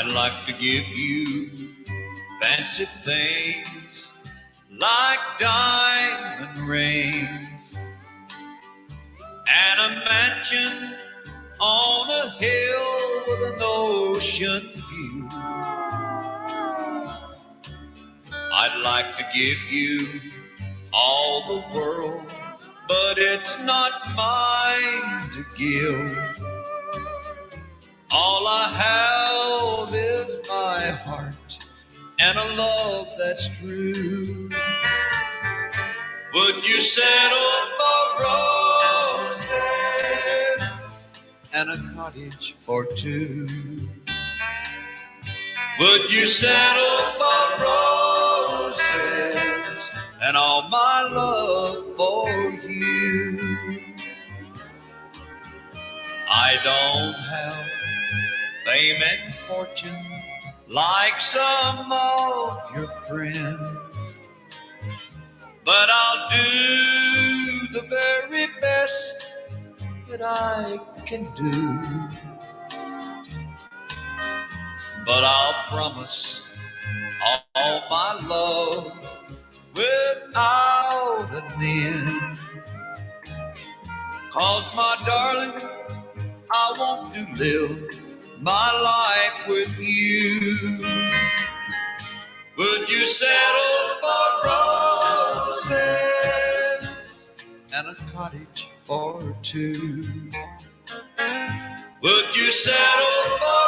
I'd like to give you fancy things like diamond rings and a mansion on a hill with an ocean view. I'd like to give you all the world, but it's not mine to give. All I have is my heart and a love that's true. Would you settle for roses and a cottage or two? Would you settle for roses and all my love for you? I don't have fame and fortune like some of your friends, but I'll do the very best that I can do. But I'll promise all my love without an end. 'Cause my darling, I want to live my life with you. Would you settle for roses and a cottage or two? Would you settle for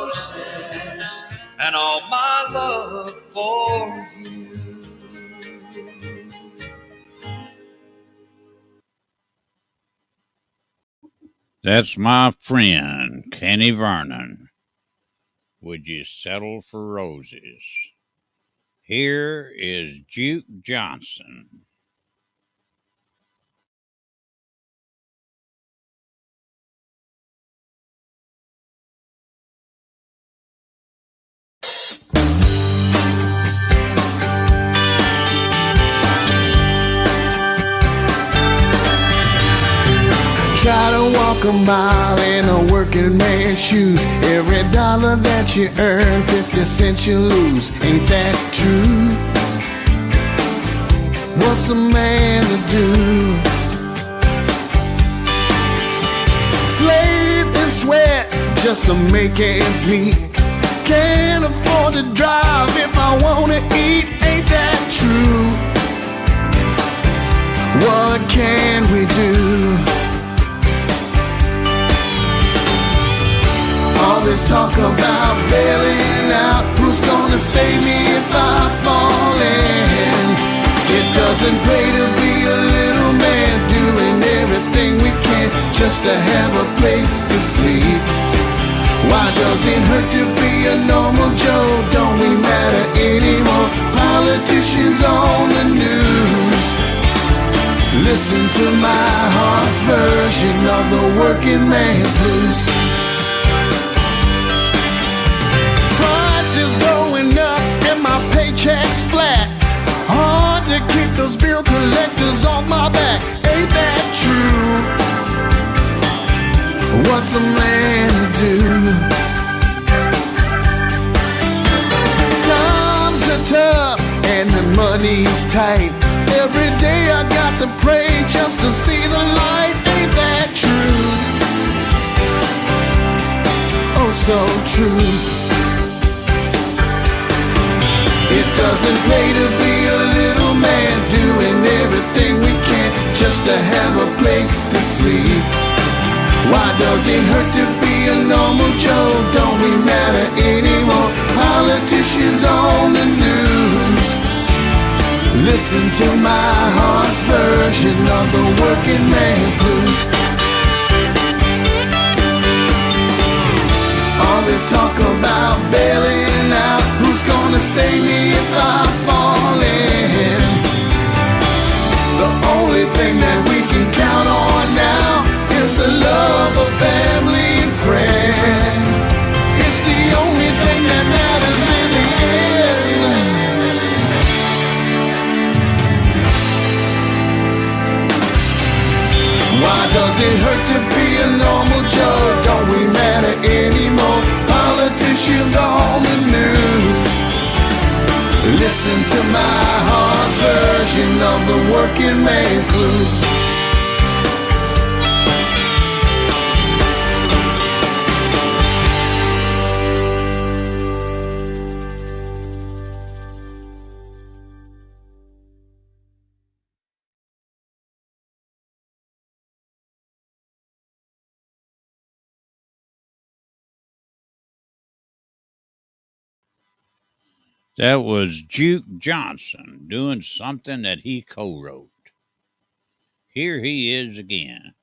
roses and all my love for you? That's my friend, Kenny Vernon. Would you settle for roses? Here is Duke Johnson. Try to walk a mile in a working man's shoes. Every dollar that you earn, 50 cents you lose. Ain't that true? What's a man to do? Slave and sweat just to make ends meet. Can't afford to drive if I wanna eat. Ain't that true? What can we do? All this talk about bailing out, who's gonna save me if I fall in? It doesn't pay to be a little man, doing everything we can just to have a place to sleep. Why does it hurt to be a normal Joe? Don't we matter anymore? Politicians on the news. Listen to my heart's version of the working man's blues. Prices going up and my paycheck's flat. Hard to keep those bill collectors off my back. Ain't that true? What's a man to do? Times are tough and the money's tight. Every day I got to pray just to see the light. Ain't that true? Oh, so true. It doesn't pay to be a little man, doing everything we can just to have a place to sleep. Why does it hurt to be a normal Joe? Don't we matter anymore? Politicians on the news. Listen to my heart's version of the working man's blues. All this talk about bailing out, who's gonna save me if I fall in? The only thing that we can count on now is the love of family and friends. It's the only thing that matters in the end. Why does it hurt to be a normal Joe? Don't we matter anymore? Politicians Kardashians on the news. Listen to my heart's version of the working man's blues. That was Duke Johnson doing something that he co-wrote. Here he is again.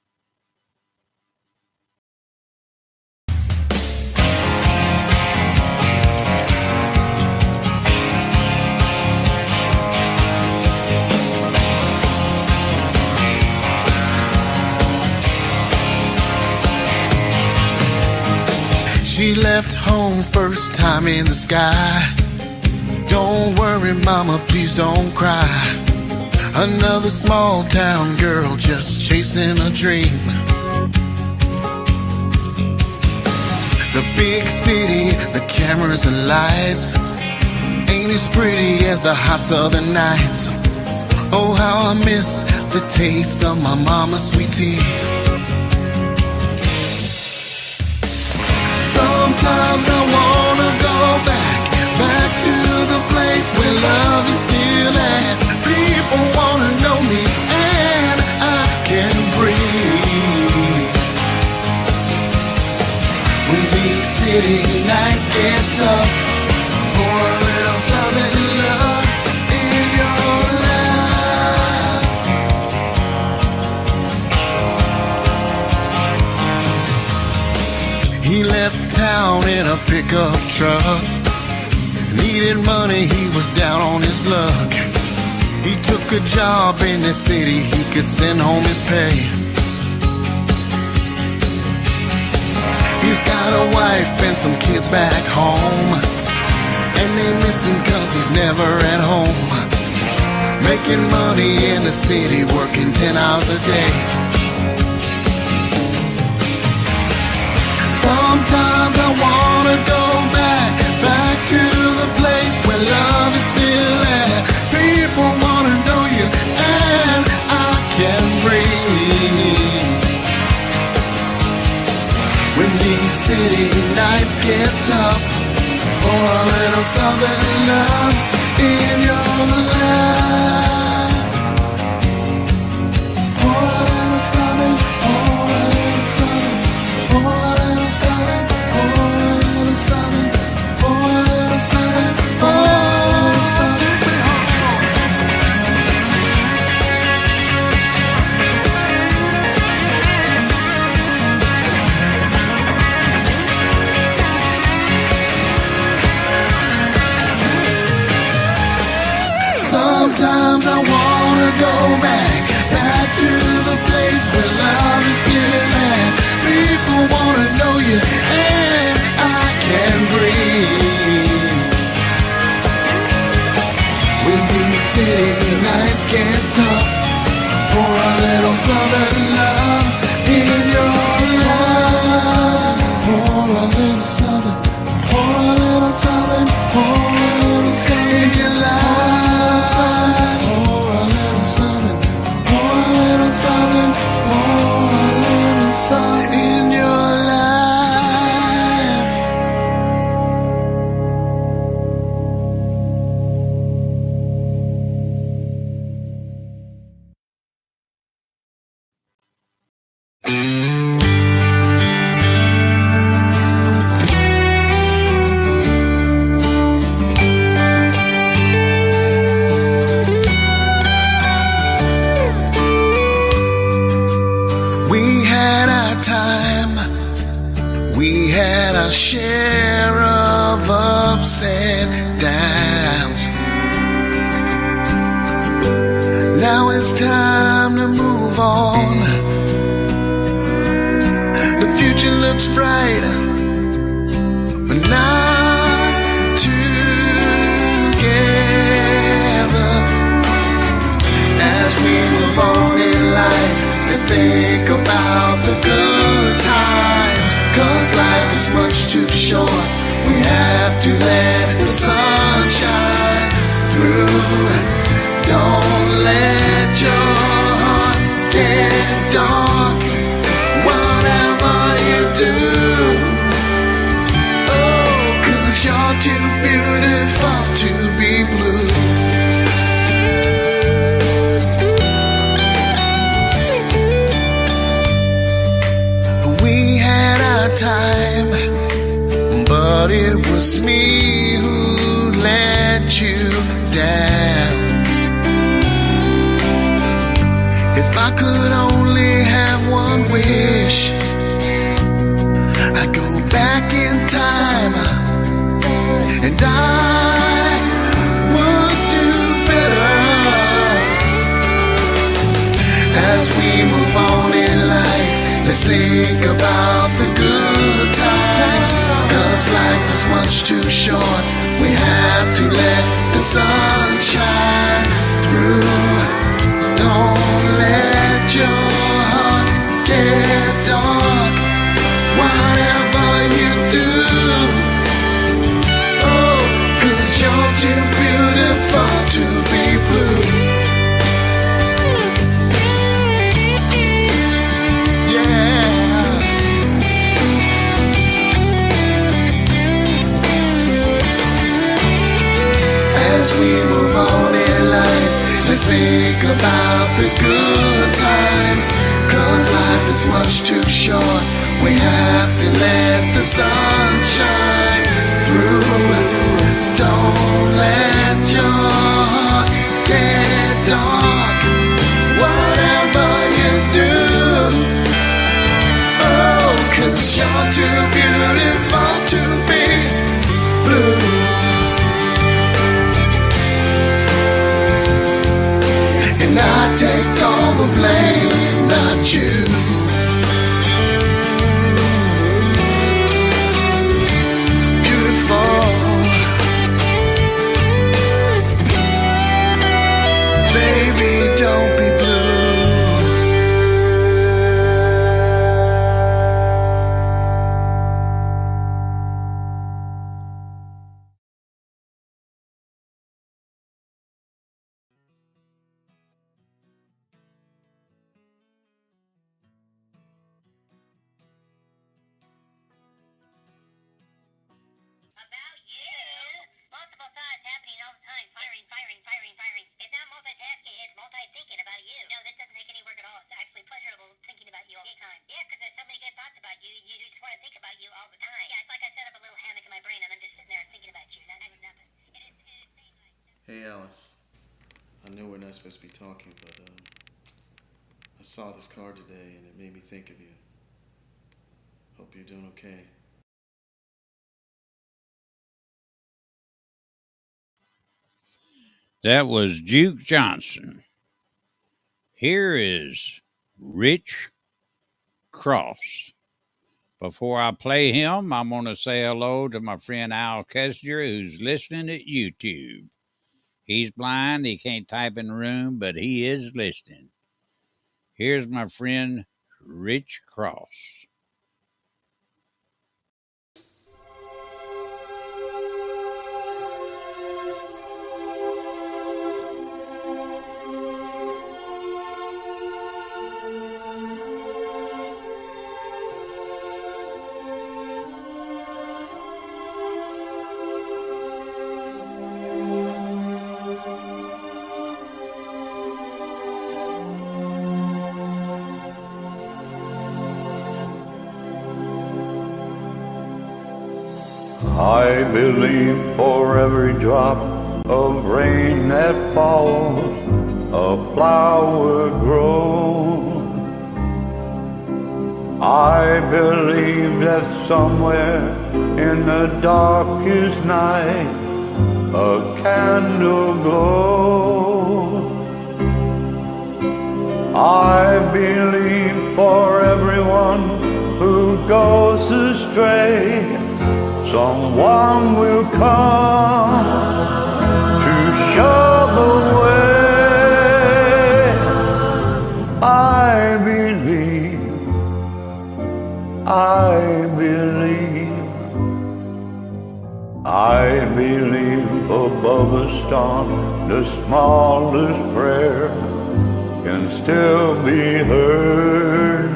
She left home first time in the sky. Don't worry, mama, please don't cry. Another small town girl just chasing a dream. The big city, the cameras and lights ain't as pretty as the hot southern nights. Oh, how I miss the taste of my mama's sweet tea. Sometimes I wanna go back to the place where love is still at. People wanna know me and I can breathe. When big city nights get tough, pour a little southern love in your life. He left town in a pickup truck. Needed money, he was down on his luck. He took a job in the city, he could send home his pay. He's got a wife and some kids back home, and they miss him cause he's never at home. Making money in the city, working 10 hours a day. Sometimes I wanna go back to the place where love is still at. People wanna know you and I can breathe. When these city nights get tough, pour a little southern love in your life. Pour a little southern, pour a little southern, pour a little southern, pour a little southern, pour a little southern, pour a little southern. Sometimes I wanna go back to the place where love is still at. People wanna know you and I can breathe. When these city nights get tough, pour a little southern love in your life. Pour a little southern, pour a little southern, pour a little southern in your life. Pour a little southern, pour a little southern, pour a little southern in your life. We had our time, we had our share of ups and downs. Now it's time to move on. The future looks brighter, but not together. As we move on in life, let's think about the good times, 'cause life is much too short we have to let the sun shine through. Don't let your heart get dark, whatever you do. Oh, 'cause you're too beautiful to be blue. We had our time, but it was me who let you down. If I could only have one wish, I'd go back in time, and I would do better. As we move on in life, let's think about the good times, 'cause life is much too short. We have to let the sun shine through. Don't let your heart get dark, whatever you do. Oh, 'cause you're too beautiful to be blue. As we move on in life, let's think about the good times, 'cause life is much too short. We have to let the sun shine through. Don't let your heart get dark, whatever you do. Oh, 'cause you're too beautiful to be blue. And I take all the blame, not you. Beautiful, baby, don't be blue. About you? Multiple thoughts happening all the time. Firing, firing, firing, firing. It's not multitasking, it's multi-thinking about you. No, this doesn't take any work at all. It's actually pleasurable thinking about you all the time. Yeah, because there's so many good thoughts about you, you just want to think about you all the time. Yeah, it's like I set up a little hammock in my brain and I'm just sitting there thinking about you. Not doing nothing. Hey Alice, I know we're not supposed to be talking, but I saw this card today and it made me think of you. Hope you're doing okay. That was Duke Johnson. Here is Rich Cross. Before I play him, I'm going to say hello to my friend Al Kester, who's listening at YouTube. He's blind, he can't type in the room, but he is listening. Here's my friend Rich Cross. I believe for every drop of rain that falls, a flower grows. I believe that somewhere in the darkest night, a candle glows. I believe for everyone who goes astray, someone will come to show the way. I believe focused on the smallest prayer can still be heard.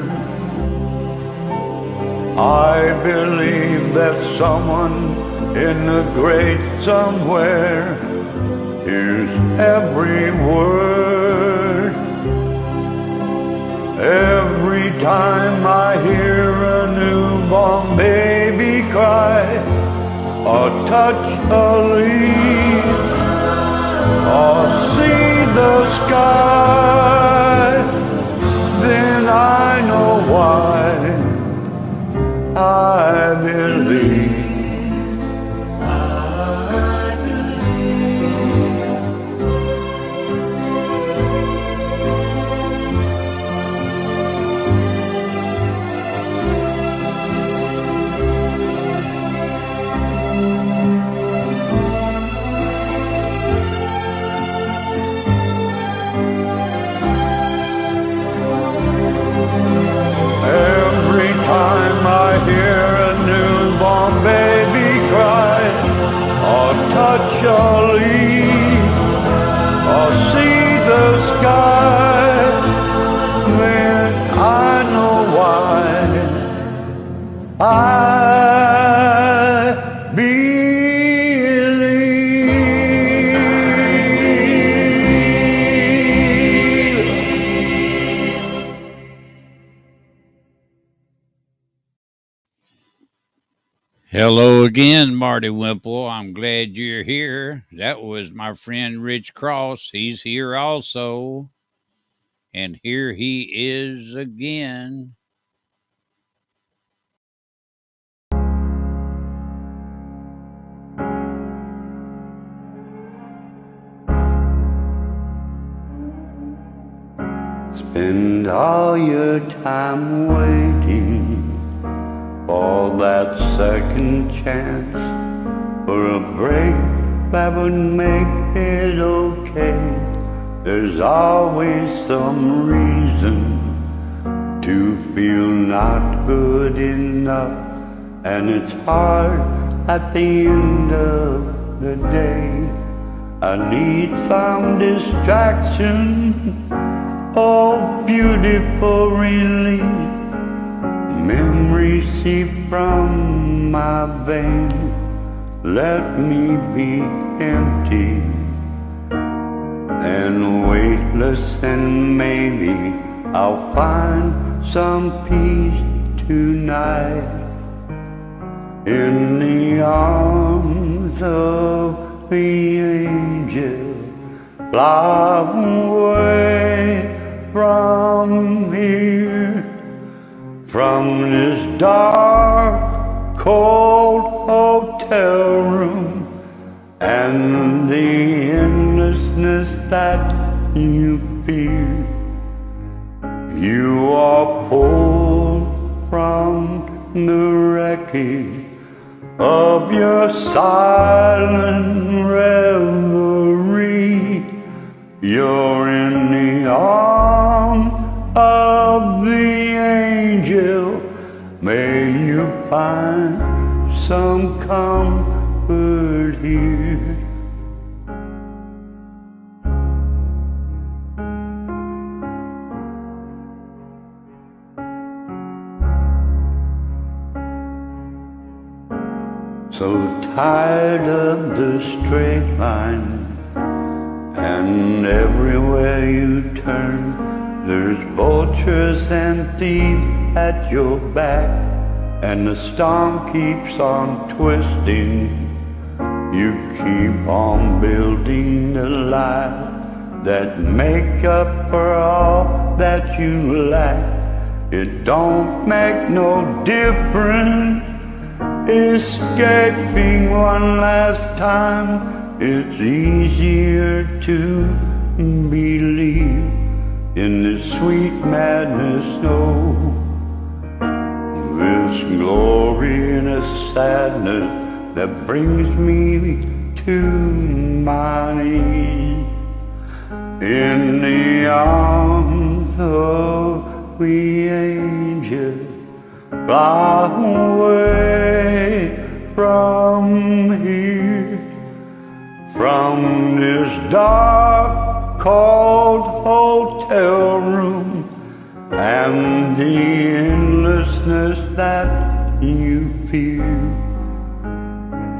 I believe that someone in the great somewhere hears every word. Every time I hear a newborn baby cry, or touch a leaf, or see the sky, then I know why I believe. Every time I hear a newborn baby cry, or touch a leaf, or see the sky, then I know why I Hello again, Marty Wimple. I'm glad you're here. That was my friend Rich Cross. He's here also. And here he is again. Spend all your time waiting for that second chance, for a break that would make it okay. There's always some reason to feel not good enough, and it's hard at the end of the day. I need some distraction, oh beautiful relief. Memories seep from my veins. Let me be empty and weightless, and maybe I'll find some peace tonight in the arms of the angel. Fly away from here, from this dark, cold hotel room, and the endlessness that you fear. You are pulled from the wreckage of your silent reverie. You're in the arms of the angel. May you find some comfort here. So tired of the straight line, and everywhere you turn there's vultures and thieves at your back, and the storm keeps on twisting. You keep on building the life that make up for all that you lack. It don't make no difference escaping one last time. It's easier to believe in this sweet madness, no. This glory and a sadness that brings me to my knees. In the arms of the angel, fly away from here, from this dark, cold hotel room and the endlessness that you feel.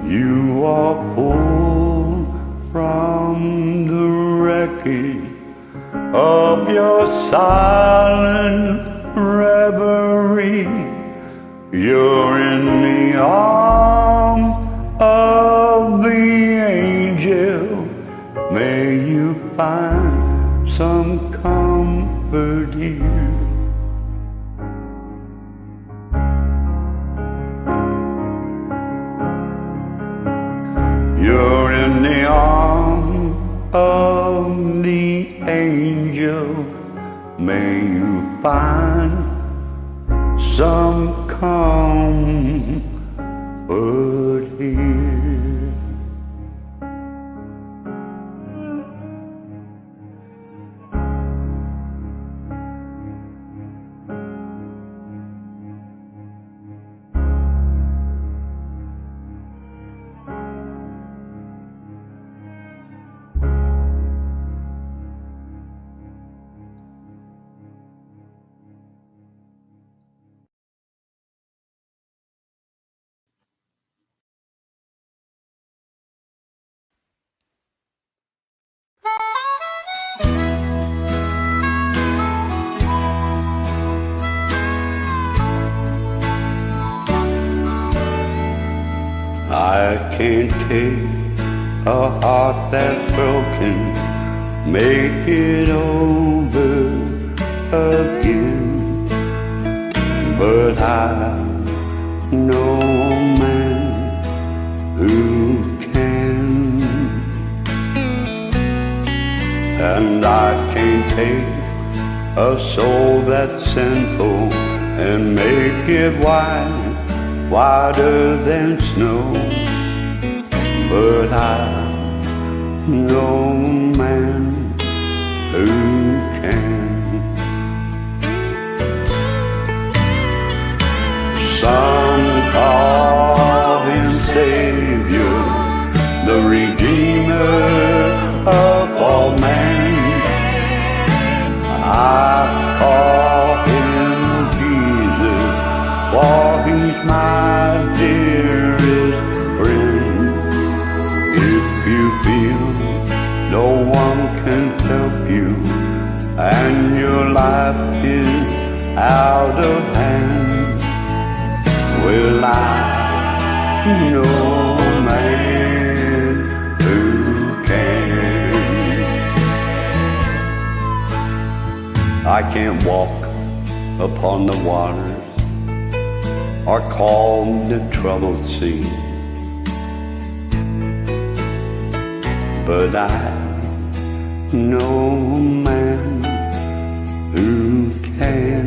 You are pulled from the wreckage of your silent reverie. You're in the arms of the angel. May you find some comfort here. You're in the arms of the angel. May you find some comfort here. I can't take a heart that's broken, make it over again. But I know a man who can. And I can't take a soul that's sinful and make it white, whiter than snow. But I know a man who can. Some call him Savior, the Redeemer of all men. I call him Jesus, for he's my dearest friend. If you feel no one can help you and your life is out of hand, well, I know a man who can. I can't walk upon the waters or calm the troubled sea, but I know a man who can.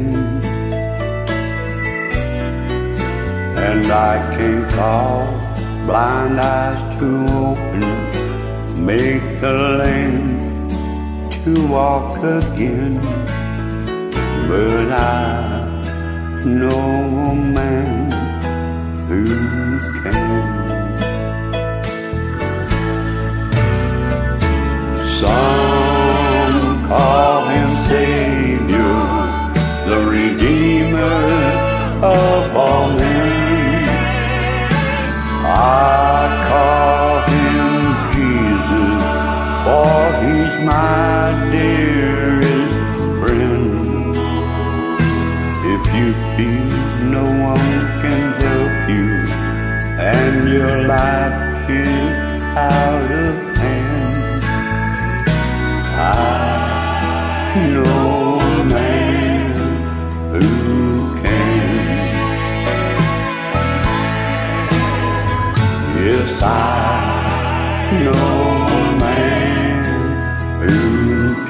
And I can cause blind eyes to open, make the lame to walk again. But I know a man who can. Some call him Savior, the Redeemer of all men. I call him Jesus, for he's my dearest friend. If you feel no one can help you and your life is out of hand, I know a man who can. Yes, I know a man who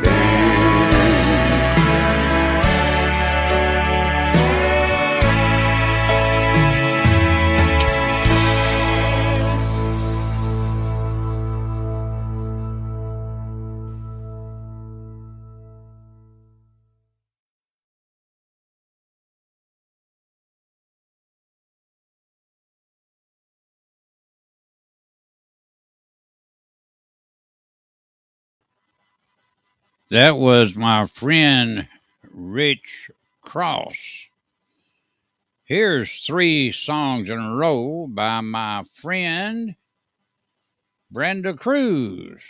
can. That was my friend Rich Cross. Here's 3 songs in a row by my friend Brenda Cruz.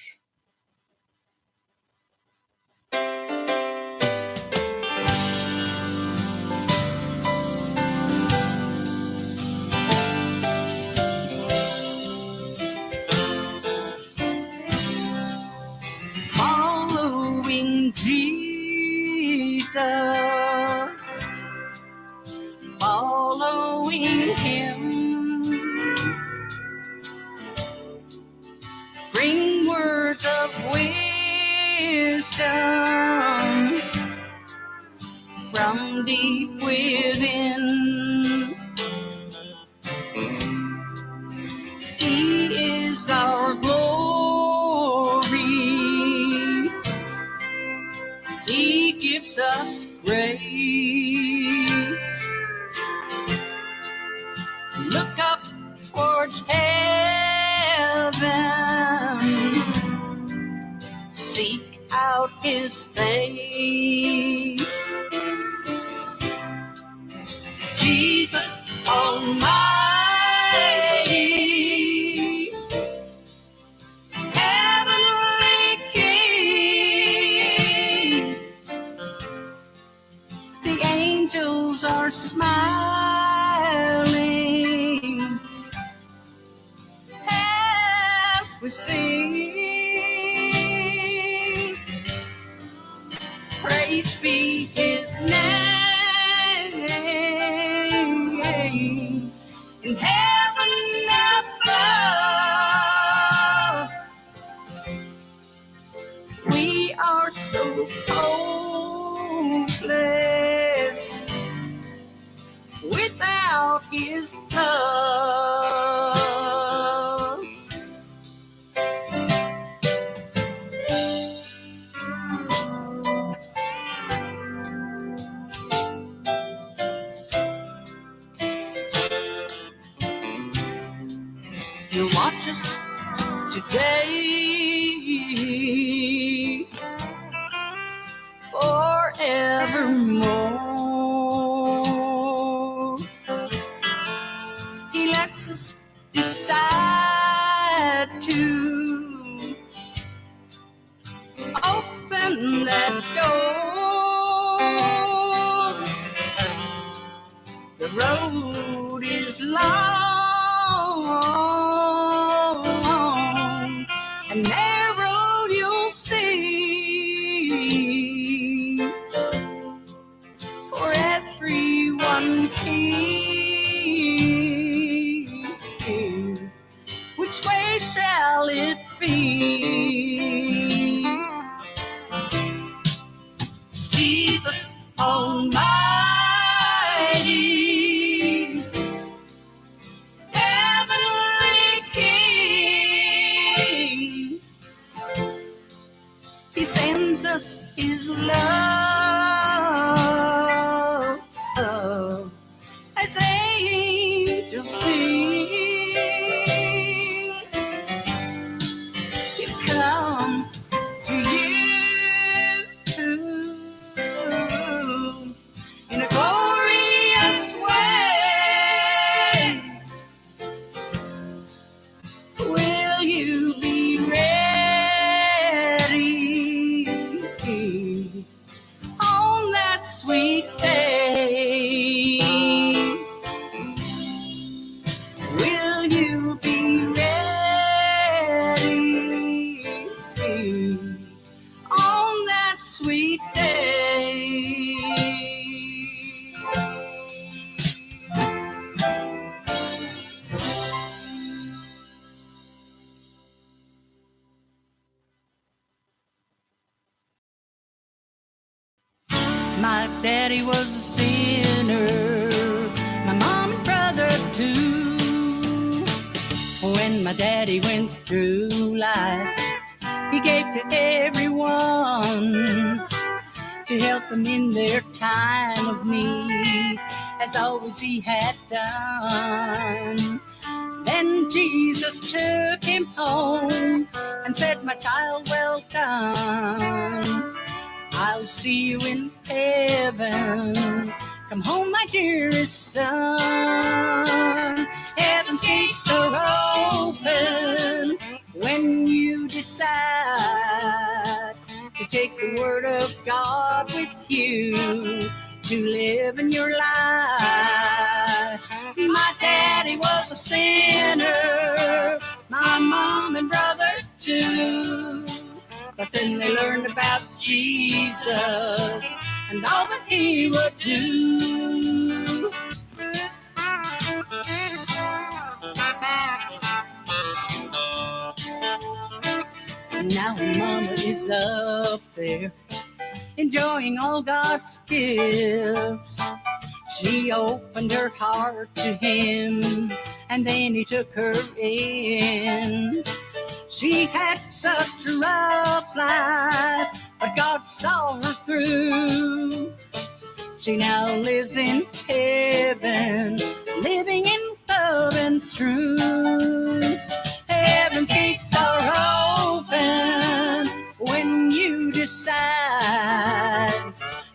Following Jesus, following him, bring words of wisdom from deep within. He is our glory. He gives us grace. Look up towards heaven. Seek out his face. Jesus Almighty, Heavenly King. The angels are smiling as we sing. Praise be his name. In heaven above, we are so hopeless without his love. You watch us today, forevermore. He lets us decide to open that door. The road is long and narrow, you'll see, for everyone here. Which way shall it be? Jesus Almighty, Heavenly King. He sends us his love as angels sing. He'll come to you in a glorious way. Will you be ready on that sweet day? Will you be ready on that sweet day? My daddy was a sinner, my mom and brother too. When my daddy went through life, he gave to everyone to help them in their time of need, as always he had done. Then Jesus took him home and said, my child, well done. see you in heaven. Come home, my dearest son. Heaven's gates are open when you decide to take the word of God with you to live in your life. My daddy was a sinner, my mom and brother too. But then they learned about Jesus and all that he would do. Now mama is up there enjoying all God's gifts. She opened her heart to him and then he took her in. She had such a rough life, but God saw her through. She now lives in heaven, living in love and truth. Heaven's gates are open when you decide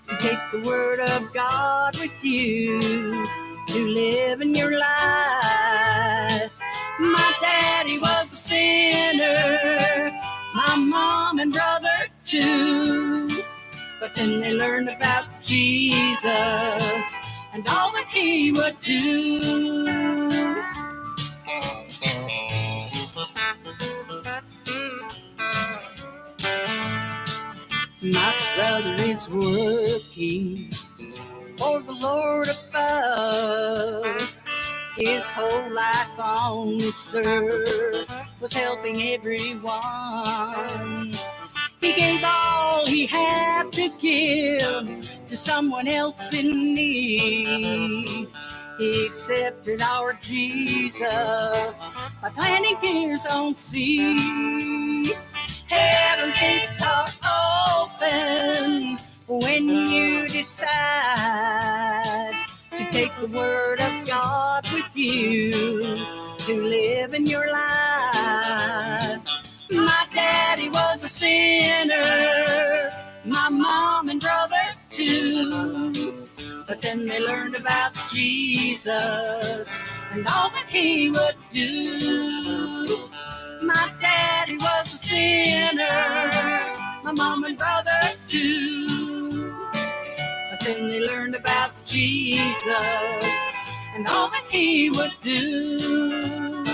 to take the word of God with you to live in your life. My daddy was a sinner, my mom and brother too. But then they learned about Jesus and all that he would do. My brother is working for the Lord above. His whole life on this earth was helping everyone. He gave all he had to give to someone else in need. He accepted our Jesus by planting his own seed. Heaven's gates are open when you decide to take the word of God with you to live in your life. My daddy was a sinner, my mom and brother too. But then they learned about Jesus and all that he would do. My daddy was a sinner, my mom and brother too. But then they learned about Jesus and all that he would do.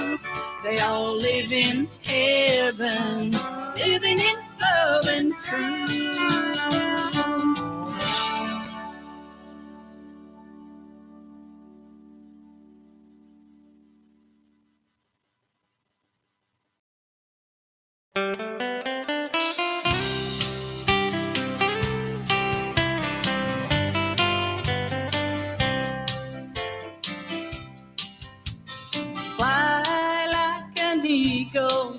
They all live in heaven, living in love and truth. Fly like an eagle,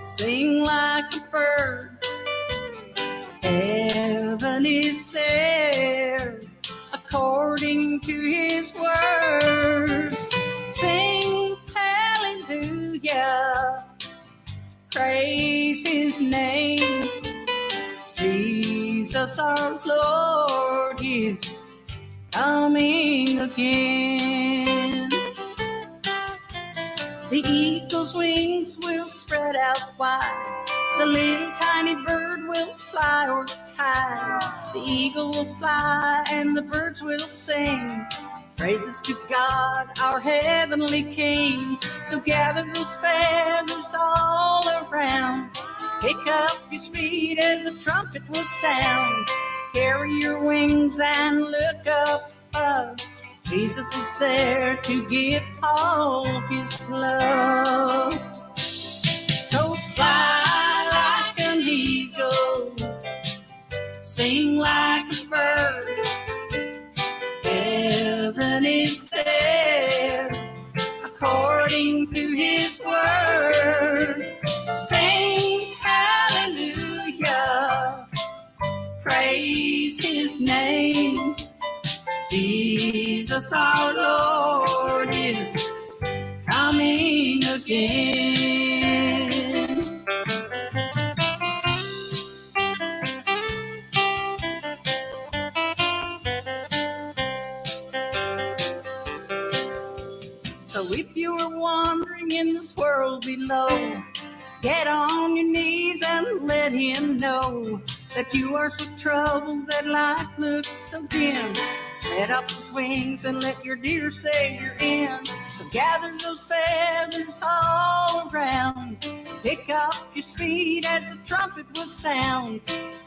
sing like a bird. Heaven is there according to his word. Sing hallelujah, praise his name. Jesus our Lord is coming again. The eagle's wings will spread out wide. The little tiny bird will fly o'er the tide. The eagle will fly and the birds will sing praises to God, our heavenly King. So gather those feathers all around. Pick up your speed as the trumpet will sound. Carry your wings and look up above. Jesus is there to give all his love. So fly like an eagle, sing like a bird. Heaven is there according to his word. Sing hallelujah, praise his name. Jesus our Lord is coming again. if you are wandering in this world below, get on your knees and let him know that you are so troubled that life looks so dim. Set up those wings and let your dear Savior in. So gather those feathers all around. Pick up your speed as the trumpet will sound.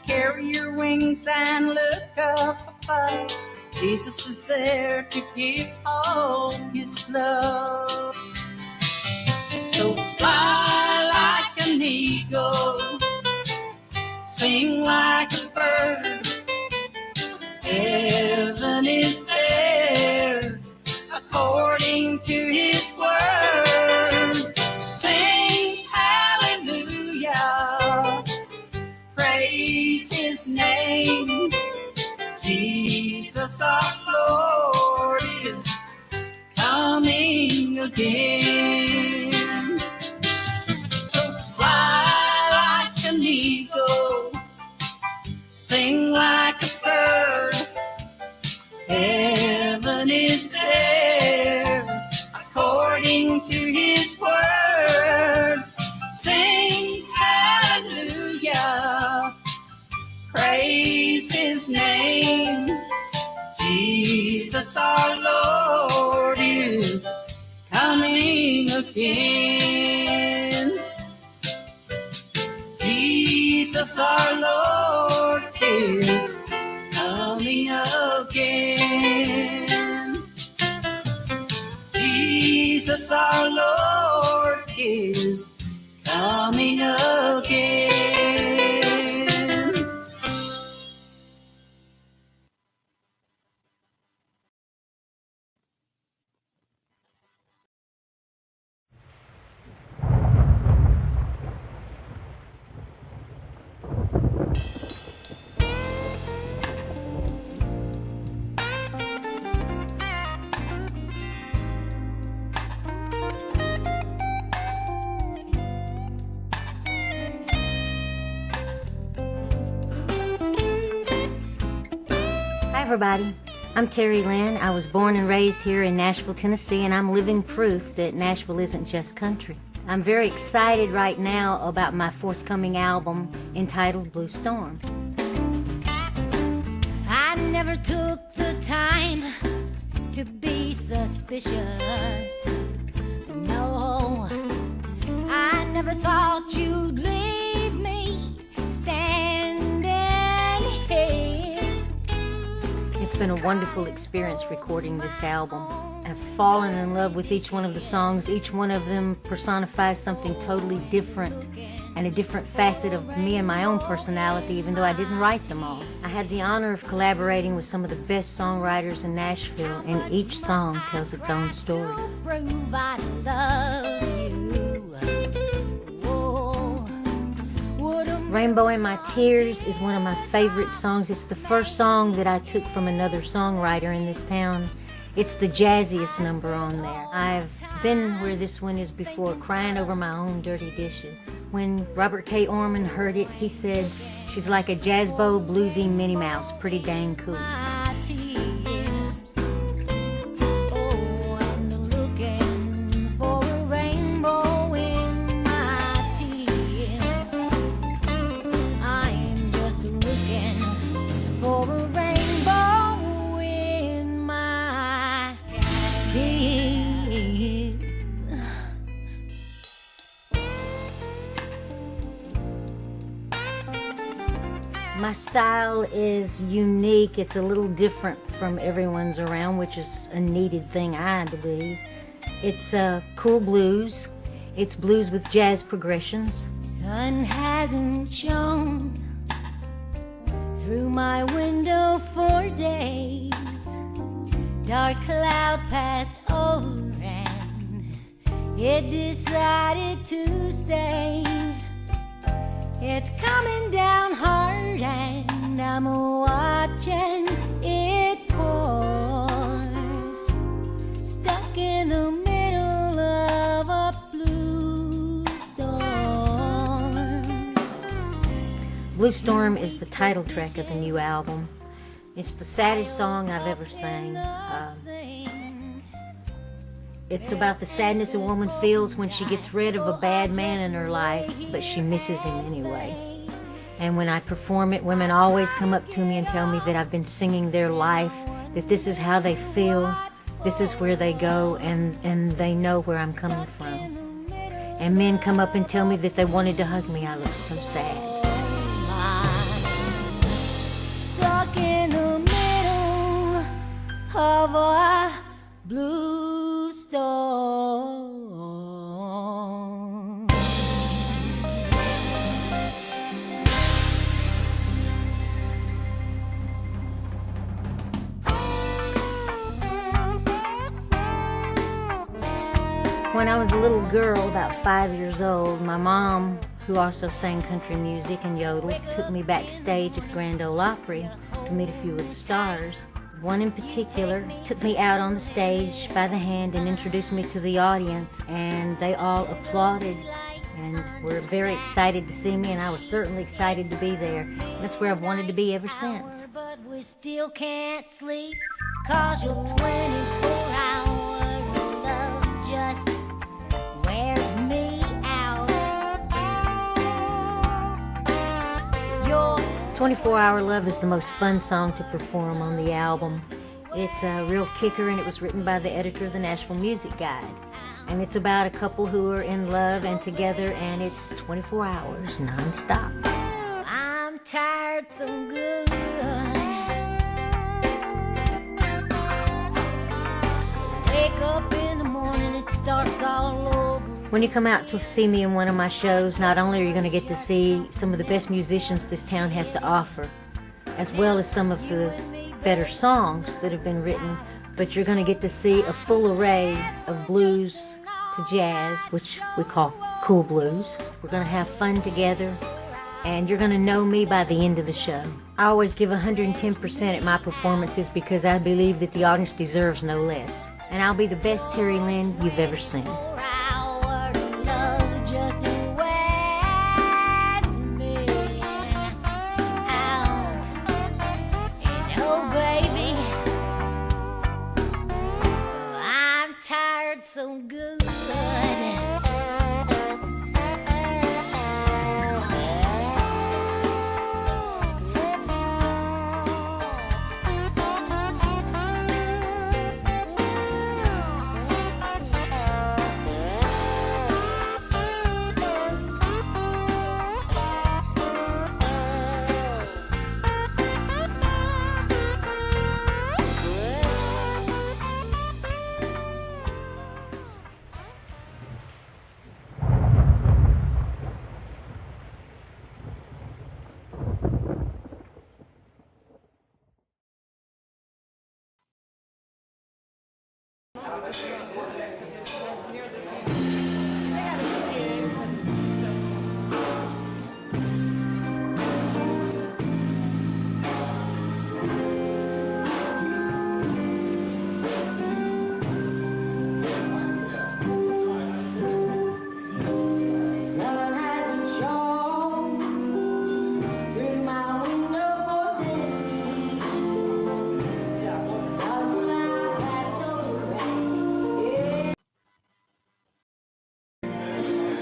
Carry your wings and look up above. Jesus is there to give all his love. So fly like an eagle, sing like a bird. Heaven is there according to his word. Sing hallelujah, praise his name. Jesus our Lord is coming again. So fly like an eagle, sing like a bird. Heaven is there according to his word. Sing hallelujah, praise his name. Jesus our Lord is coming again. Jesus our Lord is coming again. Jesus our Lord is coming again. Hi, everybody. I'm Terry Lynn. I was born and raised here in Nashville, Tennessee, and I'm living proof that Nashville isn't just country. I'm very excited right now about my forthcoming album entitled Blue Storm. I never took the time to be suspicious. No, I never thought you'd leave me standing here. It's been a wonderful experience recording this album. I've fallen in love with each one of the songs. Each one of them personifies something totally different and a different facet of me and my own personality, even though I didn't write them all. I had the honor of collaborating with some of the best songwriters in Nashville, and each song tells its own story. Prove I love you. Rainbow in My Tears is one of my favorite songs. It's the first song that I took from another songwriter in this town. It's the jazziest number on there. I've been where this one is before, crying over my own dirty dishes. When Robert K. Orman heard it, he said, "She's like a Jazzbo bluesy Minnie Mouse, pretty dang cool." My tears. Oh, I'm looking for a rainbow in my tears. I am just looking for a rainbow in my tears. My style is unique. It's a little different from everyone's around, which is a needed thing, I believe. It's cool blues. It's blues with jazz progressions. Sun hasn't shone through my window for days. Dark cloud passed over and it decided to stay. It's coming down hard and I'm watching it pour. Stuck in the middle of a blue storm. Blue Storm is the title track of the new album. It's the saddest song I've ever sang. It's about the sadness a woman feels when she gets rid of a bad man in her life, but she misses him anyway. And when I perform it, women always come up to me and tell me that I've been singing their life, that this is how they feel, this is where they go, and they know where I'm coming from. And men come up and tell me that they wanted to hug me. I look so sad. Stuck in the middle of a blue storm. When I was a little girl, about 5 years old, my mom, who also sang country music and yodeled, took me backstage at the Grand Ole Opry to meet a few of the stars. One in particular took me out on the stage by the hand and introduced me to the audience, and they all applauded and were very excited to see me, and I was certainly excited to be there. That's where I've wanted to be ever since. But we still can't sleep, 'cause your 24-hour love just wears me out. Your 24-Hour Love is the most fun song to perform on the album. It's a real kicker, and it was written by the editor of the Nashville Music Guide. And it's about a couple who are in love and together, and it's 24 hours non-stop. I'm tired so good. Wake up in the morning, it starts all over. When you come out to see me in one of my shows, not only are you going to get to see some of the best musicians this town has to offer, as well as some of the better songs that have been written, but you're going to get to see a full array of blues to jazz, which we call cool blues. We're going to have fun together, and you're going to know me by the end of the show. I always give 110% at my performances because I believe that the audience deserves no less. And I'll be the best Terry Lynn you've ever seen. Our love just wears me out. And oh baby, I'm tired so good. Sun hasn't shone through my window for days. Dark cloud passed over rain. Yeah.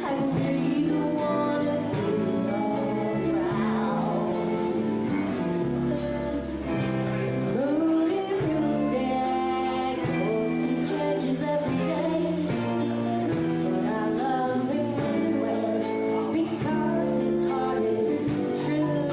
And do you want us to run around? Rudy, Rudy, he changes every day. But I love him anyway, because his heart is true.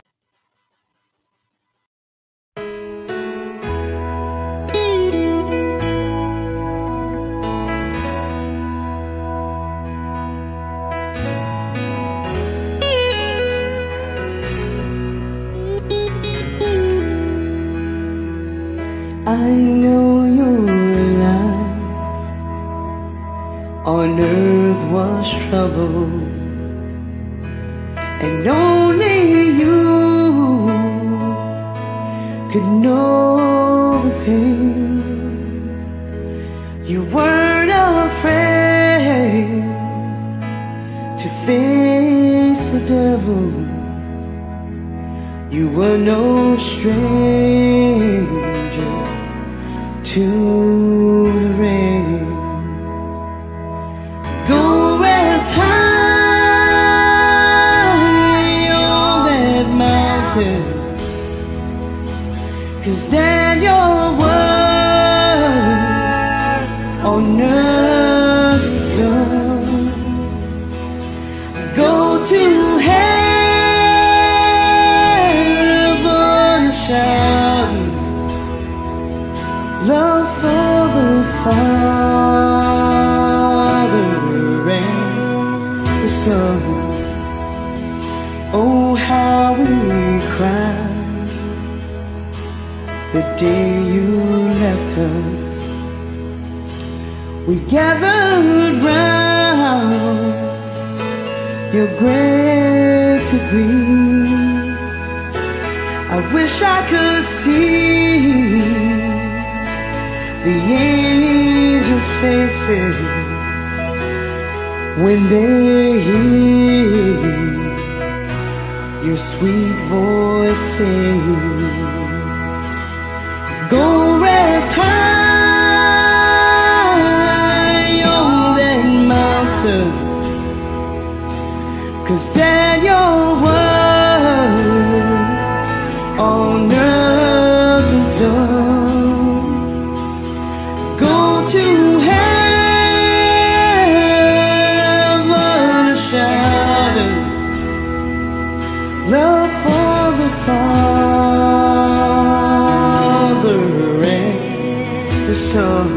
I know your life on earth was trouble, and only you could know the pain. You weren't afraid to face the devil. You were no stranger to the rain. mountain, 'cause then your work on earth is done. Go to heaven shouting love for the Father and the Son. Oh, how we cried the day you left us. We gathered round your grave to grieve. I wish I could see the angels' faces when they hear your sweet voice say, go rest high on that mountain, 'cause then your work on earth is done. Go to heaven shouting love for the Father and the Son.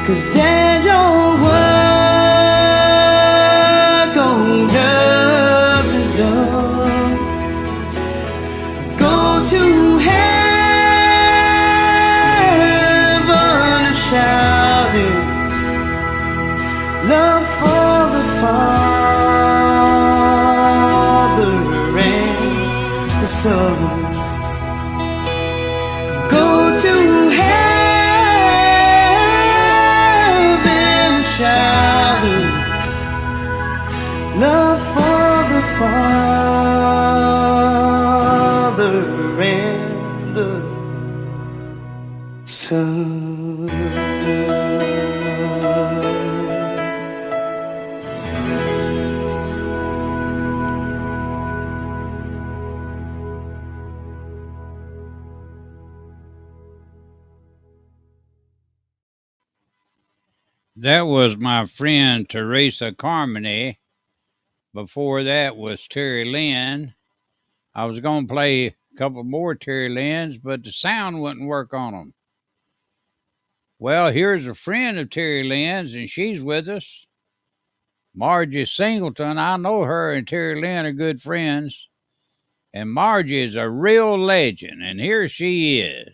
Cause then your work on earth is done. Go to heaven and shout it, love for the Father and the Son. Go to shouting love for the Father and the Son. That was my friend Teresa Carmody. Before that was Terry Lynn. I was going to play a couple more Terry Lynn's, but the sound wouldn't work on them. Well, here's a friend of Terry Lynn's, and she's with us. Margie Singleton. I know her and Terry Lynn are good friends. And Margie is a real legend, and here she is.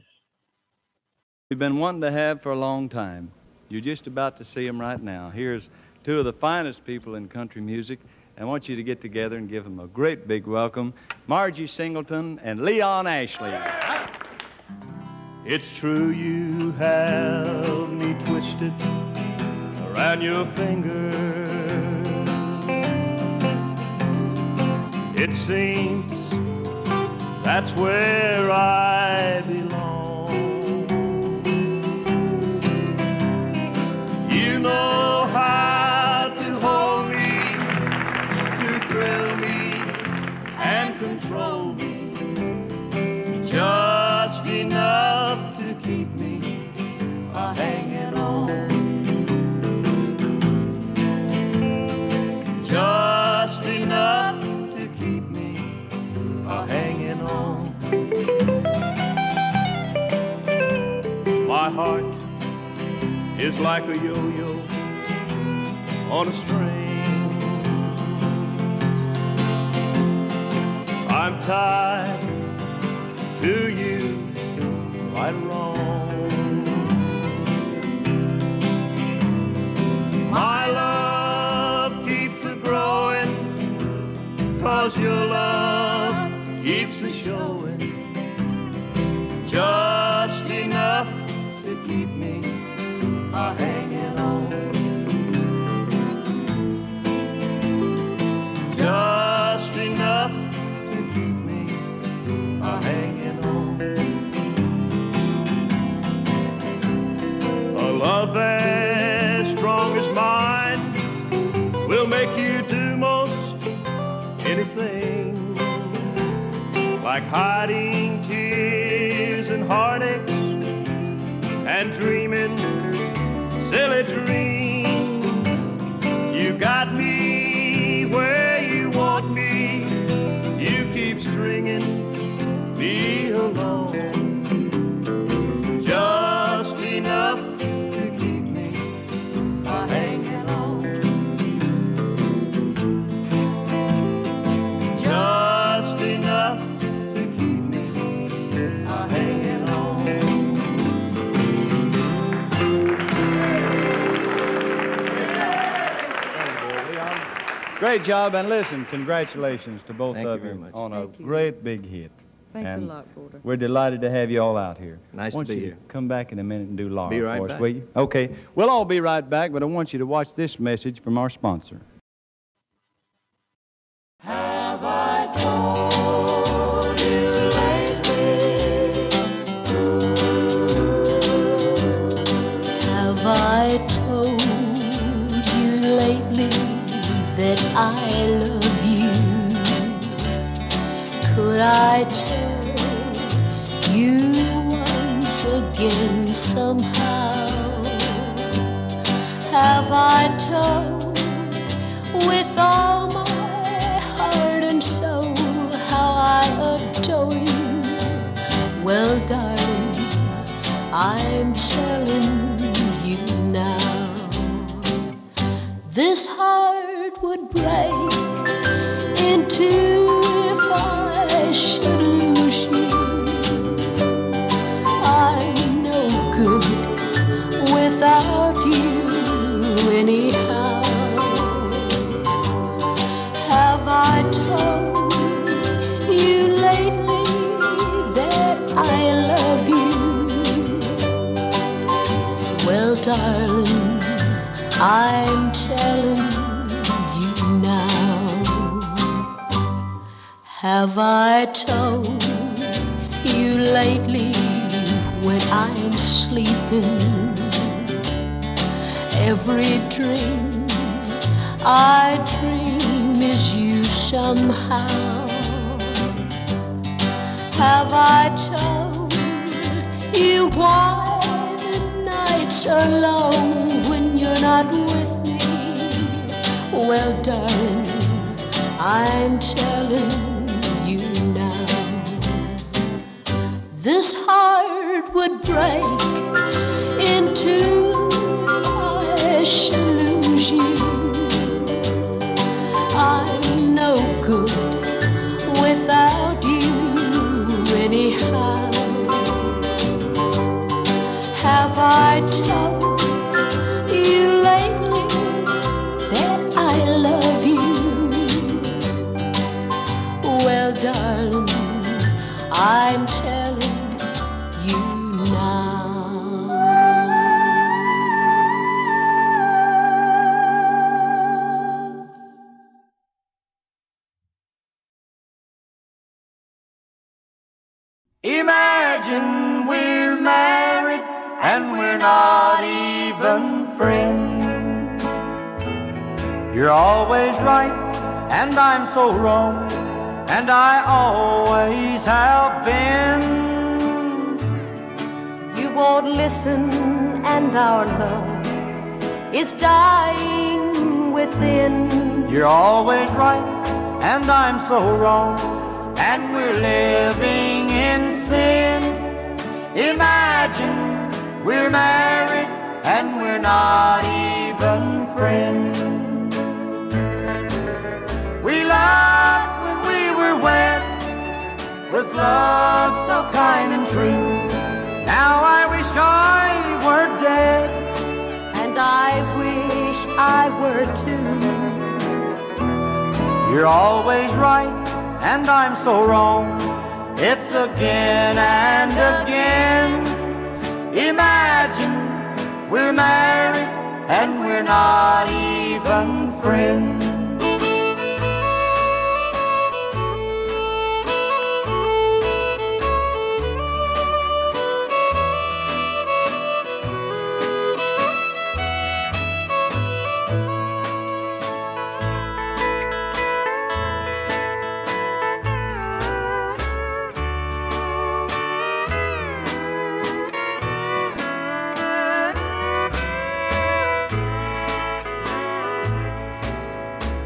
We've been wanting to have for a long time. You're just about to see them right now. Here's two of the finest people in country music. I want you to get together and give them a great big welcome. Margie Singleton and Leon Ashley. It's true you have me twisted around your finger. It seems that's where I belong. You know how to hold me, to thrill me and control me, just enough to keep me hanging on, just enough to keep me hanging on. My heart is like a yo-yo on a string. I'm tied right or wrong. My love keeps a growing, 'cause your love keeps a showing, just enough to keep me a-hanging on. Just enough to keep me a-hanging on. A love as strong as mine will make you do most anything, like hiding tears and heartaches and dreaming silly dreams. You got me where you want me, you keep stringing me along, just enough to keep me a-hanging on. Just enough to keep me a-hanging on. Great job, and listen, congratulations to both Thank you of very you much. on a Thank you. great big hit. Thanks And a lot, Porter. we're delighted to have you all out here. Nice to Want be you here. Come back in a minute and do Laura Be right for us, back. will you? Okay, we'll all be right back, but I want you to watch this message from our sponsor. Have I told you lately? Have I told you lately that I love you? Could I tell you once again somehow? Have I told with all my heart and soul how I adore you? Well, darling, I'm telling you now. This heart would break in two if I should lose you. I'm no good without you anyhow. Have I told you lately that I love you? Well, darling, I'm telling you now. Have I told you lately when I'm sleeping? Every dream I dream is you somehow. Have I told you why the nights are long when you're not with me? Well, darling, I'm telling you now. This heart would break in two if I should lose you. I'm no good without you anyhow. Have I told you lately that I love you? Well, darling, I'm telling you now. Imagine we're married and we're not even friends. You're always right and I'm so wrong, and I always have been. You won't listen, and our love is dying within. You're always right and I'm so wrong, and we're living in sin. Imagine we're married and we're not even friends. We loved when we were wed, with love so kind and true. Now were two. You're always right, and I'm so wrong. It's again and again. Imagine we're married and we're not even friends.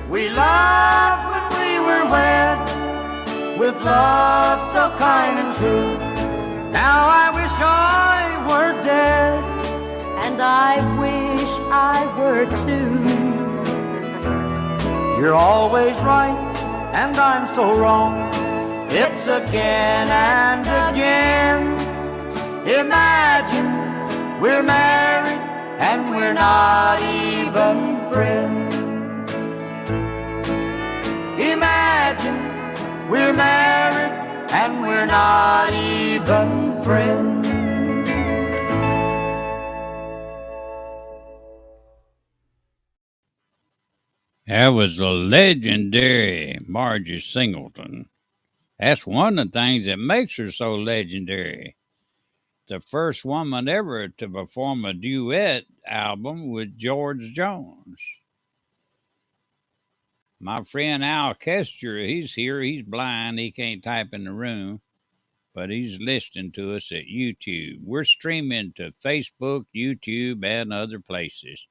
We loved when we were wed, with love so kind and true. Now I wish I were dead, and I wish I were too. You're always right, and I'm so wrong. It's again and again. Imagine we're married and we're not even friends. Imagine we're married and we're not even friends. That was the legendary Margie Singleton. That's one of the things that makes her so legendary. The first woman ever to perform a duet album with George Jones. My friend Al Kester, he's here. He's blind. He can't type in the room, but he's listening to us at YouTube. We're streaming to Facebook, YouTube, and other places,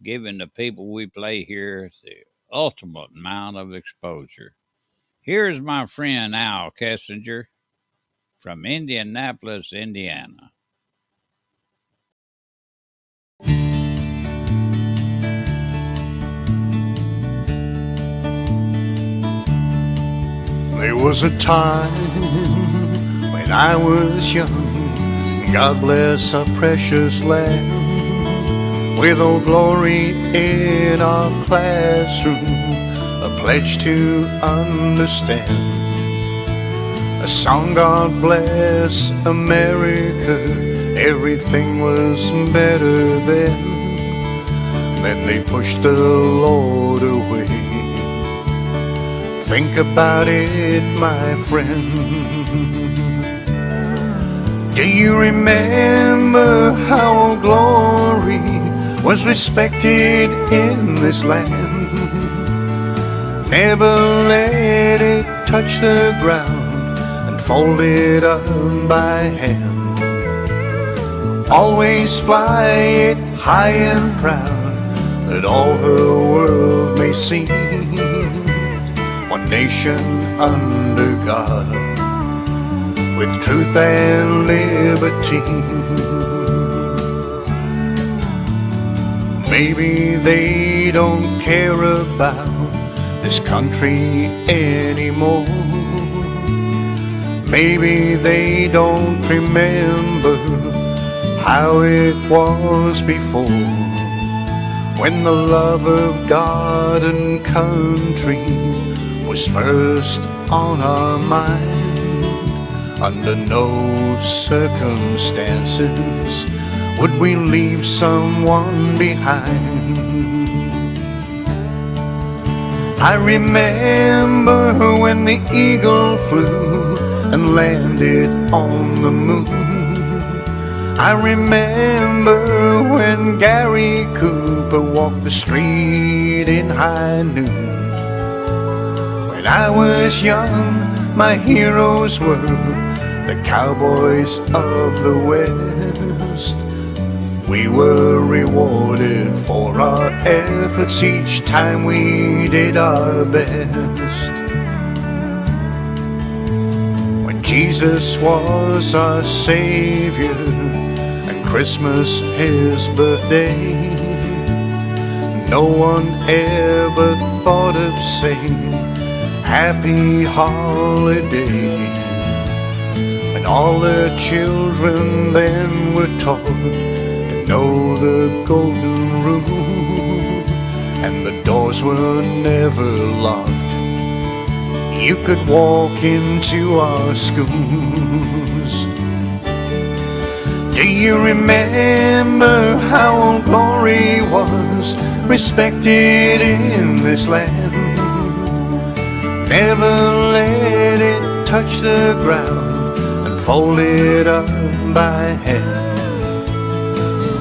giving the people we play here the ultimate amount of exposure. Here's my friend Al Kessinger from Indianapolis, Indiana. There was a time when I was young, God bless our precious land, with Old Glory in our classroom, a pledge to understand. A song, God bless America, everything was better then. Then they pushed the Lord away. Think about it, my friend. Do you remember how Old Glory was respected in this land? Never let it touch the ground and fold it up by hand. Always fly it high and proud, that all her world may see. One nation under God, with truth and liberty. Maybe they don't care about this country anymore. Maybe they don't remember how it was before, when the love of God and country was first on our mind. Under no circumstances would we leave someone behind. I remember when the eagle flew and landed on the moon. I remember when Gary Cooper walked the street in high noon. When I was young, my heroes were the cowboys of the West. We were rewarded for our efforts each time we did our best. When Jesus was our Savior and Christmas his birthday, no one ever thought of saying happy holiday. And all the children then were taught to know the golden rule. and the doors were never locked. You could walk into our schools. Do you remember how Old Glory was respected in this land? Never let it touch the ground and fold it up by hand.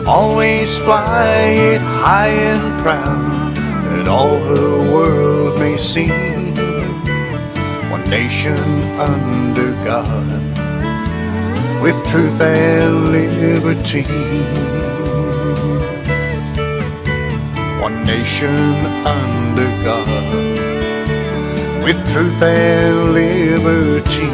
Always fly it high and proud that all the world may see. One nation under God, with truth and liberty. One nation under God, with truth and liberty.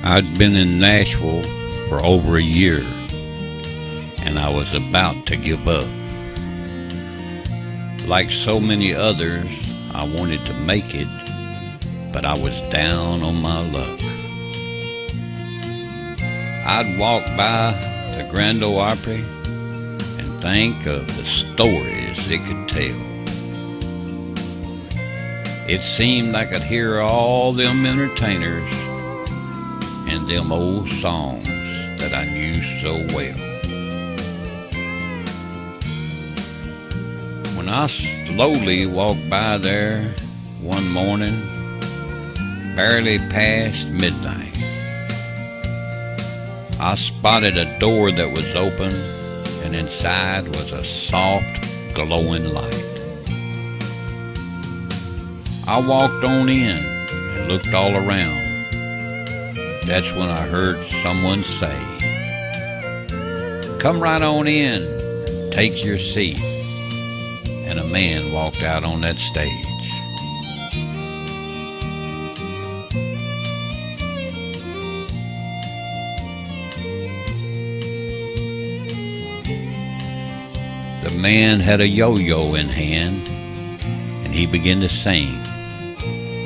I'd been in Nashville for over a year, and I was about to give up. Like so many others, I wanted to make it, but I was down on my luck. I'd walk by the Grand Ole Opry and think of the stories it could tell. It seemed I could hear all them entertainers and them old songs that I knew so well. When I slowly walked by there one morning, barely past midnight, I spotted a door that was open, and inside was a soft, glowing light. I walked on in and looked all around. That's when I heard someone say, "Come right on in, take your seat." And a man walked out on that stage. The man had a yo-yo in hand, and he began to sing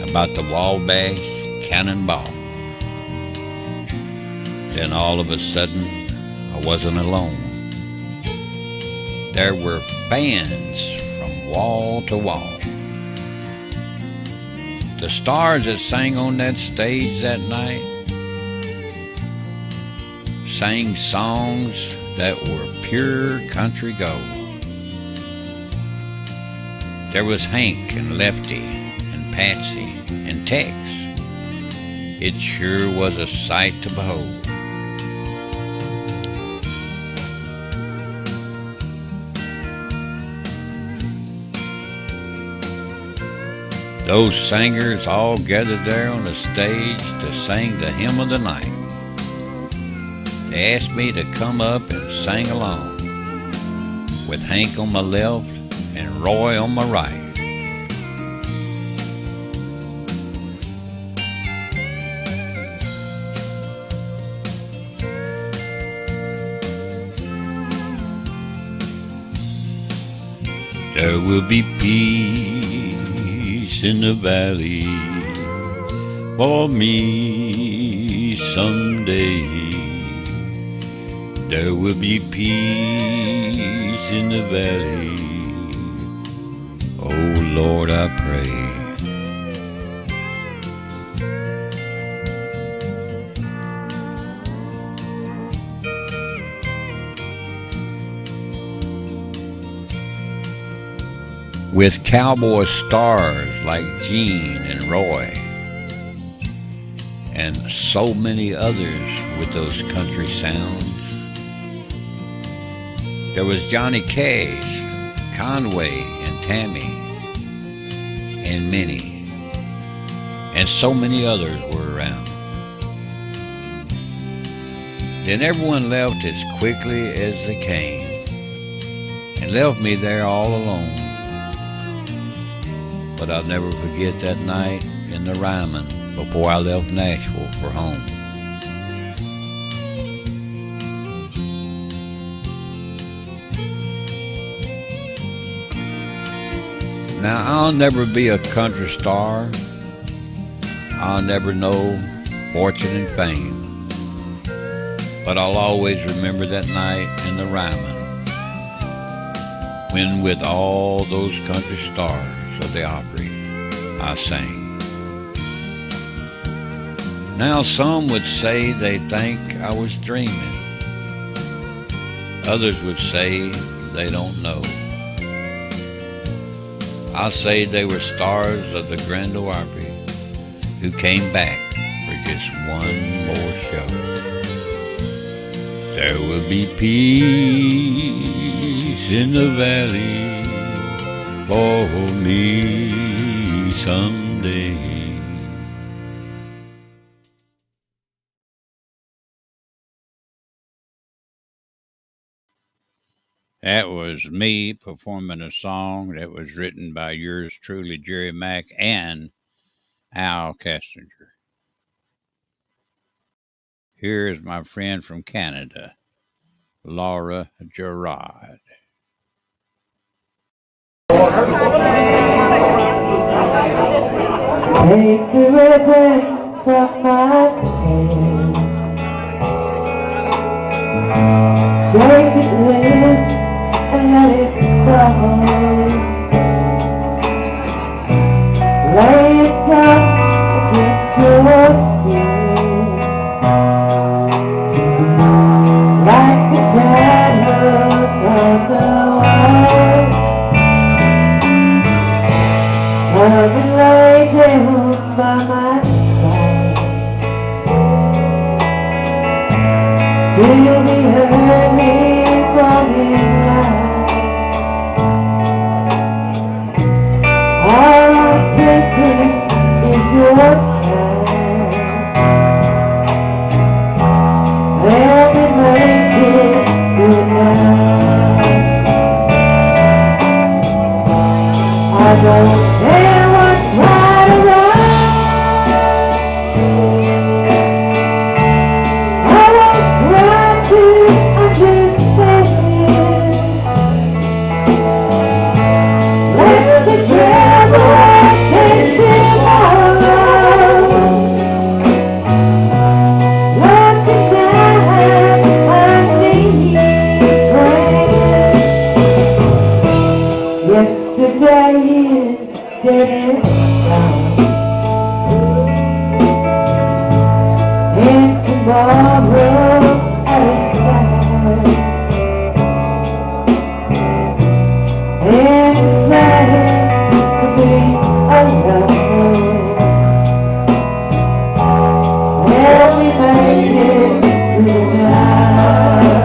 about the Wabash Cannonball. Then all of a sudden, I wasn't alone. There were bands from wall to wall. The stars that sang on that stage that night sang songs that were pure country gold. There was Hank and Lefty and Patsy and Tex. It sure was a sight to behold. Those singers all gathered there on the stage to sing the hymn of the night. They asked me to come up and sing along, with Hank on my left and Roy on my right. There will be peace in the valley for me someday. There will be peace in the valley. Oh Lord, I pray. With cowboy stars like Gene and Roy, and so many others with those country sounds. There was Johnny Cash, Conway, and Tammy, and Minnie, and so many others were around. Then everyone left as quickly as they came, and left me there all alone. But I'll never forget that night in the Ryman before I left Nashville for home. Now, I'll never be a country star. I'll never know fortune and fame. But I'll always remember that night in the Ryman, when with all those country stars of the Opry I sang. Now some would say they think I was dreaming. Others would say they don't know. I say they were stars of the Grand Ole Opry who came back for just one more show. There will be peace in the valley for me someday. That was me performing a song that was written by yours truly, Jerry Mack, and Al Cassinger. Here is my friend from Canada, Laura Gerard. Take the ribbon from my hand, break it loose and let it fall. Lay it down against your skin, like the shadows of the wall. I've been laid down by my side. Feel me, hurt me from inside. All I'm thinking is your time. Let me make it good now. I don't care what's right or wrong. I won't try to understand. Let the devil take him alone. Let the night I need prayer. Yesterday is dead and tomorrow is gone. And it's sad to be alone. Well, we made it through the night.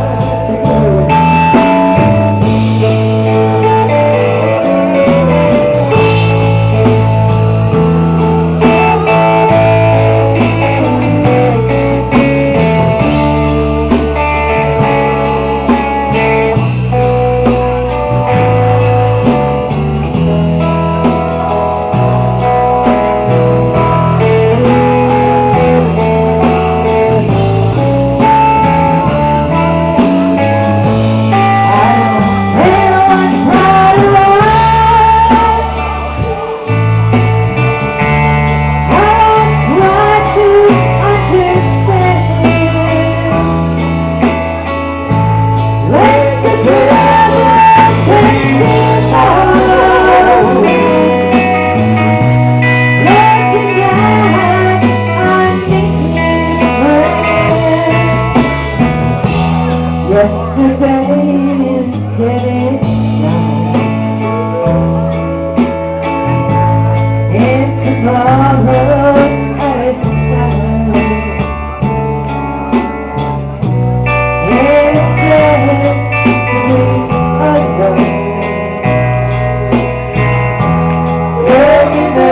We'll be back.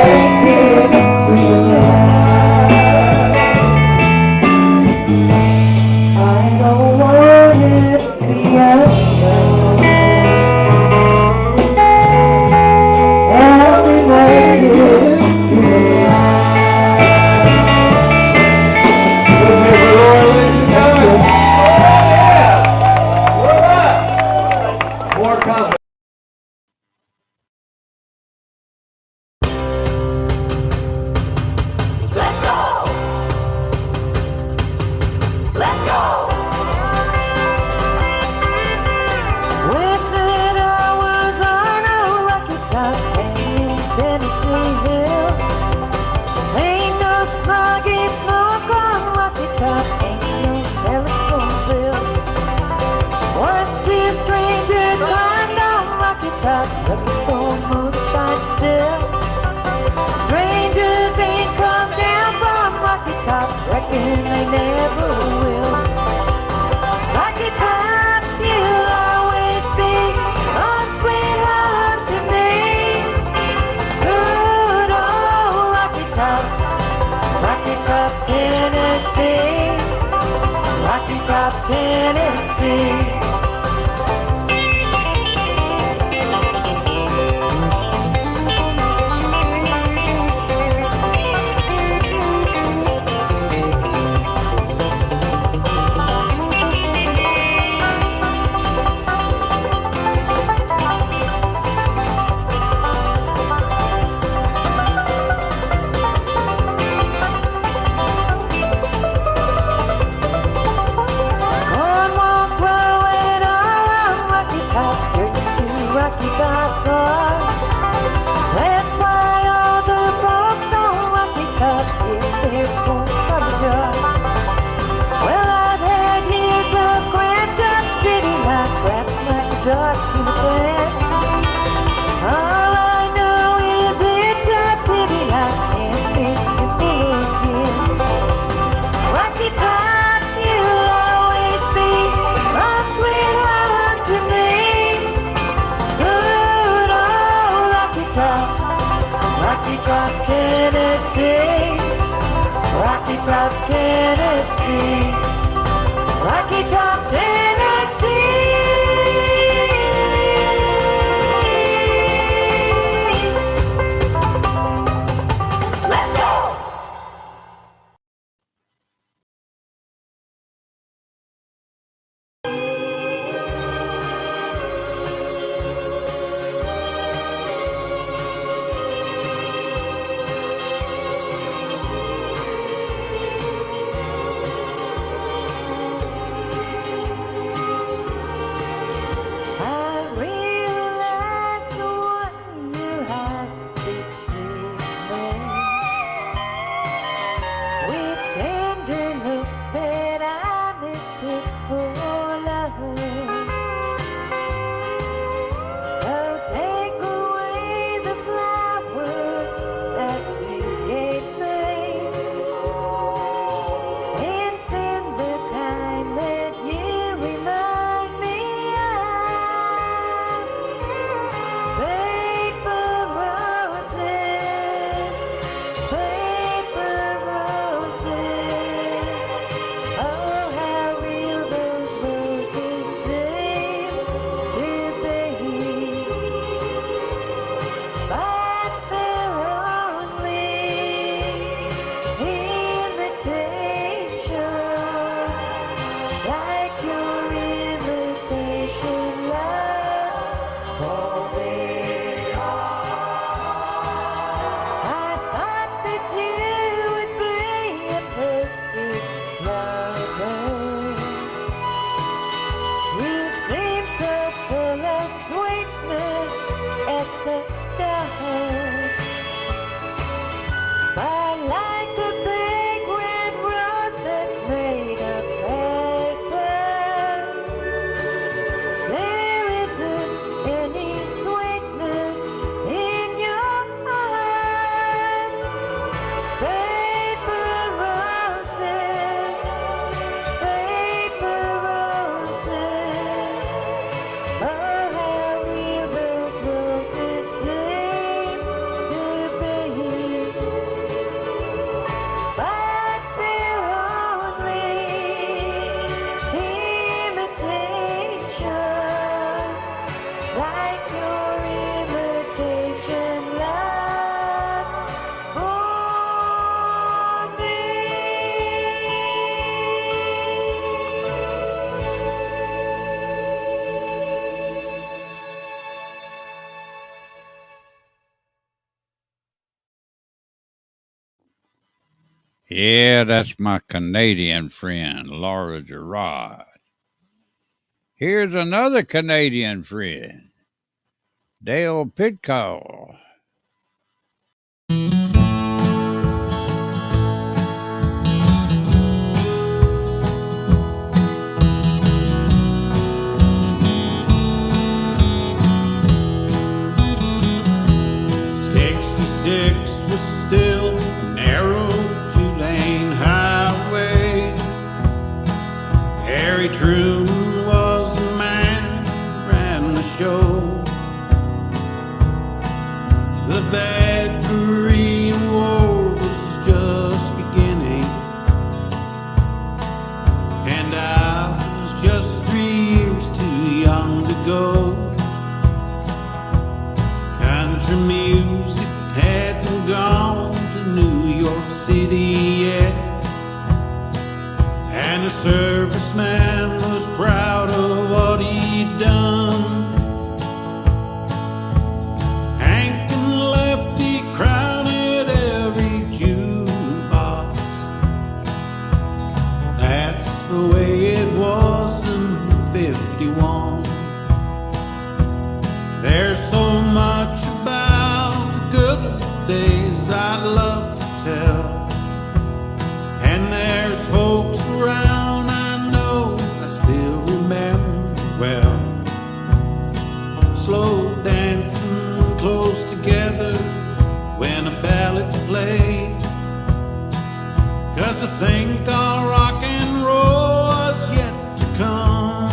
Rocky Top, Tennessee. Rocky Top, Tennessee. Rocky Top, Tennessee. Let's go! Yeah, that's my Canadian friend, Laura Gerard. Here's another Canadian friend, Dale Pitcairn. Was still a narrow two-lane highway. Harry Truman was the man who ran the show. ago. Country music hadn't gone to New York City yet, and the serviceman was proud of what he'd done. Hank and Lefty crowded every jukebox. That's the way it was in 51. There's so much about the good old days I'd love to tell, and there's folks around I know I still remember well. Slow dancing close together when a ballad played, 'cause I think our rock and roll was yet to come.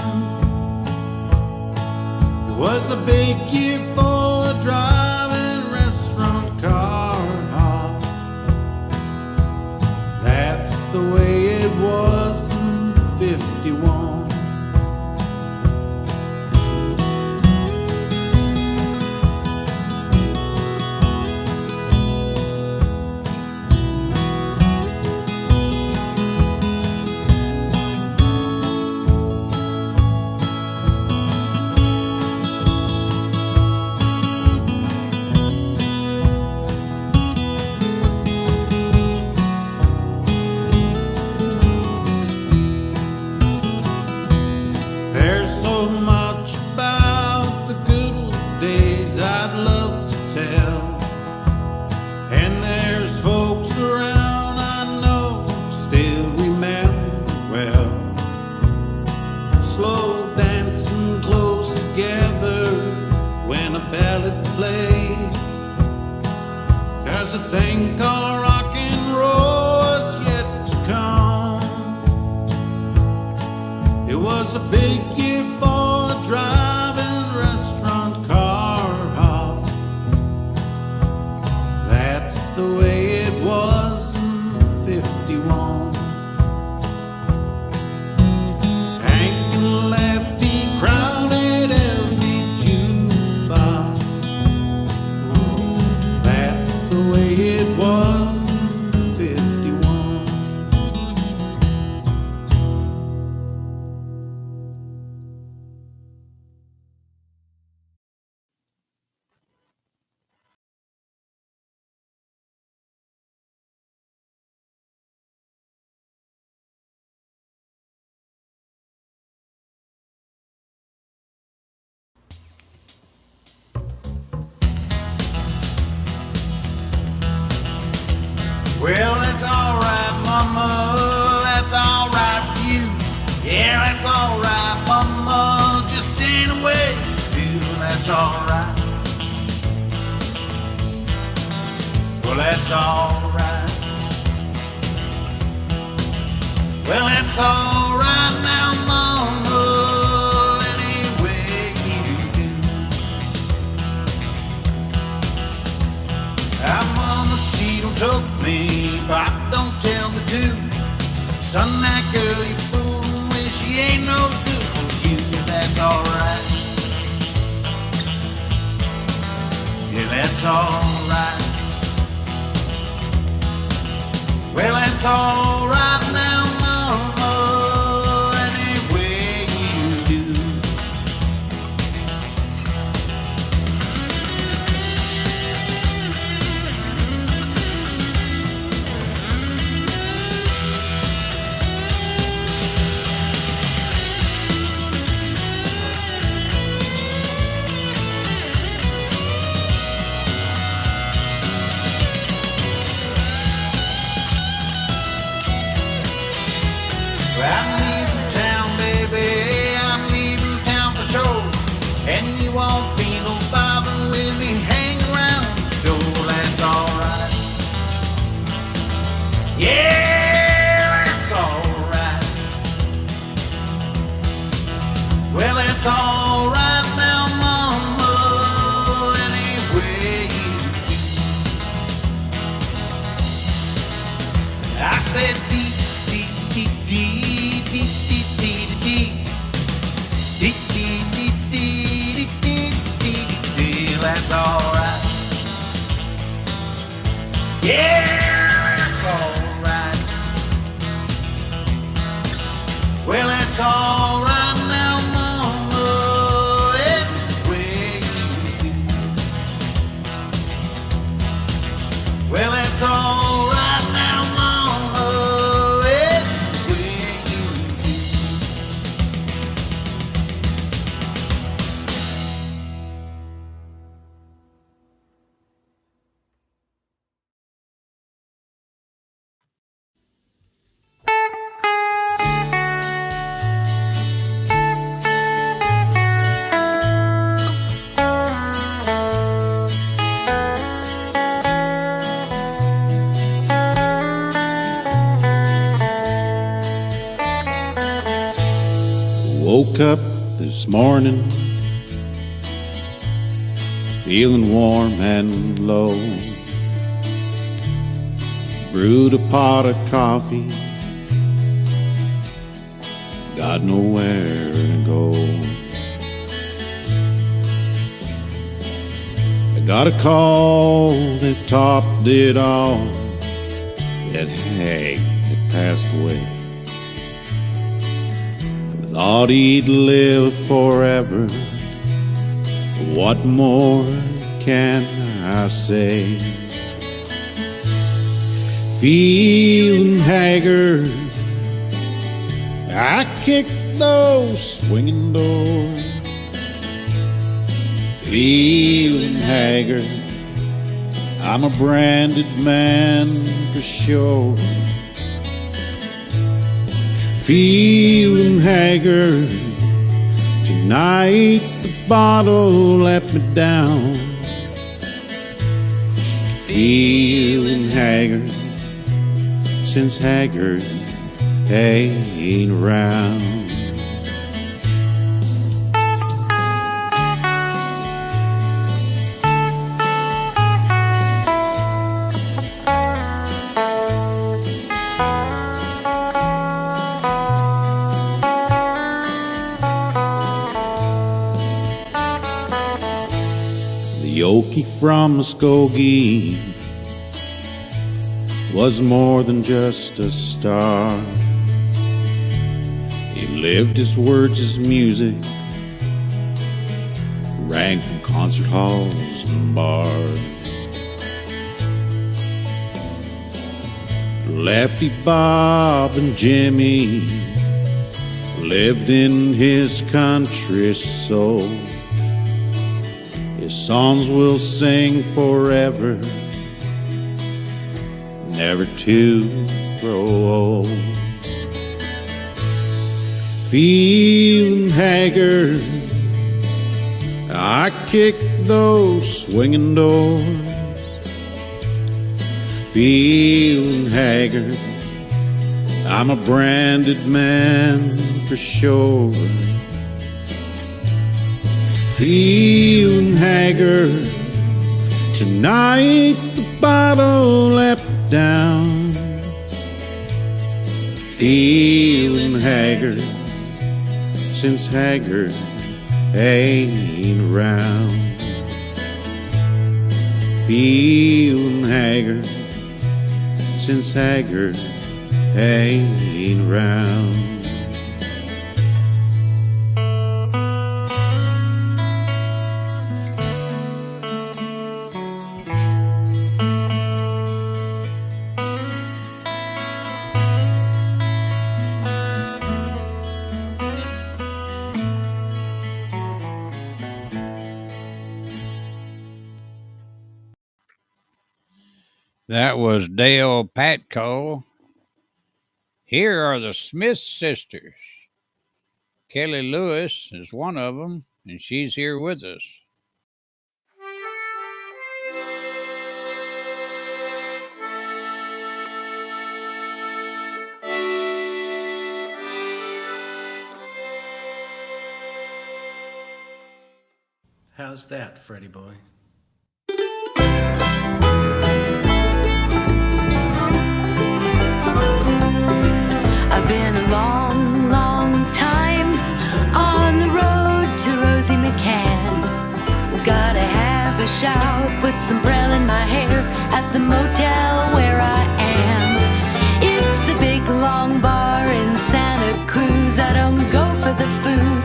It was a big year for a driving restaurant car hop. That's the way it was in 51. There's so much about the good old days I'd love to tell, and there's folks around I know still remember well. Slow dancing close together when a ballad played, 'cause I think our rock and roll is yet to come. It was a big year for a driving restaurant car hop. That's the way it was in 51. Hank and Lefty crowded every jukebox. That's the way it was in 51. Well, that's alright, Mama, that's alright with you. Yeah, that's alright, Mama, just anyway you do, that's alright. Well, that's alright. Well, that's alright now, Mama, any way you do. Ah, Mama, she don't took me, but don't tell me to. Son, that girl you fooling with, she ain't no good for you. That's alright. Yeah, that's alright. Well, that's alright now, Mama, any way you do. I'm leaving town, baby, I'm leaving town for sure. And you won't be no bother with me hanging around the door, that's alright. Yeah, that's alright. Well, that's alright now, Mama, any way you do. I said dee dee dee dee dee dee dee dee dee dee dee dee. alright. Yeah, that's alright. Well, it's alright now, Mama, every way you do. Well, it's alright now, Mama, every way you do. Woke up this morning feeling warm and low. Brewed a pot of coffee, got nowhere to go. I got a call that topped it all, that Hag had passed away. Thought he'd live forever. What more can I say? Feeling haggard, I kicked those swinging doors. Feeling haggard, I'm a branded man for sure. Feeling haggard, tonight the bottle let me down. Feeling haggard, since Haggard ain't around. Yoki from Muskogee was more than just a star. He lived his words, his music rang from concert halls and bars. Lefty Bob and Jimmy lived in his country soul. His songs will sing forever, never to grow old. Feeling haggard, I kicked those swinging doors. Feeling haggard, I'm a branded man for sure. Feeling haggard, tonight the bottle let me down. Feeling haggard, since Haggard ain't around. Feeling haggard, since Haggard ain't around. That was Dale Patco. Here are the Smith sisters. Kelly Lewis is one of them, and she's here with us. How's that, Freddie boy? I've been a long, long time on the road to Rosie McCann. Gotta have a wash out, put some Prel in my hair at the motel where I am. It's a big long bar in Santa Cruz. I don't go for the food,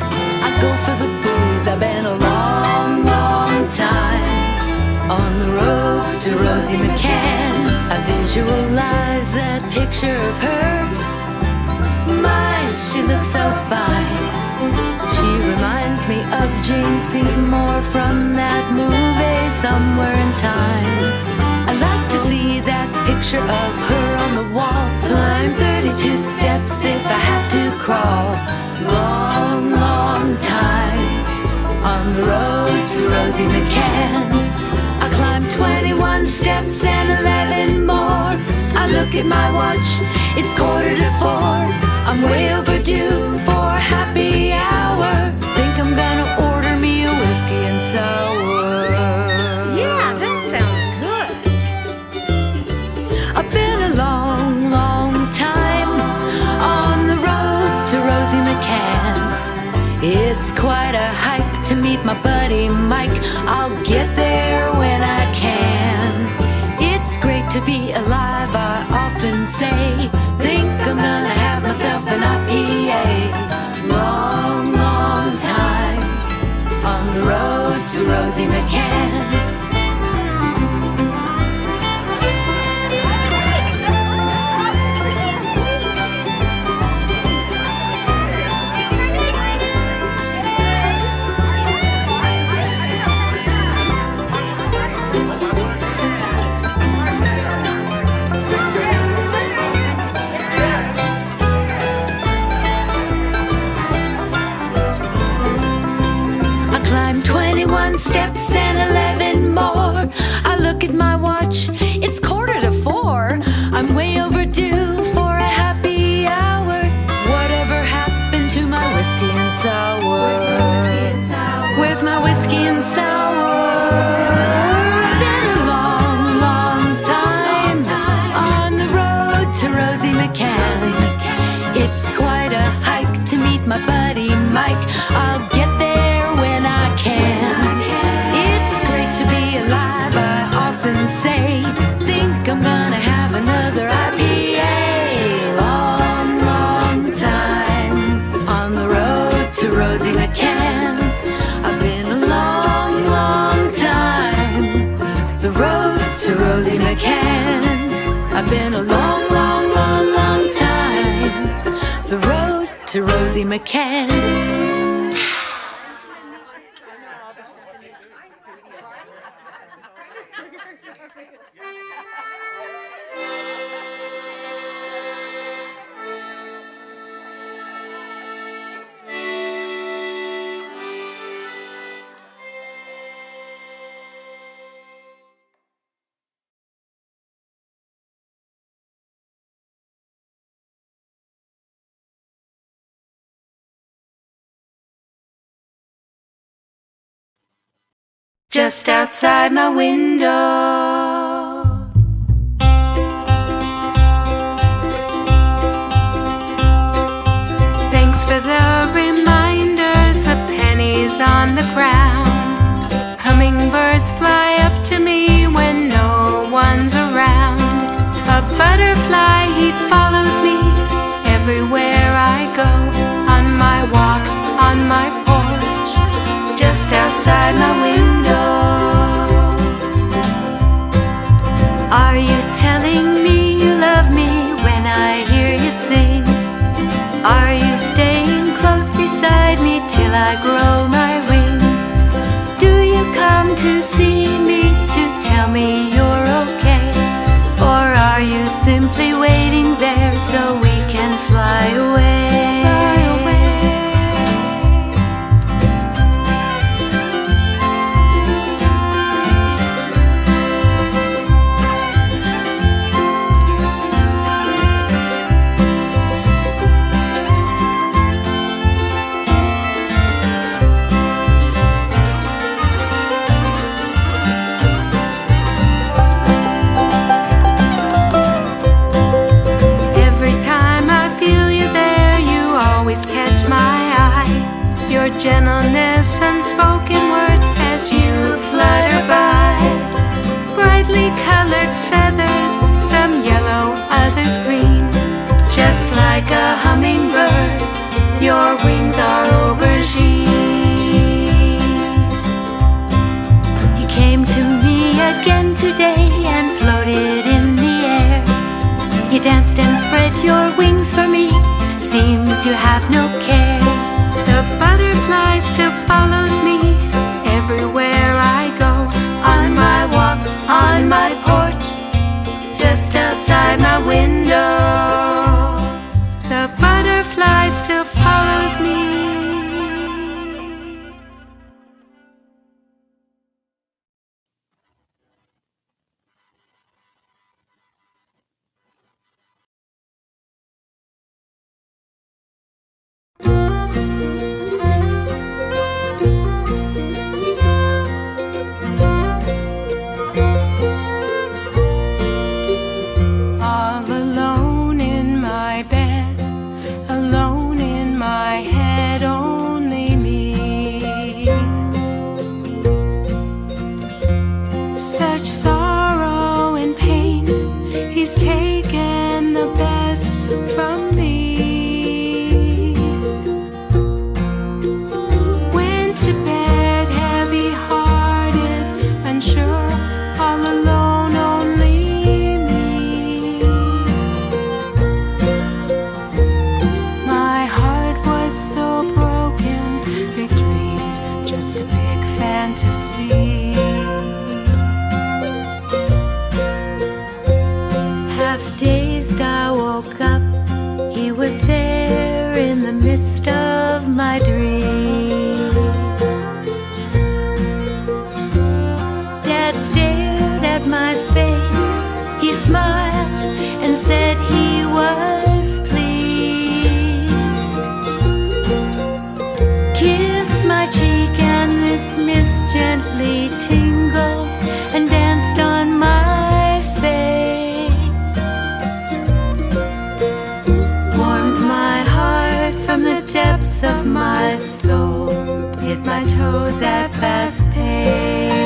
I go for the booze. I've been a long, long time on the road to Rosie McCann. I visualize that picture of her. My, she looks so fine. She reminds me of Jane Seymour from that movie Somewhere in Time. I'd like to see that picture of her on the wall. Climb 32 steps if I have to crawl. Long, long time on the road to Rosie McCann. I climbed 21 steps and 11 more. I look at my watch, it's 3:45. I'm way overdue for a happy hour. Think I'm gonna order me a whiskey and sour. Yeah, that sounds good. I've been a long, long time on the road to Rosie McCann. It's quite a hike to meet my buddy Mike. I'll get there when I can. It's great to be alive, I often say. Think I'm gonna have myself an IPA. Long, long time on the road to Rosie McCann. Climb 21 steps and 11 more. I look at my watch, it's 3:45. I'm way overdue for a happy hour. Whatever happened to my whiskey and sour? Where's my whiskey and sour? I've been a long, long time on the road to Rosie McCann. It's quite a hike to meet my buddy Mike. I'll get there when I can. It's great to be alive, I often say. Think I'm gonna have another IPA. Long, long time on the road to Rosie McCann. I've been a long, long time. The road to Rosie McCann. I've been a long, long, long, long time. The road to Rosie McCann. Just outside my window, thanks for the reminders, the pennies on the ground. Hummingbirds fly up to me when no one's around. A butterfly, he follows me everywhere I go. On my walk, on my porch, just outside my window. Are you telling me you love me when I hear you sing? Are you staying close beside me till I grow my wings? Do you come to see me to tell me you're okay? Or are you simply waiting there so we can fly away? Your gentleness, unspoken word, as you flutter by. Brightly colored feathers, some yellow, others green. Just like a hummingbird, your wings are aubergine. You came to me again today and floated in the air. You danced and spread your wings for me. Seems you have no cares. The butterfly still follows me everywhere I go. On my walk, on my porch, just outside my window. The butterfly still follows me. All alone in my bed, alone in my head, only me. Such sorrow and pain, he's taken the best from me. Went to bed heavy-hearted, unsure, all alone, only me. My heart was so broken, victory's just a big fantasy. Half dazed, I woke up. He was there in the midst of my dream. Dad stared at my face. He smiled and said he was pleased. Kissed my cheek and this mist gently tingled and danced on my face. Warmed my heart from the depths of my soul. Hit my toes at fast pace.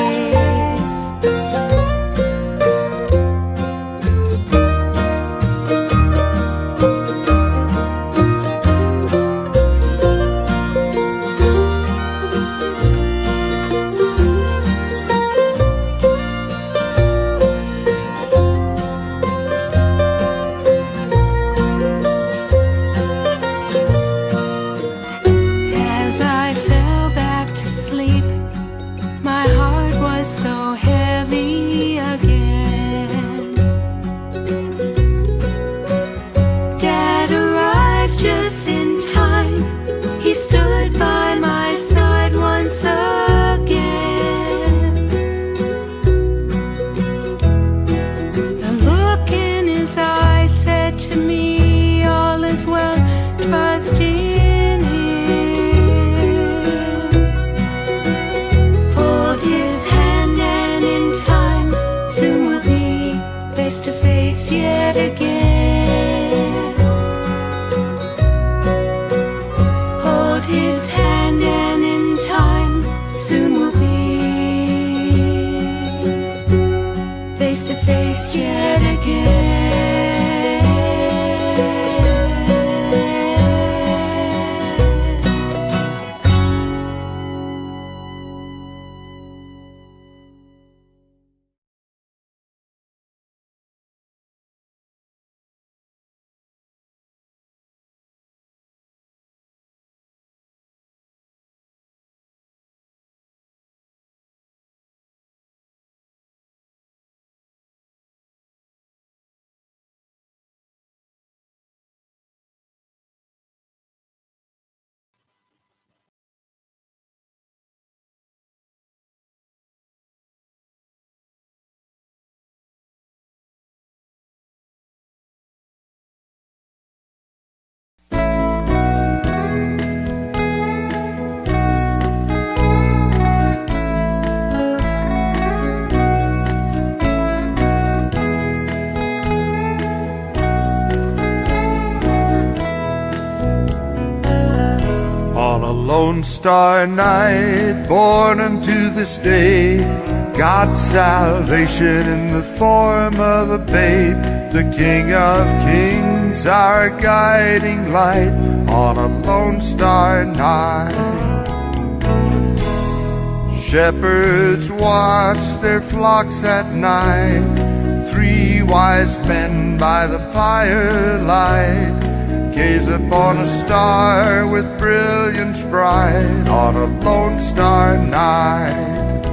As I fell back to sleep, my heart was so heavy again. Dad arrived just in time. He stood by my side once again. The look in his eyes said to me, all is well, trust in him. Hold his hand and in time, soon we'll be face to face yet again. Hold his hand and in time, soon we'll be face to face yet again. Lone Star Night, born unto this day, God's salvation in the form of a babe, the King of Kings, our guiding light on a Lone Star Night. Shepherds watch their flocks at night, 3 wise men by the firelight gaze upon a star with brilliance bright on a Lone Star Night.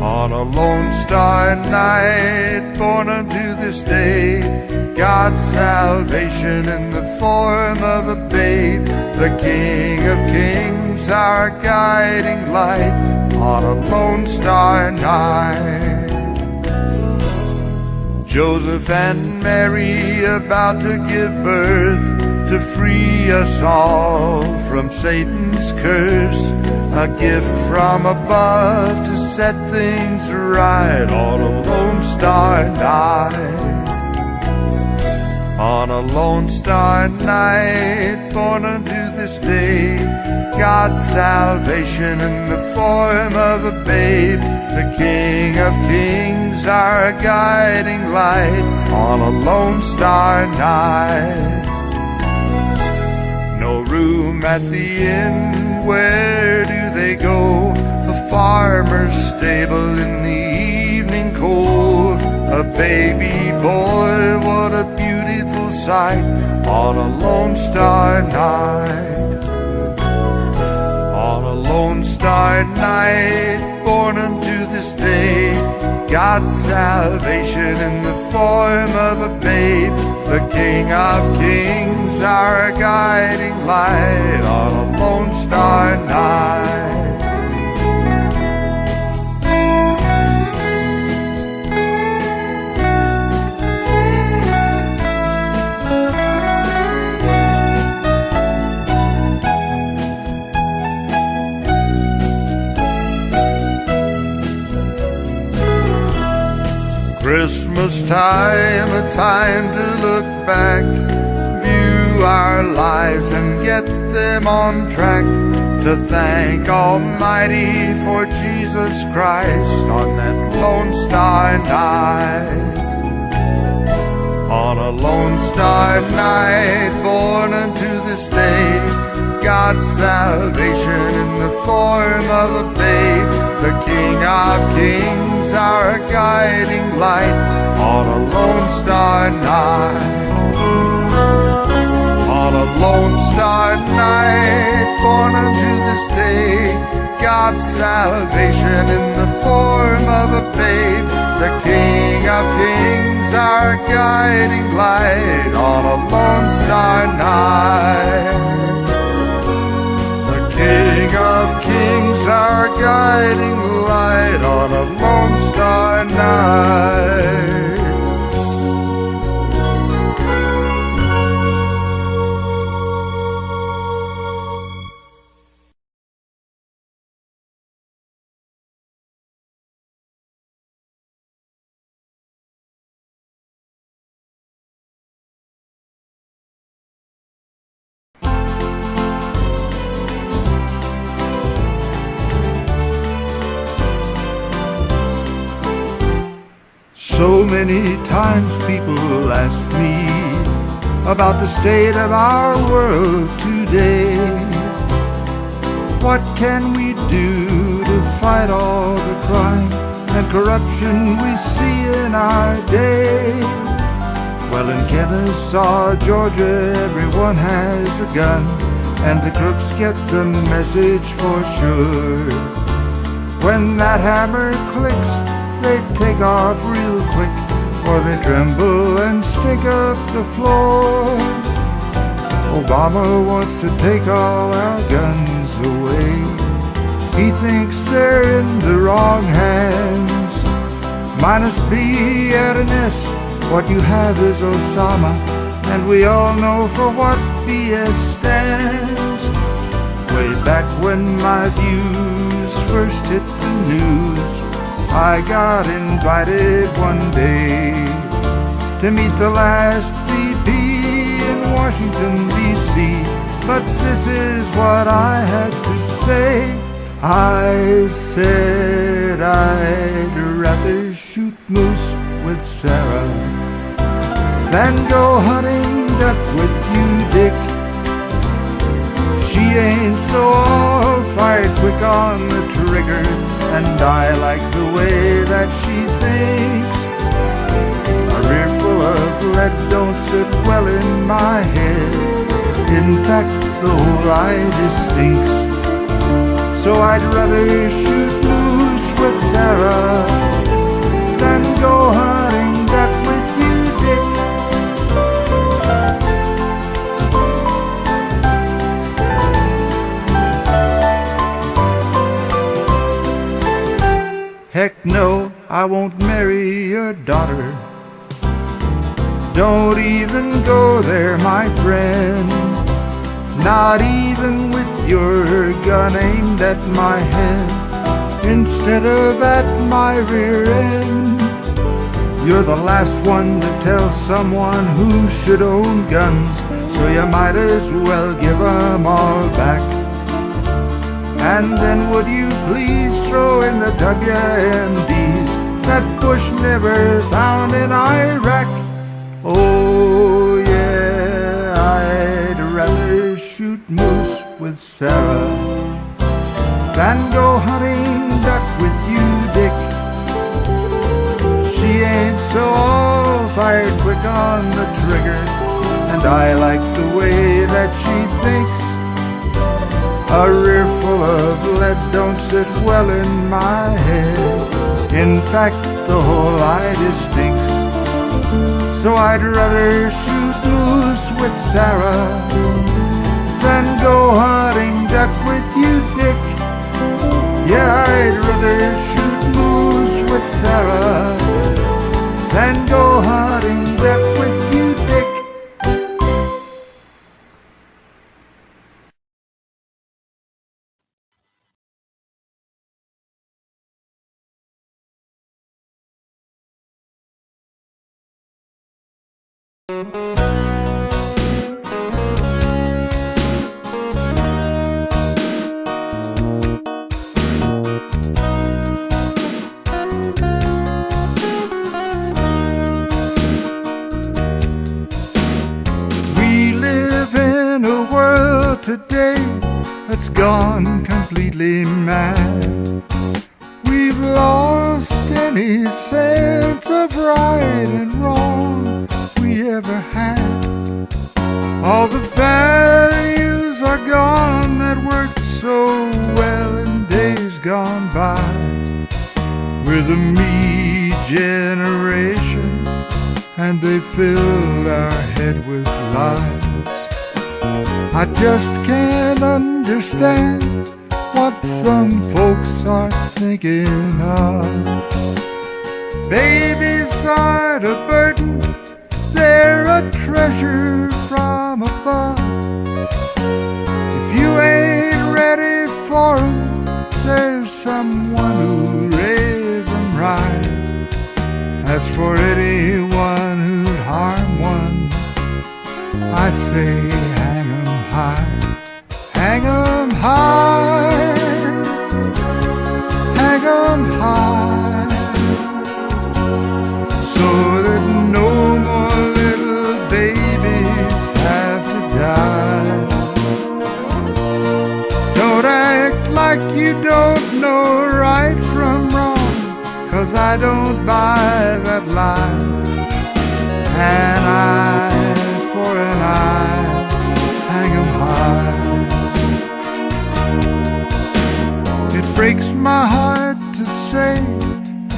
On a Lone Star Night, born unto this day, God's salvation in the form of a babe, the King of Kings, our guiding light on a Lone Star Night. Joseph and Mary about to give birth to free us all from Satan's curse, a gift from above to set things right on a Lone Star Night. On a Lone Star Night, born unto this day, God's salvation in the form of a babe, the King of Kings, our guiding light on a Lone Star Night. No room at the inn, where do they go? The farmer's stable in the evening cold. A baby boy, what a beautiful sight on a Lone Star Night. On a Lone Star Night, born unto this day, God's salvation in the form of a babe, the King of Kings, our guiding light on a Lone Star Night. Christmas time, a time to look back, view our lives and get them on track, to thank Almighty for Jesus Christ on that Lone Star Night. On a Lone Star Night, born unto this day, God's salvation in the form of a babe, the King of Kings, our guiding light on a Lone Star Night. On a Lone Star Night, born unto this day, God's salvation in the form of a babe, the King of Kings, our guiding light on a Lone Star Night. King of Kings, our guiding light on a Lone Star Night. So many times people ask me about the state of our world today. What can we do to fight all the crime and corruption we see in our day? Well, in Kennesaw, Georgia, everyone has a gun, and the crooks get the message for sure. When that hammer clicks, they take off real quick, or they tremble and stink up the floor. Obama wants to take all our guns away. He thinks they're in the wrong hands. Minus B and an S, what you have is Osama, and we all know for what BS stands. Way back when my views first hit the news, I got invited one day to meet the last VP in Washington, D.C. but this is what I had to say. I said I'd rather shoot moose with Sarah than go hunting duck with you, Dick. She ain't so all-fired quick on the trigger, and I like the way that she thinks. A rear full of lead don't sit well in my head. In fact, the whole idea stinks. So I'd rather shoot moose with Sarah than go hunting duck with you, Dick. Heck no, I won't marry your daughter. Don't even go there, my friend. Not even with your gun aimed at my head instead of at my rear end. You're the last one to tell someone who should own guns, so you might as well give 'em all back. And then would you please throw in the WMDs that Bush never found in Iraq? Oh yeah, I'd rather shoot moose with Sarah than go hunting duck with you, Dick. She ain't so all-fired quick on the trigger, and I like the way that she thinks. A rear full of lead don't sit well in my head. In fact, the whole idea stinks. So I'd rather shoot moose with Sarah than go hunting duck with you, Dick. Yeah, I'd rather shoot moose with Sarah than go hunting duck with you, Dick. Today that's gone completely mad. We've lost any sense of right and wrong we ever had. All the values are gone that worked so well in days gone by. We're the me generation, and they filled our head with lies. I just can't understand what some folks are thinking of. Babies aren't a burden, they're a treasure from above. If you ain't ready for 'em, there's someone who'll raise 'em right. As for anyone who'd harm one, I say hang 'em high, hang 'em high, hang 'em high, so that no more little babies have to die. Don't act like you don't know right from wrong, 'cause I don't buy that lie. An eye for an eye, hang 'em high. It breaks my heart to say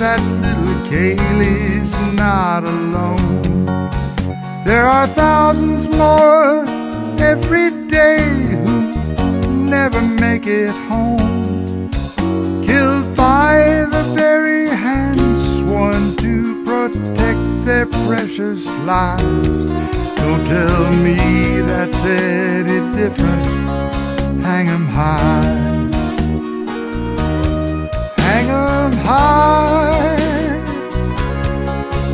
that little Kaylee's not alone. There are thousands more every day who never make it home, killed by the very hands sworn to protect their precious lives. Don't tell me that's any different. Hang 'em high, hang 'em high,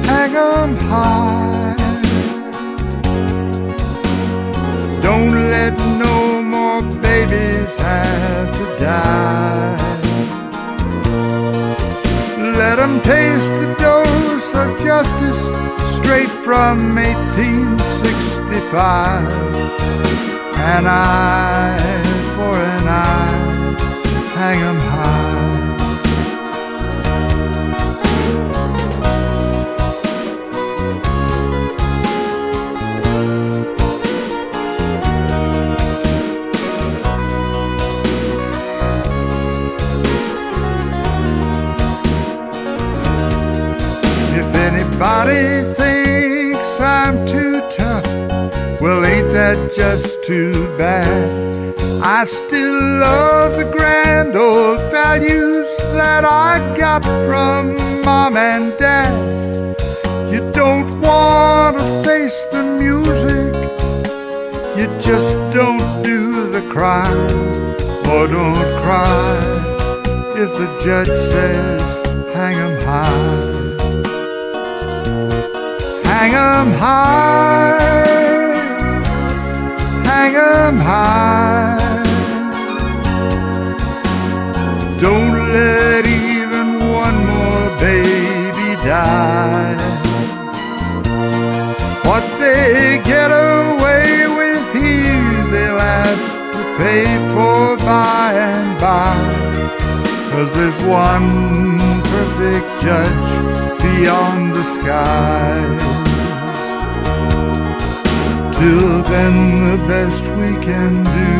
hang 'em high. Don't let no justice straight from 1865. An eye for an eye, hang 'em high. If anybody thinks I'm too tough, well, ain't that just too bad? I still love the grand old values that I got from Mom and Dad. You don't want to face the music, you just don't do the crime. Or don't cry if the judge says hang 'em high. Hang 'em high, hang 'em high. Don't let even one more baby die. What they get away with here, they'll have to pay for by and by. 'Cause there's one perfect judge beyond the skies. Till then, the best we can do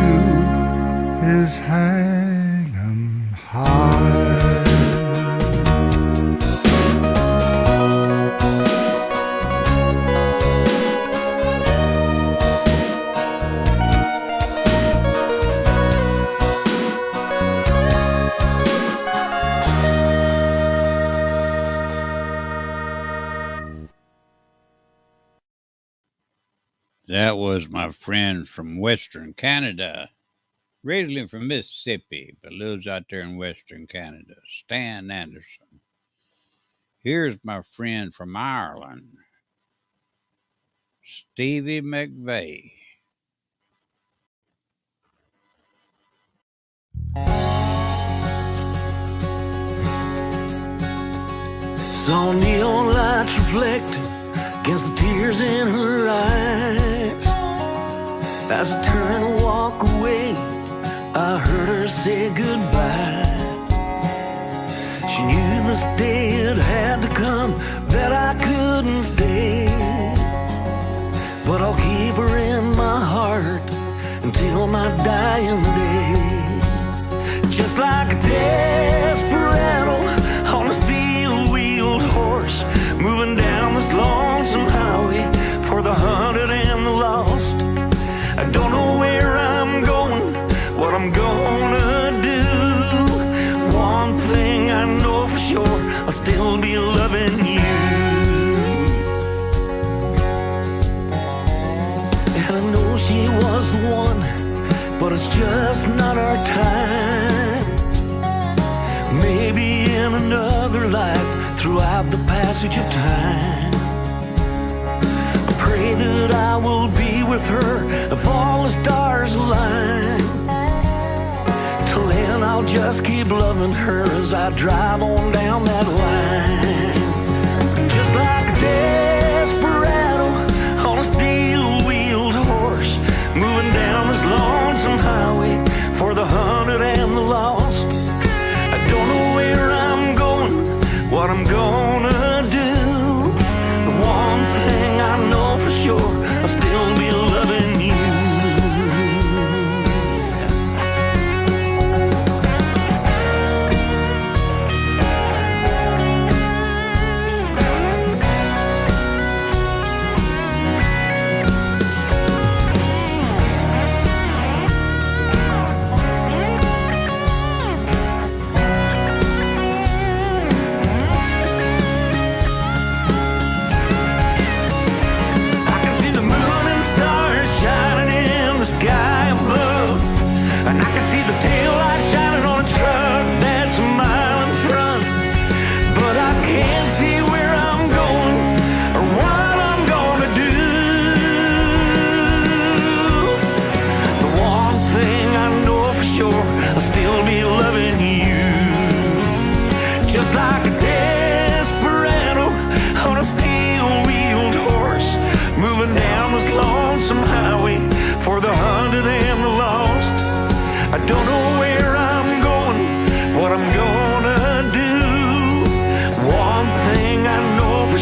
is hang 'em high. That was my friend from Western Canada, originally from Mississippi, but lives out there in Western Canada, Stan Anderson. Here's my friend from Ireland, Stevie McVeigh. Saw neon lights reflecting against the tears in her eyes. As I turned to walk away, I heard her say goodbye. She knew this day it had to come, that I couldn't stay. But I'll keep her in my heart until my dying day. Just like a desperado on a steel-wheeled horse, moving down this lonesome highway for the hunted and the lost. I don't know where I'm going, what I'm gonna do. One thing I know for sure, I'll still be loving you. And I know she was the one, but it's just not our time. Maybe in another life, throughout the passage of time, I pray that I will be with her if all the stars align. Till then I'll just keep loving her as I drive on down that line. Just like a desperado on a steel-wheeled horse, moving down this lonesome highway for the hunted and the lost. I don't know where I'm going, what I'm gonna do. The one thing I know for sure, I'll still be loving you.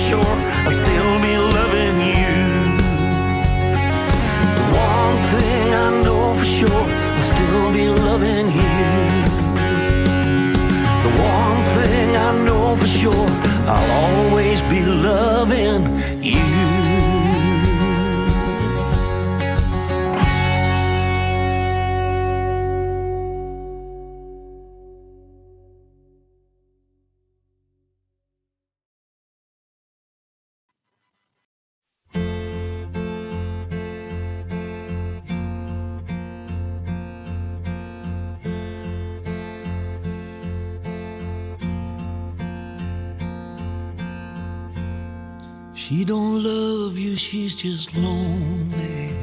sure I'll still be loving you. The one thing I know for sure, I'll still be loving you. The one thing I know for sure, I'll always be loving you. She don't love you, she's just lonely.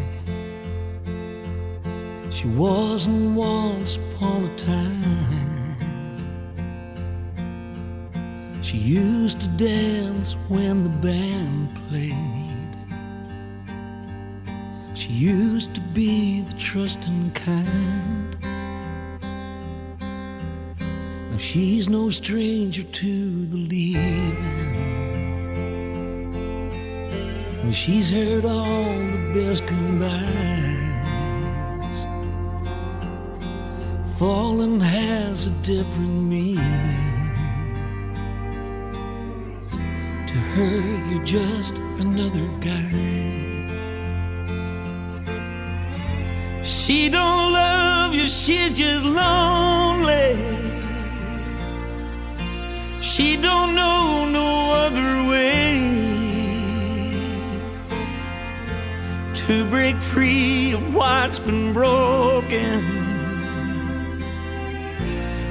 She wasn't once upon a time. She used to dance when the band played. She used to be the trusting kind. Now she's no stranger to the leaving. And she's heard all the best goodbyes. Falling has a different meaning. To her, you're just another guy. She don't love you, she's just lonely. She don't know no other way to break free of what's been broken.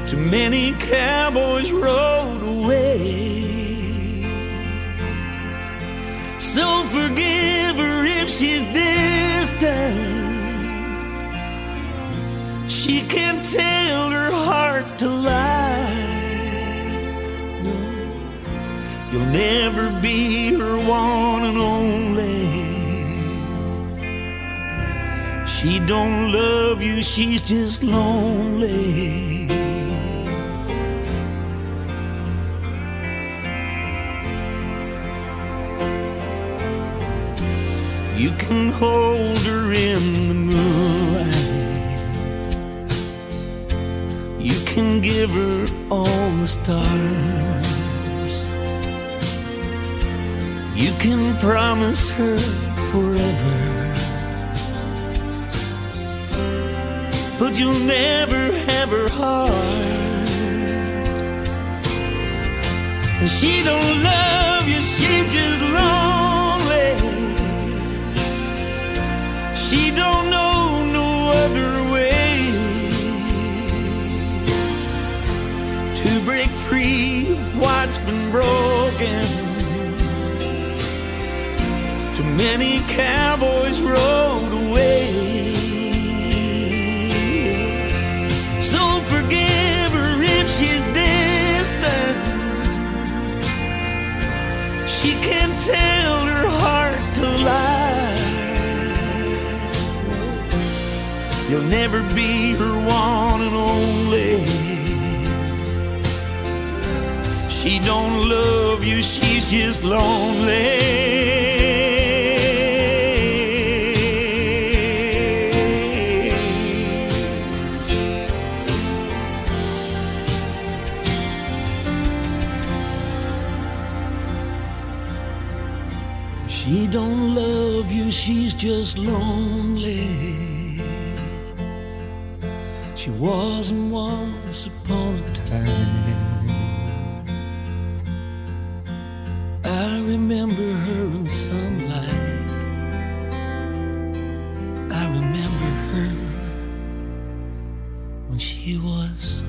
Too many cowboys rode away. So forgive her if she's distant. She can't tell her heart to lie. No, you'll never be her one and only. She don't love you, she's just lonely. You can hold her in the moonlight. You can give her all the stars. You can promise her forever, but you'll never have her heart. And she don't love you, she's just lonely. She don't know no other way to break free of what's been broken. Too many cowboys rode away. So forgive her if she's distant. She can't tell her heart to lie. You'll never be her one and only. She don't love you, she's just lonely. She don't love you, she's just lonely. She wasn't once upon a time. I remember her in sunlight. I remember her when she was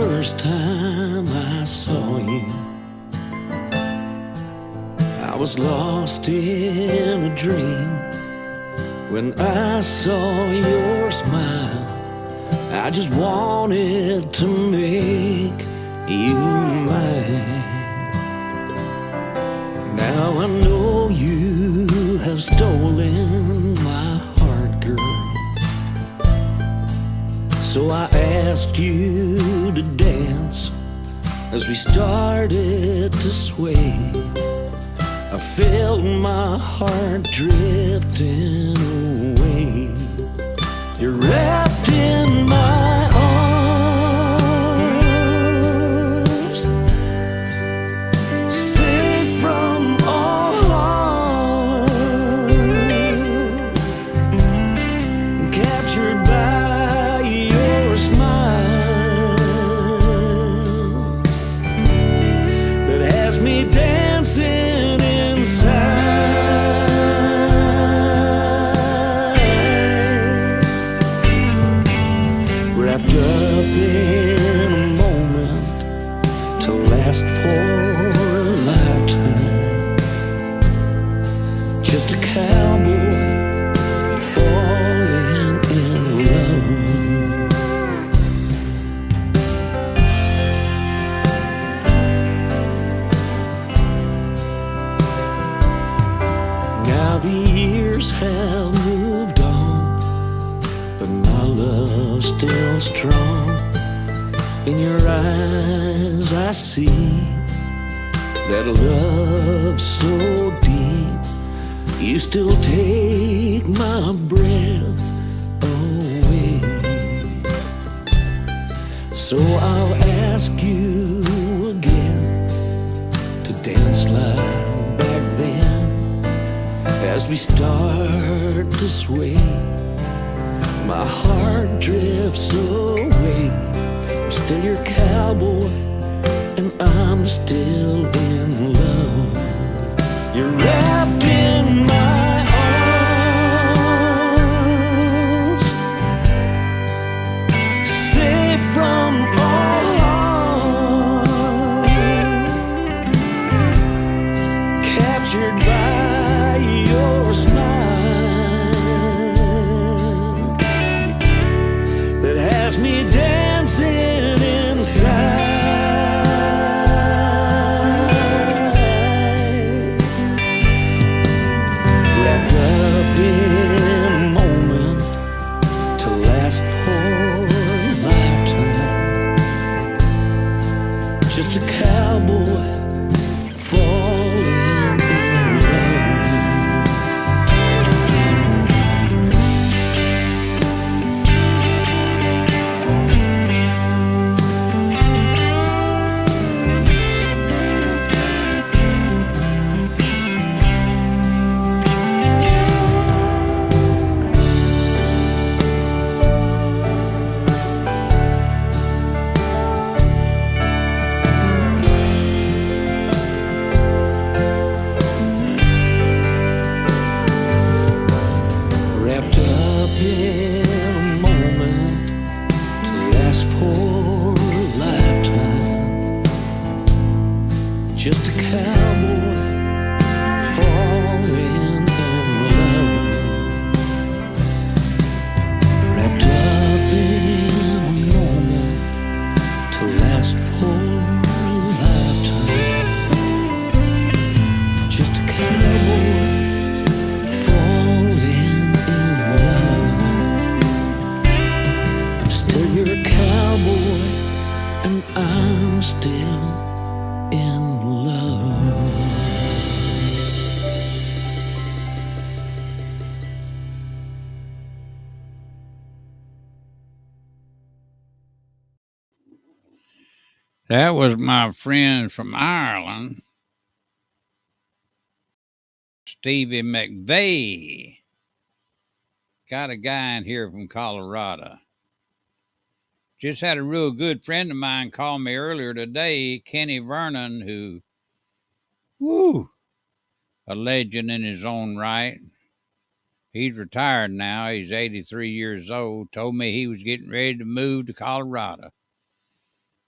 first time I saw you, I was lost in a dream. When I saw your smile, I just wanted to make you mine. Now I know you have stolen my heart, girl. So I asked you to dance as we started to sway. I felt my heart drifting away. You're wrapped in my arms, safe from all harm, captured by your smile that has me dancing wrapped up in a moment to last for a lifetime. Just a cowboy falling in love. Now the years have moved on, but my love's still strong. In your eyes I see that love so deep. You still take my breath away. So I'll ask you again to dance like back then, as we start to sway. My heart drifts away. I'm still your cowboy, and I'm still in love. You're wrapped in my arms, safe from all harm, captured by your smile that has me dancing inside. Wrapped up in a moment to last for a lifetime. Just a cowboy falling in love. Wrapped up in a moment to last for a lifetime. Just a cowboy falling in love. Wrapped up in a moment to last for a lifetime. Just a cowboy falling in love. I'm still your cowboy, and I'm still in love. That was my friend from Ireland, Stevie McVeigh. Got a guy in here from Colorado. Just had a real good friend of mine call me earlier today, Kenny Vernon, who, a legend in his own right. He's retired now. He's 83 years old. Told me he was getting ready to move to Colorado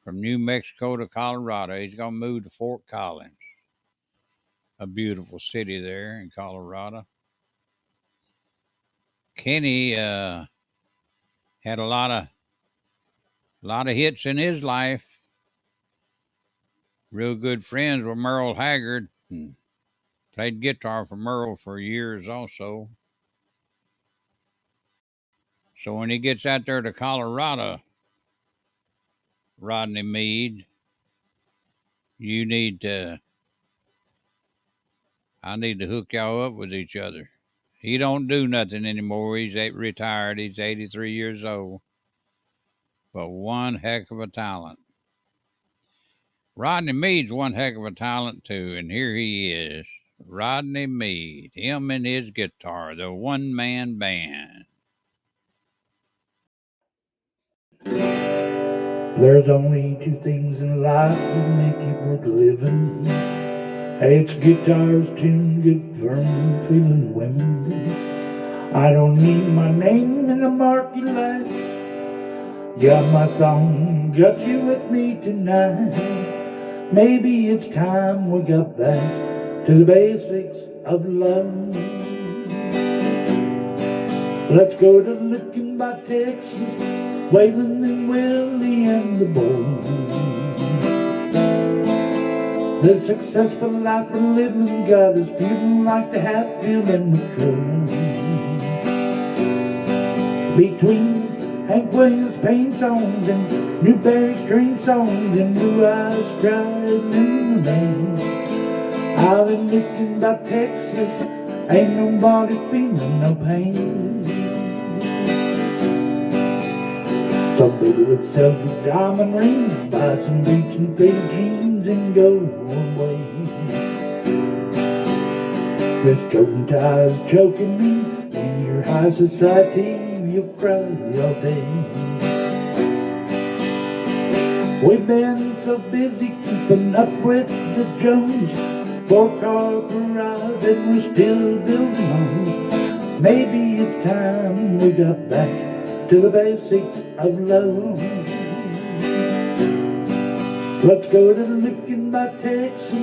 from New Mexico to Colorado. He's going to move to Fort Collins, a beautiful city there in Colorado. Kenny had a lot of hits in his life. Real good friends with Merle Haggard, and played guitar for Merle for years also. So when he gets out there to Colorado, Rodney Meade, I need to hook y'all up with each other. He don't do nothing anymore. He's retired. He's 83 years old. But one heck of a talent. Rodney Meade's one heck of a talent too, and here he is. Rodney Meade, him and his guitar, the one-man band. There's only two things in life that make it worth living. It's guitars, tune, good firm, feeling women. I don't need my name in the market lights. Got my song, got you with me tonight. Maybe it's time we got back to the basics of love. Let's go to Licking by Texas, Waylon and Willie and the boys. The successful life we're living got us feeling like the Hatfield McCoy. Between Hank Williams pain songs and Newberry string songs and Blue Eyes crying in the rain. Out in Licking by Texas, ain't nobody feeling no pain. Some baby would sell the diamond rings, buy some beach and faded jeans and go away. This coat and tie is choking me. In your high society, you'll cry all day. We've been so busy keeping up with the Jones. 4-car garage and we're still building homes. Maybe it's time we got back to the basics of love. Let's go to Licking by Texas,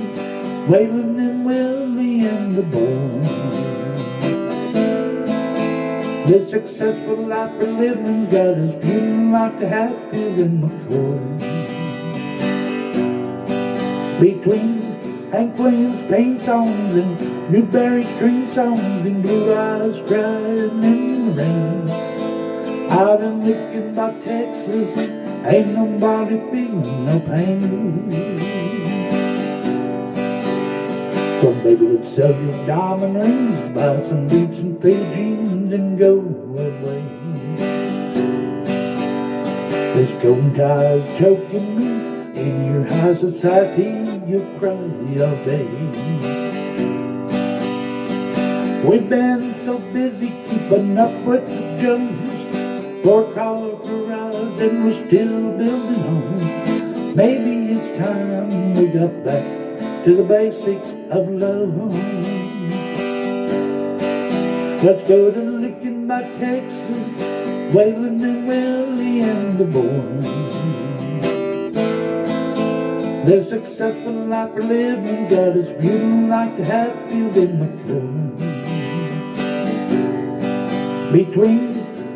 Waylon and Willie and the boys. This successful life we're living's got us feeling like the Hatfield and McCoy. Between Hank Williams pain songs and Newberry string songs and Blue Eyes crying in the rain. Out in Licking by Texas, ain't nobody feeling no pain. Some baby would sell you diamond rings, buy some boots and faded jeans and go away. This coat and tie is choking me. In your high society, you'll cry all day. We've been so busy keeping up with the Jones. 4-car garage and we're still building homes. Maybe it's time we got back to the basics of love. Let's go to Licking by Texas, Waylon and Willie and the boys. The successful life we're living got us feeling like the Hatfield and McCoy. Between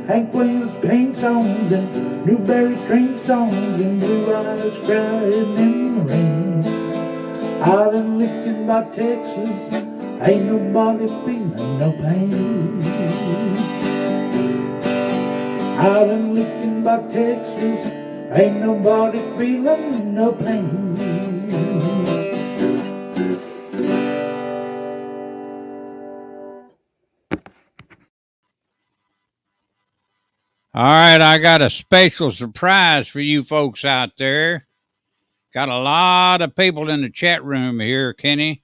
Hank Williams pain songs and Newberry string songs and Blue Eyes crying in the rain. Out in Licking by Texas, ain't nobody feeling no pain. Out in Licking by Texas, ain't nobody feeling no pain. All right, I got a special surprise for you folks out there. Got a lot of people in the chat room here, Kenny.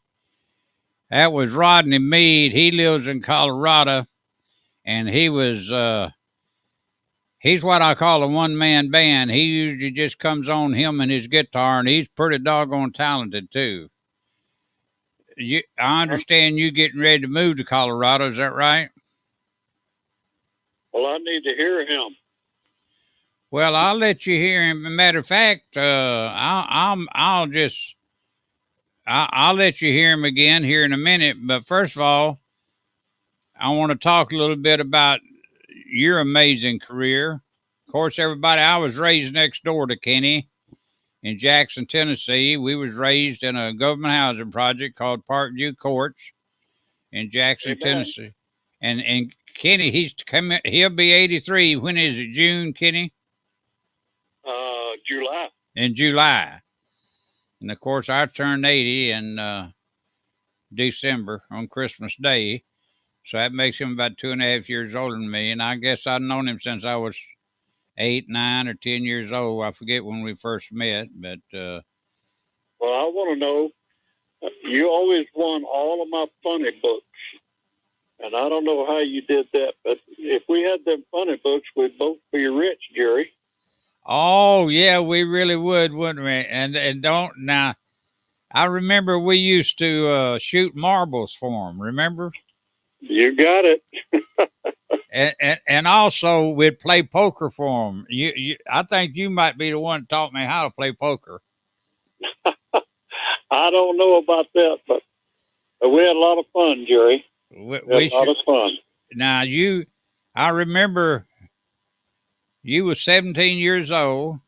That was Rodney Meade. He lives in Colorado, and he was, he's what I call a one-man band. He usually just comes on him and his guitar, and he's pretty doggone talented, too. I understand you getting ready to move to Colorado. Is that right? Well, I need to hear him. Well, I'll let you hear him. Matter of fact, I'll let you hear him again here in a minute. But first of all, I want to talk a little bit about your amazing career. Of course, everybody, I was raised next door to Kenny in Jackson, Tennessee. We was raised in a government housing project called Parkview Courts in Jackson, Tennessee. And Kenny, he'll be 83. When is it? June, Kenny? July. In July. And of course, I turned 80 in December on Christmas Day. So that makes him about 2.5 years older than me. And I guess I've known him since I was 8, 9, or 10 years old. I forget when we first met, but Well, I want to know, you always won all of my funny books. And I don't know how you did that, but if we had them funny books, we'd both be rich, Jerry. oh yeah, we really would, wouldn't we? And don't now. I remember we used to shoot marbles for him. Remember? You got it. And also we'd play poker for him. I think you might be the one that taught me how to play poker. I don't know about that, but we had a lot of fun, Jerry. We had a lot of fun. Now I remember you was 17 years old.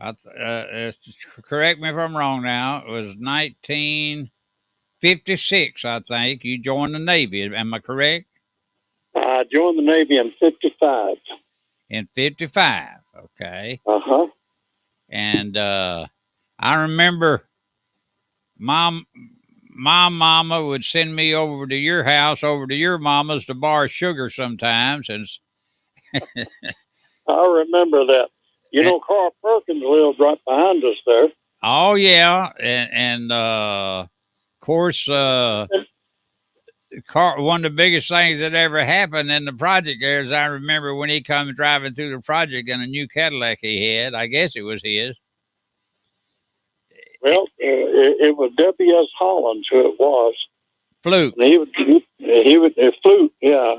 Correct me if I'm wrong now. It was 1956, I think. You joined the Navy. Am I correct? I joined the Navy in 55. In 55, okay. Uh-huh. And I remember my mama would send me over to your house, over to your mama's to borrow sugar sometimes. And I remember that. You know, Carl Perkins lived right behind us there. Oh, yeah. And of course, one of the biggest things that ever happened in the project there is I remember when he come driving through the project in a new Cadillac he had. I guess it was his. Well, it was W.S. Hollins who it was. Flute. And he would Flute, yeah.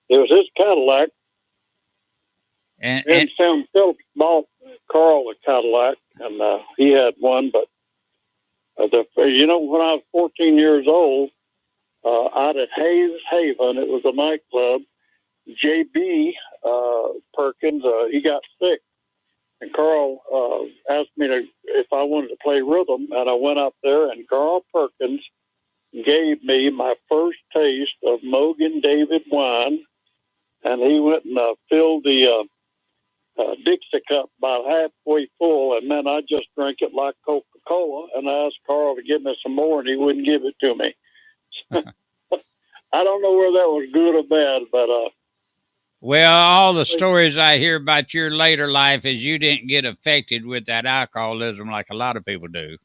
It was his Cadillac. And Sam Phillips bought Carl a Cadillac, and he had one. But when I was 14 years old, out at Hayes Haven, it was a nightclub. J.B. Perkins, he got sick, and Carl asked me if I wanted to play rhythm, and I went up there, and Carl Perkins gave me my first taste of Mogan David wine, and he went and filled the Dixie cup about halfway full, and then I just drank it like Coca-Cola, and I asked Carl to give me some more, and he wouldn't give it to me. I don't know whether that was good or bad, but well, all the stories I hear about your later life is you didn't get affected with that alcoholism like a lot of people do.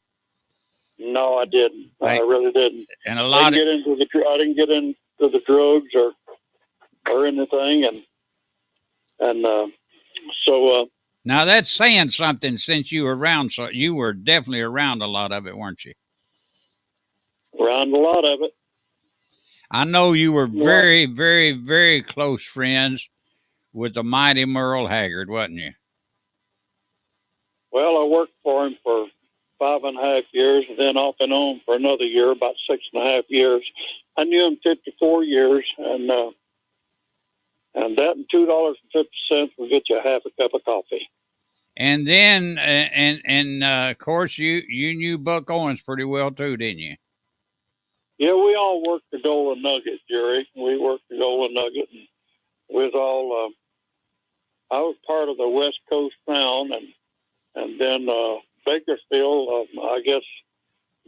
No, I didn't. I really didn't. And I didn't get into the drugs or anything, and so. Now that's saying something since you were around. So you were definitely around a lot of it, weren't you? Around a lot of it. I know you were very, very, very close friends with the mighty Merle Haggard, wasn't you? Well, I worked for him for 5.5 years, and then off and on for another year, about 6.5 years. I knew him 54 years, and that and $2.50 will get you a half a cup of coffee. And then, of course, you knew Buck Owens pretty well too, didn't you? Yeah, we all worked the Golden Nugget, Jerry. We worked the Golden Nugget, and we was all. I was part of the West Coast Sound, and then Bakersfield, I guess,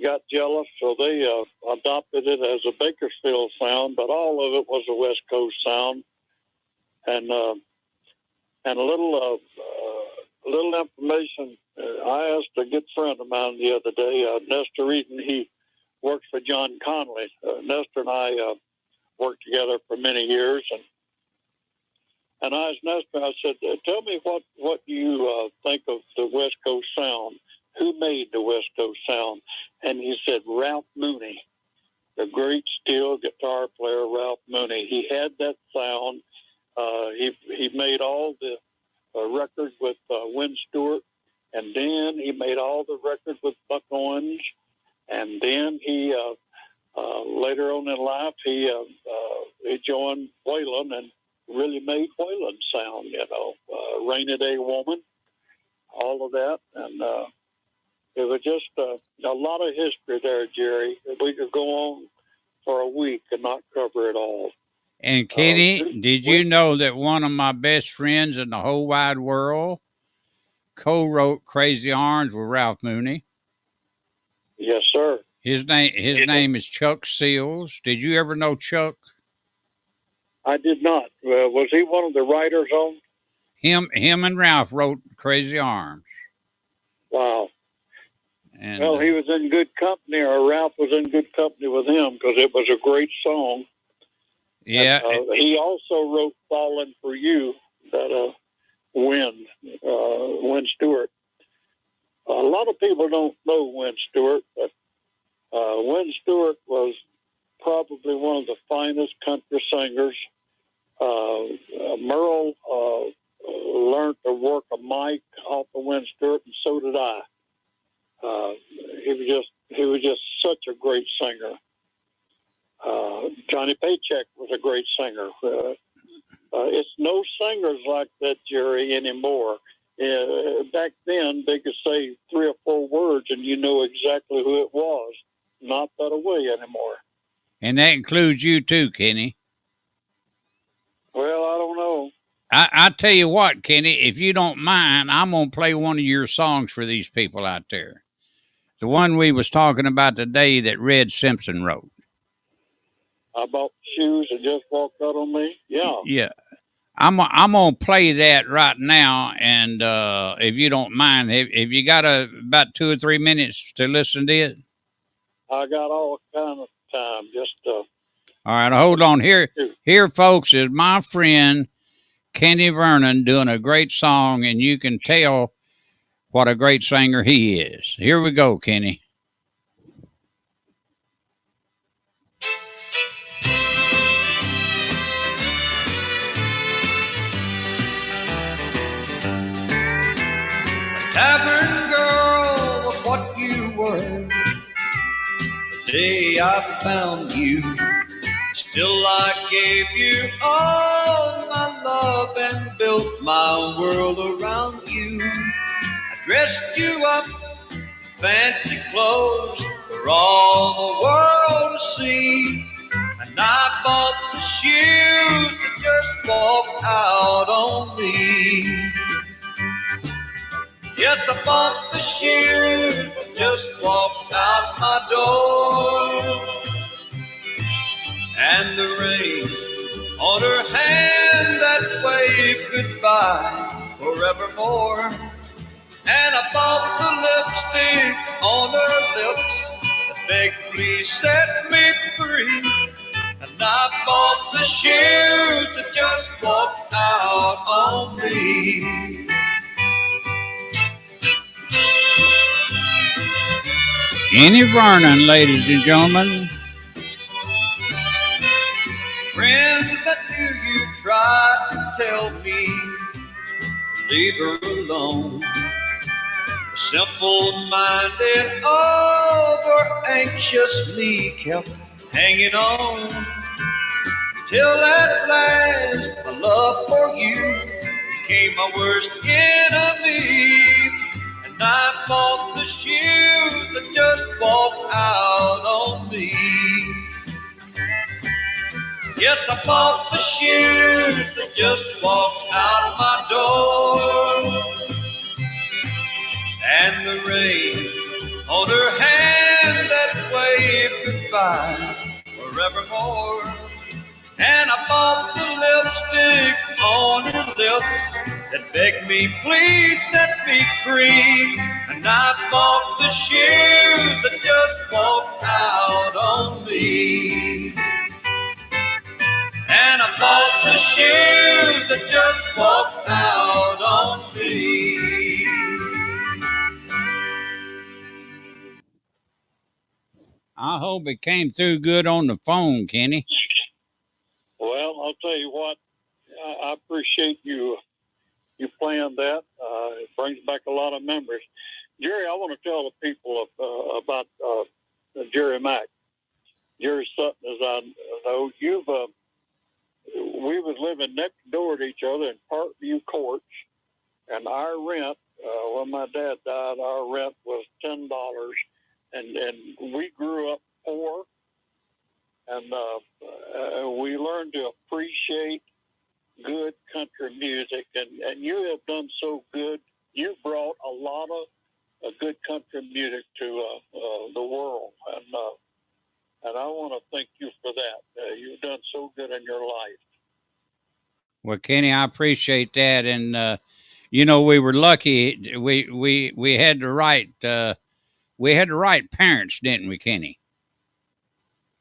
got jealous, so they adopted it as a Bakersfield Sound, but all of it was a West Coast Sound, and a little information. I asked a good friend of mine the other day, Nestor Eaton. He works for John Connolly. Nestor and I worked together for many years, and I asked Nestor, I said, tell me what you think of the West Coast Sound. Who made the West Coast Sound? And he said, Ralph Mooney, the great steel guitar player, Ralph Mooney. He had that sound. He made all the record with Wynn Stewart, and then he made all the records with Buck Owens, and then he later on in life he joined Waylon and really made Waylon sound. Rainy Day Woman, all of that, and it was just a lot of history there, Jerry. We could go on for a week and not cover it all. And Kenny, did you know that one of my best friends in the whole wide world co-wrote Crazy Orange with Ralph Mooney? Yes, sir. His name is Chuck Seals. Did you ever know Chuck? I did not. Was he one of the writers on? Him and Ralph wrote Crazy Arms. Wow. And, well, he was in good company, or Ralph was in good company with him, because it was a great song. Yeah. He also wrote "Falling for You," that Wynn Stewart. A lot of people don't know Wynn Stewart, but Wynn Stewart was probably one of the finest country singers. Merle learned to work a mic off of Wynn Stewart, and so did I. He was just such a great singer. Johnny Paycheck was a great singer. It's no singers like that, Jerry, anymore. Back then, they could say 3 or 4 words and you know exactly who it was. Not that way anymore. And that includes you too, Kenny. Well, I don't know. I tell you what, Kenny, if you don't mind, I'm going to play one of your songs for these people out there. The one we was talking about today that Red Simpson wrote. I bought shoes and just walked out on me. Yeah. Yeah. I'm going to play that right now, and if you don't mind, have you got about 2 or 3 minutes to listen to it? I got all kind of time. Just all right, hold on. Here, folks, is my friend Kenny Vernon doing a great song, and you can tell what a great singer he is. Here we go, Kenny. Tavern girl was what you were the day I found you. Still I gave you all my love and built my world around you. I dressed you up in fancy clothes for all the world to see. And I bought the shoes that just walked out on me. Yes, I bought the shoes that just walked out my door. And the ring on her hand that waved goodbye forevermore. And I bought the lipstick on her lips that begged, please set me free. And I bought the shoes that just walked out on me. Kenny Vernon, ladies and gentlemen. Friends that knew you tried to tell me to leave her alone. Simple-minded, over-anxious me kept hanging on. Till at last, my love for you became my worst enemy. And I bought the shoes that just walked out on me. Yes, I bought the shoes that just walked out my door. And the ring on her hand that waved goodbye forevermore. And I bought the lipstick on her lips that begged me, please set me free. And I bought the shoes that just walked out on me. And I bought the shoes that just walked out on me. I hope it came through good on the phone, Kenny. Well, I'll tell you what, I appreciate you you playing that. It brings back a lot of memories. Jerry, I want to tell the people about Jerry Mack. Jerry Sutton, as I know, we was living next door to each other in Parkview Courts, and our rent, when my dad died, our rent was $10, and we grew up poor, and we learned to appreciate good country music, and you have done so good. You brought a lot of good country music to the world, and I want to thank you for that. You've done so good in your life. Well, Kenny, I appreciate that, and you know, we were lucky. We had the right parents, didn't we, Kenny?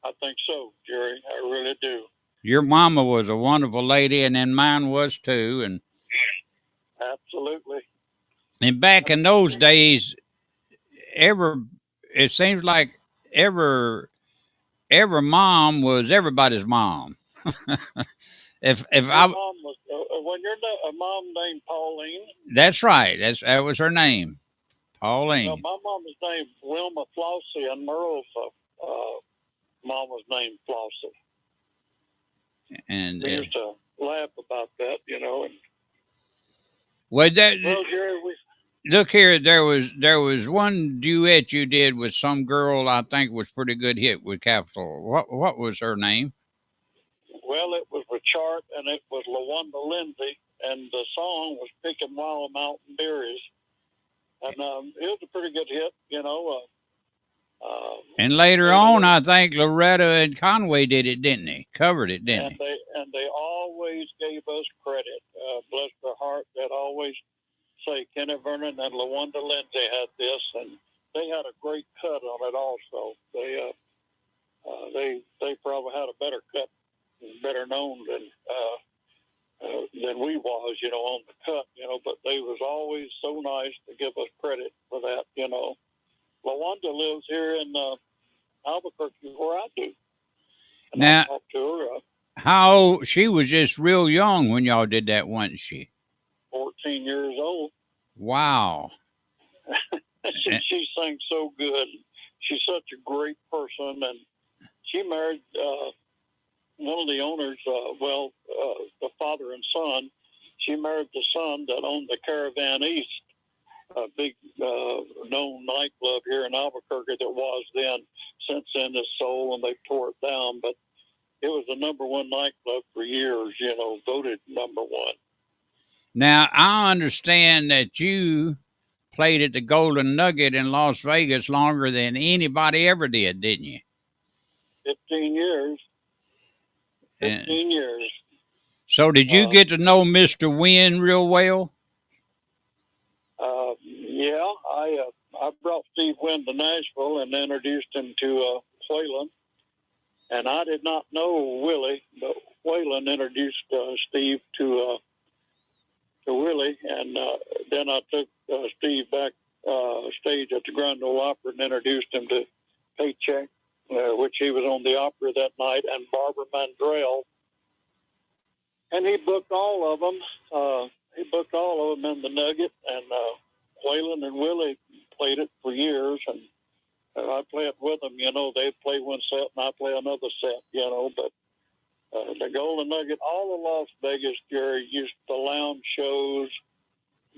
I think so, Jerry. I really do. Your mama was a wonderful lady, and then mine was too. And absolutely. And back in those days, it seems like every mom was everybody's mom. if I mom was, when you're a mom named Pauline. That's right. That was her name, Pauline. No, my mom was named Wilma Flossie, and Merle's mom was named Flossie. And we used to laugh about that, you know. And, well, Jerry, look here, there was one duet you did with some girl I think was pretty good hit with Capitol. What was her name? Well, it was with Chart, and it was LaWanda Lindsay, and the song was Picking Wild Mountain Berries, and it was a pretty good hit, you know. And later on, I think Loretta and Conway did it, didn't they? Covered it, didn't they? And they always gave us credit. Bless their heart, they'd always say Kenny Vernon and LaWanda Lindsay had this, and they had a great cut on it also. They probably had a better cut, better known than we was, you know, on the cut, you know. But they was always so nice to give us credit for that, you know. LaWanda lives here in Albuquerque, where I do. And now, I talked to her. How she was just real young when y'all did that, wasn't she? 14 years old. Wow. She sang so good. She's such a great person, and she married one of the owners. The father and son. She married the son that owned the Caravan East, a big known nightclub here in Albuquerque that was then. Since then it's sold and they tore it down, but it was the #1 nightclub for years, you know, voted #1. Now, I understand that you played at the Golden Nugget in Las Vegas longer than anybody ever did, didn't you? 15 years. 15 years. So did you get to know Mr. Wynn real well? Yeah, I brought Steve Wynn to Nashville and introduced him to Waylon. And I did not know Willie, but Waylon introduced Steve to Willie. And then I took Steve back stage at the Grand Ole Opry and introduced him to Paycheck, which he was on the opera that night, and Barbara Mandrell. And he booked all of them. In the Nugget, and Waylon and Willie played it for years, and I played with them. You know, they play one set and I play another set. You know, but the Golden Nugget, all of Las Vegas, Jerry, used the lounge shows.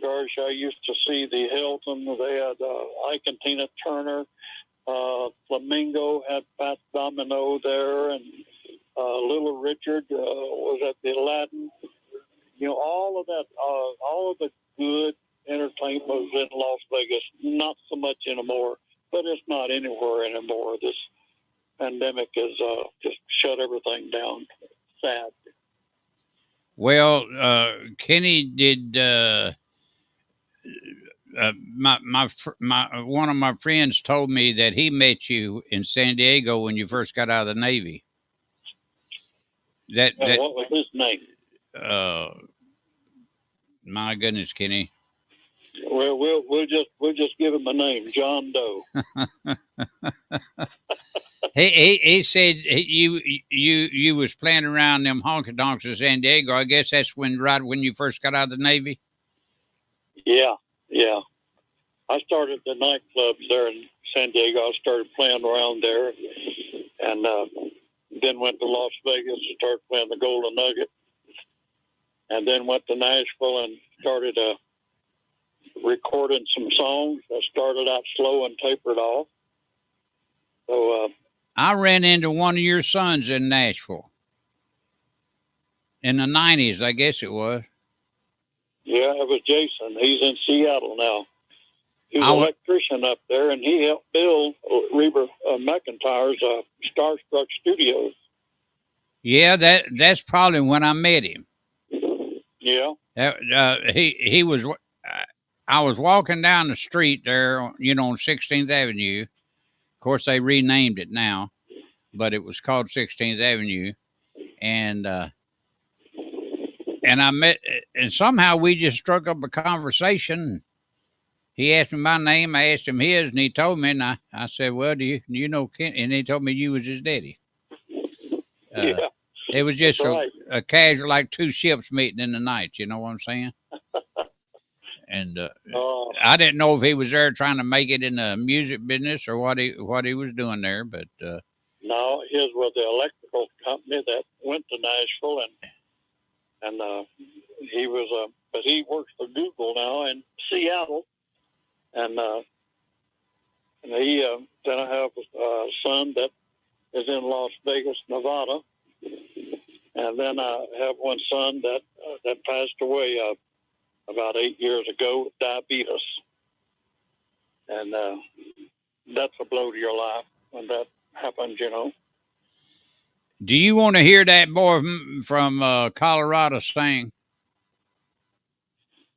Gosh, I used to see the Hilton. They had Ike and Tina Turner. Flamingo had Pat Domino there, and Little Richard was at the Aladdin. You know, all of that, all of the good entertainment was in Las Vegas. Not so much anymore, but it's not anywhere anymore. This pandemic has just shut everything down. Sad. Well, Kenny, did one of my friends told me that he met you in San Diego when you first got out of the Navy. What was his name? My goodness, Kenny. Well, we'll just give him a name, John Doe. He said you was playing around them honky tonks in San Diego. I guess that's right when you first got out of the Navy. Yeah. I started the nightclubs there in San Diego. I started playing around there, and then went to Las Vegas and started playing the Golden Nugget, and then went to Nashville and started recording some songs. I started out slow and tapered off. So I ran into one of your sons in Nashville in the 90s, I guess it was. yeah, it was Jason. He's in Seattle now. He's an electrician up there, and he helped build Reba McEntire's Starstruck Studios. Yeah, that's probably when I met him. Yeah. He was. I was walking down the street there, on 16th Avenue. Of course, they renamed it now, but it was called 16th Avenue, and I met, and somehow we just struck up a conversation. He asked me my name, I asked him his, and he told me, and I said, well, do you know Kent? And he told me you was his daddy. Yeah. It was just right. a casual, like two ships meeting in the night, you know what I'm saying? And I didn't know if he was there trying to make it in the music business or what he was doing there, but no, his was the electrical company that went to Nashville, and he was but he works for Google now in Seattle, and he then I have a son that is in Las Vegas, Nevada, and then I have one son that passed away about 8 years ago with diabetes, and that's a blow to your life when that happens, Do you want to hear that boy from Colorado sing?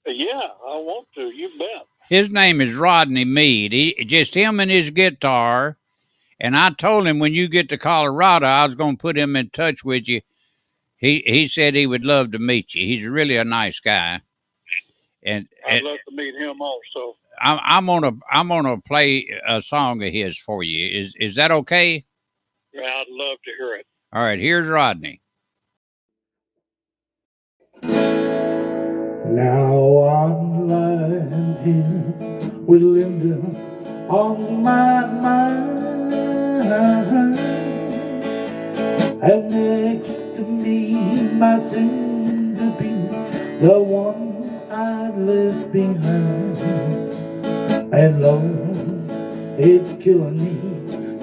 Yeah, I want to. You bet. His name is Rodney Mead. Just him and his guitar. And I told him when you get to Colorado, I was going to put him in touch with you. He said he would love to meet you. He's really a nice guy. And I'd love to meet him also. I'm gonna play a song of his for you. Is that okay? Yeah, I'd love to hear it. All right, here's Rodney. Now I'm lying here with Linda on my mind, and next to me my soon-to-be, the one I left behind. And Lord, it's killing me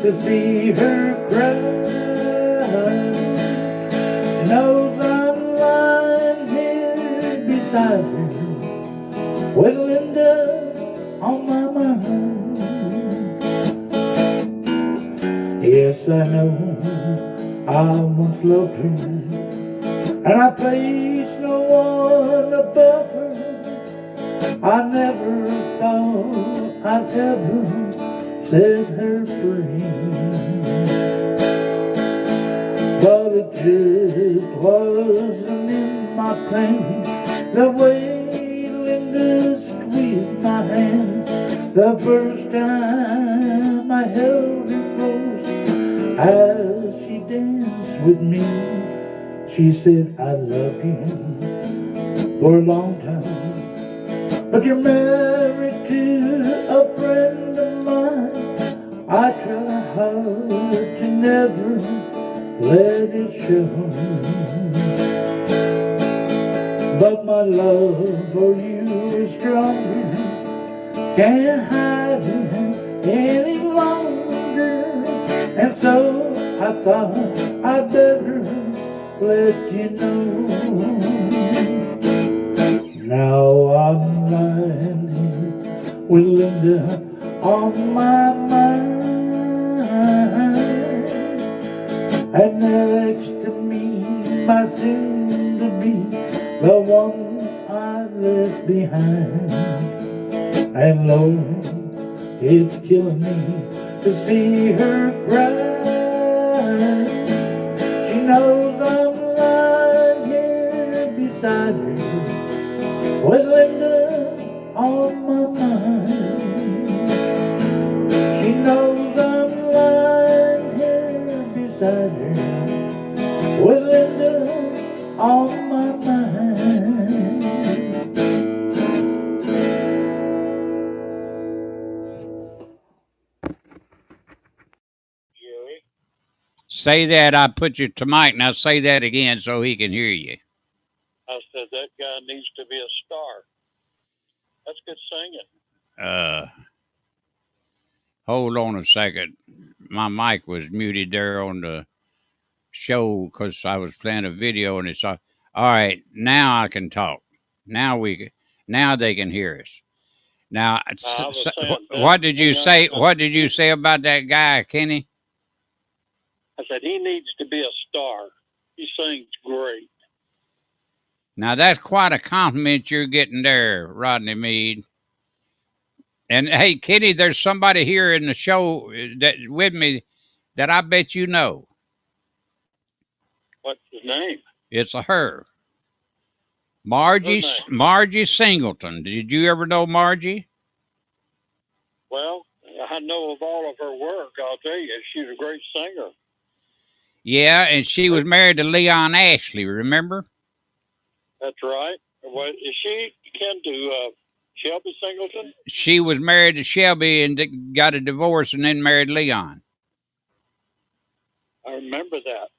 to see her cry. She knows I'm lying here beside her with Linda on my mind. Yes, I know I once loved her, and I placed no one above her. I never thought I'd ever set her free, but it just wasn't in my plan the way Linda squeezed my hand the first time I held her close. As she danced with me, she said, I love you for a long time, but you're married to a friend of mine. I try hard to never let it show, but my love for you is stronger, can't hide it any longer. And so I thought I'd better let you know. Now I'm lying here with Linda on my mind, and next to me my soon-to-be, the one I left behind. And Lord, it's killing me to see her cry. She knows I'm lying here beside her with Linda on my mind. She knows I'm lying here beside her with Linda on my mind. Say that. I put you to Mike. Now say that again so he can hear you. I said that guy needs to be a star. That's good singing. Hold on a second. My mic was muted there on the show because I was playing a video and it's all right. Now I can talk. Now they can hear us. Now, what did you say? What did you say about that guy, Kenny? I said he needs to be a star. He sings great. Now that's quite a compliment you're getting there, Rodney Mead. And hey, Kenny, there's somebody here in the show that with me that I bet you know. What's his name? It's a her. Margie Singleton. Did you ever know Margie? Well, I know of all of her work. I'll tell you, she's a great singer. Yeah, and she was married to Leon Ashley, remember? That's right. What is she kin to Shelby Singleton? She was married to Shelby and got a divorce and then married Leon. I remember that.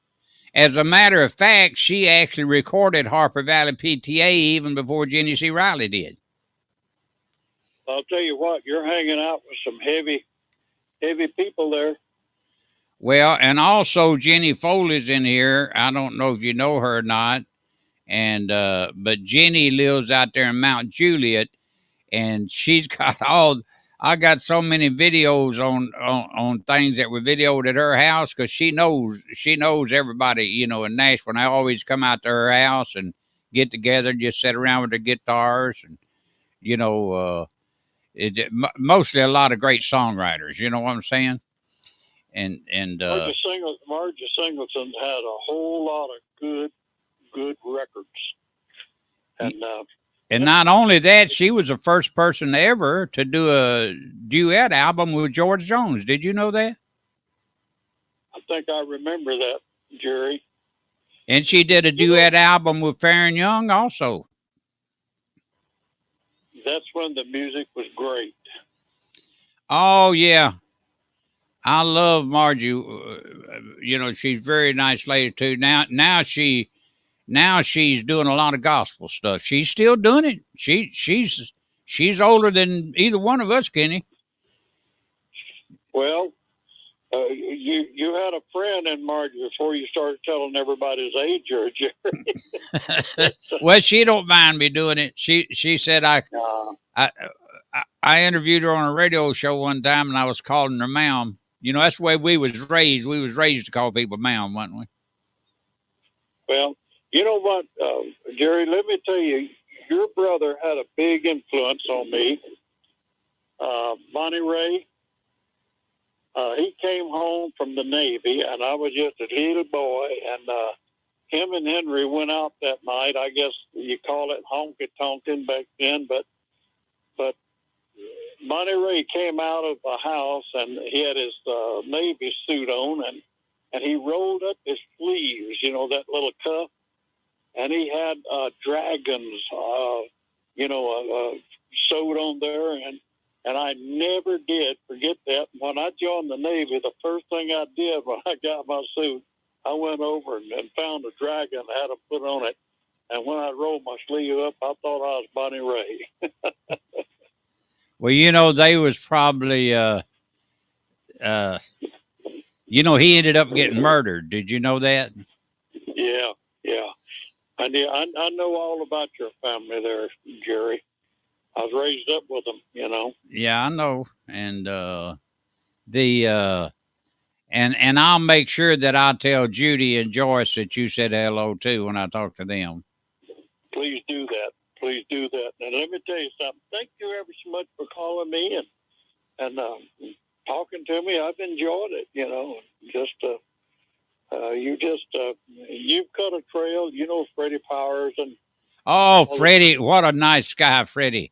As a matter of fact, she actually recorded Harper Valley PTA even before Jenny C. Riley did. I'll tell you what, you're hanging out with some heavy people there. Well, and also Jenny Foley's in here. I don't know if you know her or not. And but Jenny lives out there in Mount Juliet, and she's got I got so many videos on things that were videoed at her house because she knows everybody, in Nashville. And I always come out to her house and get together and just sit around with the guitars and, mostly a lot of great songwriters. You know what I'm saying? And Margie Singleton had a whole lot of good records, and not only that, she was the first person ever to do a duet album with George Jones. Did you know that? I think I remember that, Jerry. And she did a duet album with Farron Young also. That's when the music was great. Oh, yeah. I love Margie. She's a very nice lady, too. Now she's doing a lot of gospel stuff. She's still doing it. She's older than either one of us, Kenny. Well, you had a friend in Margie before you started telling everybody's age, Jerry. Well, she don't mind me doing it. She said I interviewed her on a radio show one time, and I was calling her ma'am. That's the way we was raised. We was raised to call people ma'am, wasn't we? Well, you know what, Jerry, let me tell you, your brother had a big influence on me. Bonnie Ray, he came home from the Navy, and I was just a little boy, and him and Henry went out that night. I guess you call it honky-tonkin' back then, but Bonnie Ray came out of the house, and he had his Navy suit on, and he rolled up his sleeves, that little cuff, and he had dragons, sewed on there, and I never did forget that. When I joined the Navy, the first thing I did when I got my suit, I went over and found a dragon and had to put on it, and when I rolled my sleeve up, I thought I was Bonnie Ray. Well, they was probably, he ended up getting murdered. Did you know that? Yeah. I know all about your family there, Jerry. I was raised up with them, Yeah, I know. And and I'll make sure that I tell Judy and Joyce that you said hello too when I talk to them. Please do that. Please do that. And let me tell you something. Thank you ever so much for calling me and talking to me. I've enjoyed it, you've cut a trail, Freddie Powers and. Oh, Freddie, what a nice guy, Freddie.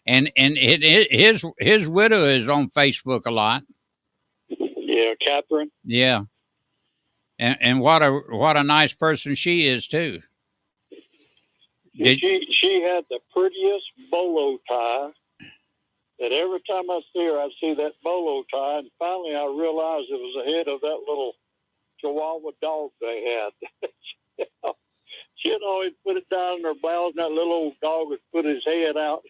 And his widow is on Facebook a lot. Yeah, Catherine. Yeah. And what a nice person she is too. She had the prettiest bolo tie that every time I see her, I see that bolo tie. And finally I realized it was the head of that little Chihuahua dog they had. She'd always put it down in her blouse, and that little old dog would put his head out.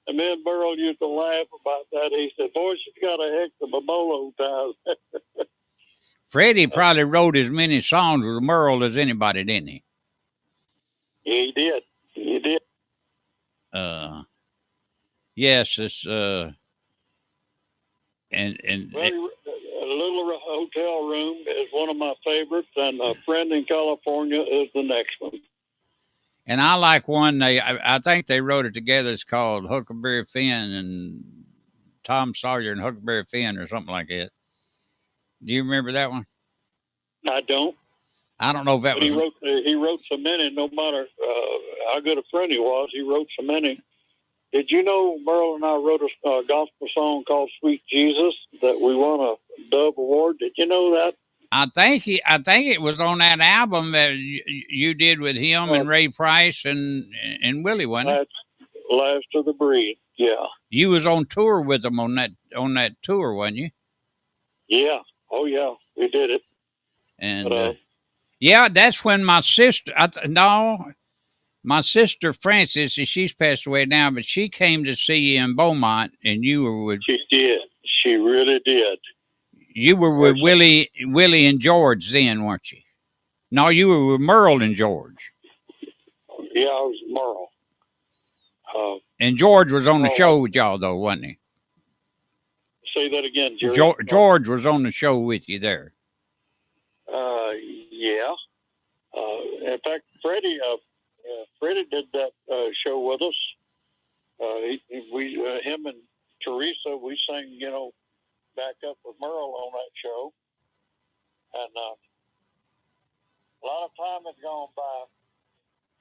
And me and Burl used to laugh about that. He said, boy, she's got a heck of a bolo tie. Freddie probably wrote as many songs with Merle as anybody, didn't he? He did. He did. Yes, it's Well, a little hotel room is one of my favorites, and A Friend in California is the next one. and I like one I think they wrote it together. It's called Huckleberry Finn and Tom Sawyer and Huckleberry Finn or something like that. Do you remember that one? I don't. I don't know if that But was. he wrote so many, no matter how good a friend he was, he wrote so many. Did you know Merle and I wrote a gospel song called Sweet Jesus that we won a Dove Award? Did you know that? I think it was on that album that you did with him and Ray Price and Willie, wasn't it? Last of the Breed. Yeah. You was on tour with them on that tour, wasn't you? Yeah. Oh yeah, we did it. And yeah, that's when my sister. My sister Frances, she's passed away now, but she came to see you in Beaumont, and you were with. She did. She really did. You were with Willie and George then, weren't you? No, you were with Merle and George. Yeah, I was Merle. And George was on the show with y'all, though, wasn't he? Say that again, Jerry. George was on the show with you there. Yeah. In fact, Freddie did that show with us. Him and Teresa, we sang, back up with Merle on that show. And a lot of time has gone by,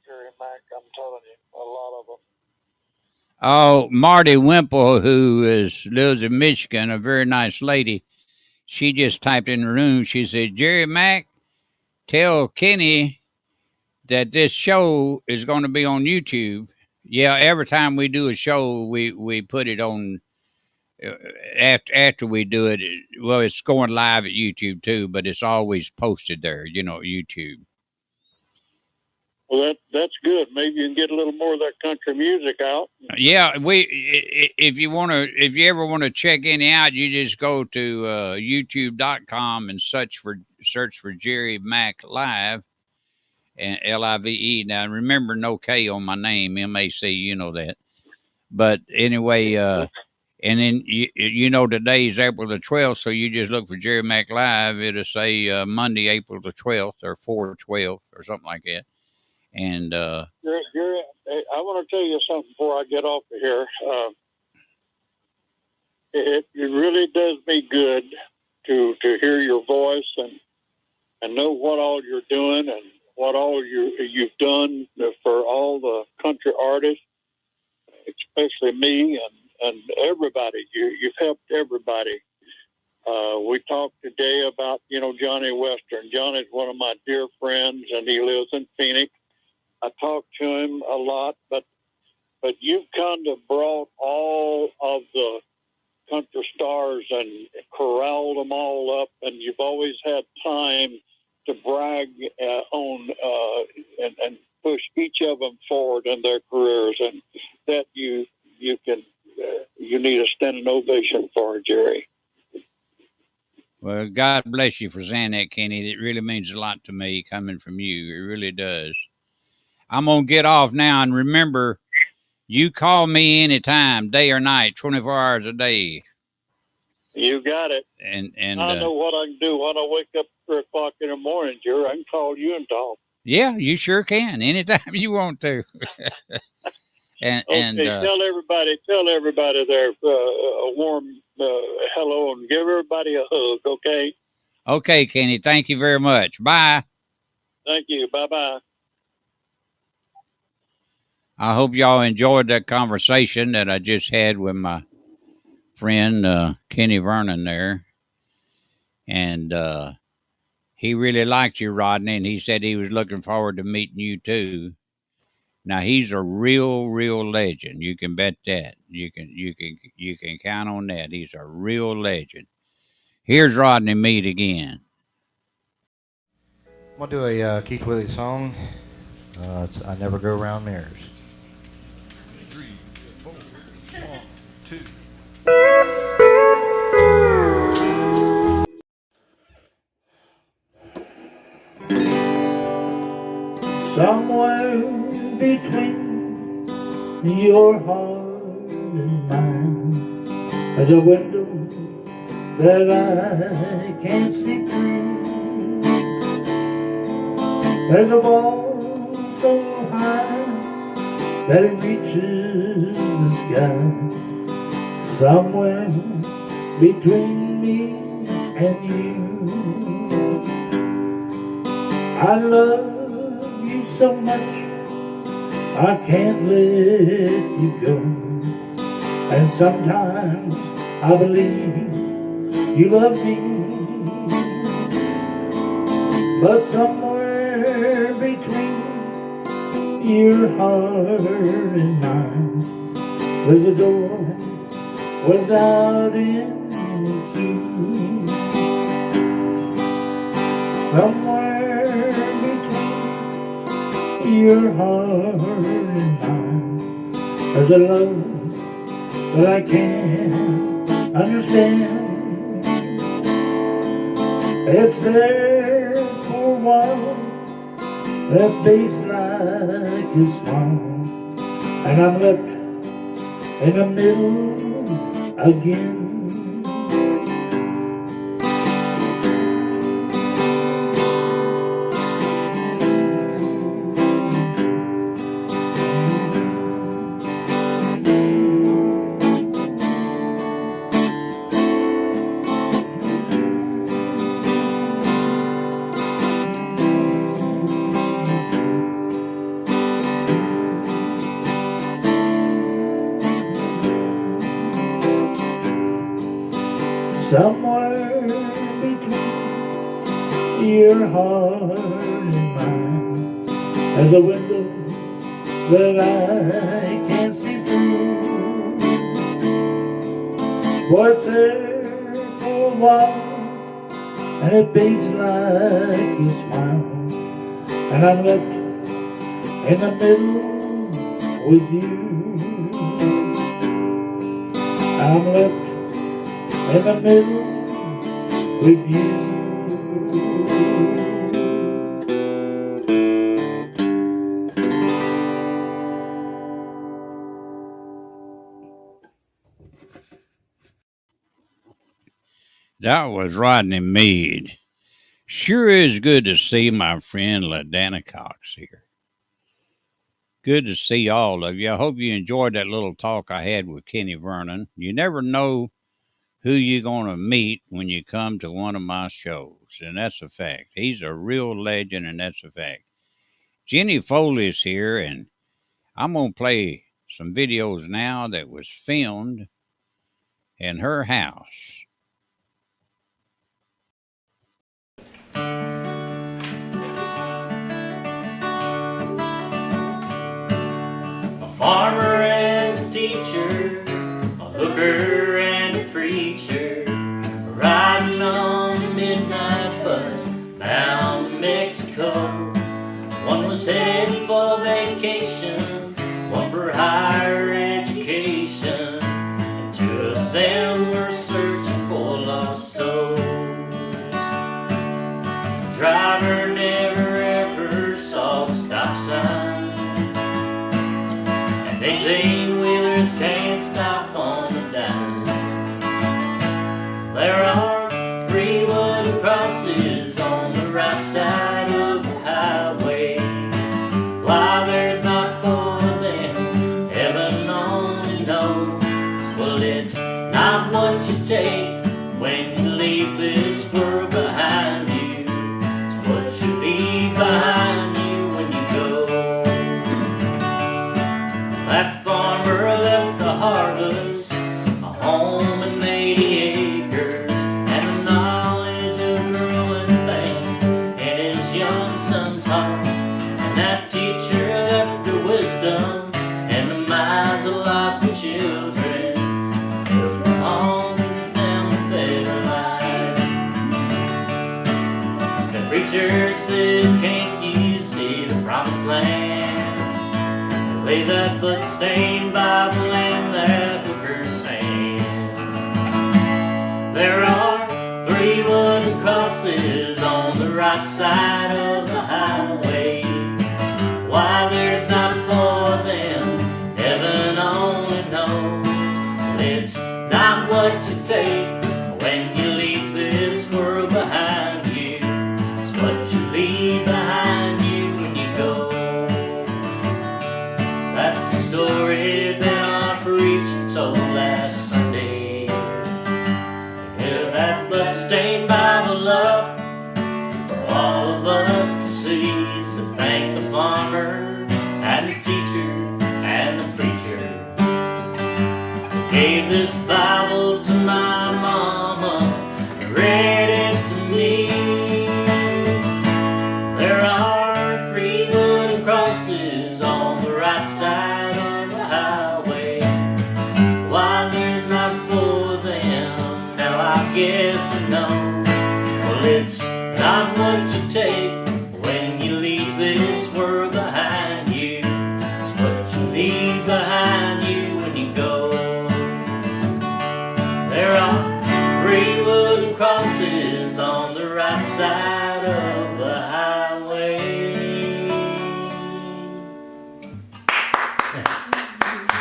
Jerry Mack, I'm telling you, a lot of them. Oh, Marty Wimple, who lives in Michigan, a very nice lady, she just typed in the room. She said, Jerry Mack, tell Kenny that this show is going to be on YouTube. Yeah, every time we do a show, we put it on after we do it. Well, it's going live at YouTube too, but it's always posted there, YouTube. Well, that's good. Maybe you can get a little more of that country music out. Yeah, if you ever want to check any out, you just go to youtube.com and search for Jerry Mack Live and Live. Now remember, no K on my name, MAC. You know that. But anyway, and then today's April the 12th, so you just look for Jerry Mack Live. It'll say Monday, April the 12th, or 4/12, or something like that. And Jerry, I want to tell you something before I get off of here. It really does me good to hear your voice and know what all you're doing and what all you've done for all the country artists, especially me and everybody. You've helped everybody. We talked today about Johnny Western. Johnny's one of my dear friends, and he lives in Phoenix. I talked to him a lot, but you've kind of brought all of the country stars and corralled them all up, and you've always had time to brag on and push each of them forward in their careers, and that you need a standing ovation for, Jerry. Well, God bless you for saying that, Kenny. It really means a lot to me coming from you. It really does. I'm going to get off now, and remember, you call me anytime, day or night, 24 hours a day. You got it. And I know what I can do when I wake up at 3 o'clock in the morning, Jerry. I can call you and talk. Yeah, you sure can. Anytime you want to. Tell everybody there a warm hello and give everybody a hug, okay? Okay, Kenny. Thank you very much. Bye. Thank you. Bye-bye. I hope y'all enjoyed that conversation that I just had with my friend Kenny Vernon there. And he really liked you, Rodney, and he said he was looking forward to meeting you too. Now he's a real legend. You can bet that. You can count on that. He's a real legend. Here's Rodney Mead again. I'm gonna do a Keith Willie song. It's I Never Go Round Mirrors. 3, 4, 1, 2. Somewhere between your heart and mine, there's a window that I can't see through. There's a wall so high that it reaches the sky. Somewhere between me and you, I love you so much I can't let you go. And sometimes I believe you love me, but somewhere between your heart and mine, there's a door without any key. Somewhere between your heart and mine, there's a love that I can't understand. It's there for a while, that fades like a smile, and I'm left in the middle again. Somewhere between your heart and mine, there's a window that I can't see through. For it's there for a while, and it fades like a smile, and I'm left in the middle with you. I'm left in the middle with you. That was Rodney Meade. Sure is good to see my friend LaDanna Cox here. Good to see all of you. I hope you enjoyed that little talk I had with Kenny Vernon. You never know who you're going to meet when you come to one of my shows, and that's a fact. He's a real legend, and that's a fact. Jenny Foley's here, and I'm going to play some videos now that was filmed in her house. Farmer and a teacher, a hooker and a preacher, riding on the midnight bus bound to Mexico. One was headed for vacation, one for higher education, and two of them were searching for lost souls. The driver never ever saw the stop sign, 18-wheelers can't stop on a dime. There are 3 wooden crosses on the right side of the highway. Why there's not 4 of them, heaven only knows. Well, it's not what you take when you leave this world behind you, it's what you leave behind you when you go. That farmer left the harvest, a home and 80 acres, and the knowledge of growing things in his young son's heart. And that teacher left the wisdom in the minds of lots of children, built homes down the fair line. The preacher said promised land. Lay that blood-stained Bible in that wicker stand. There are 3 wooden crosses on the right side of the highway. Why there's not 4 of them, heaven only knows. It's not what you take when you leave this world behind you. It's what you leave behind you when you go. That's the story that our preacher told last Sunday. Hear that blood-stained Bible up for all of us to see. So thank the farmer and the teacher and the preacher who gave this Bible to my mama and read it to me. There are 3 wooden crosses on the right side of the highway. Why there's not 4 of them, now I guess we know. Well, it's not what you take when you leave this world behind you. It's what you leave behind you when you go. There are 3 wooden crosses on the right side of the highway.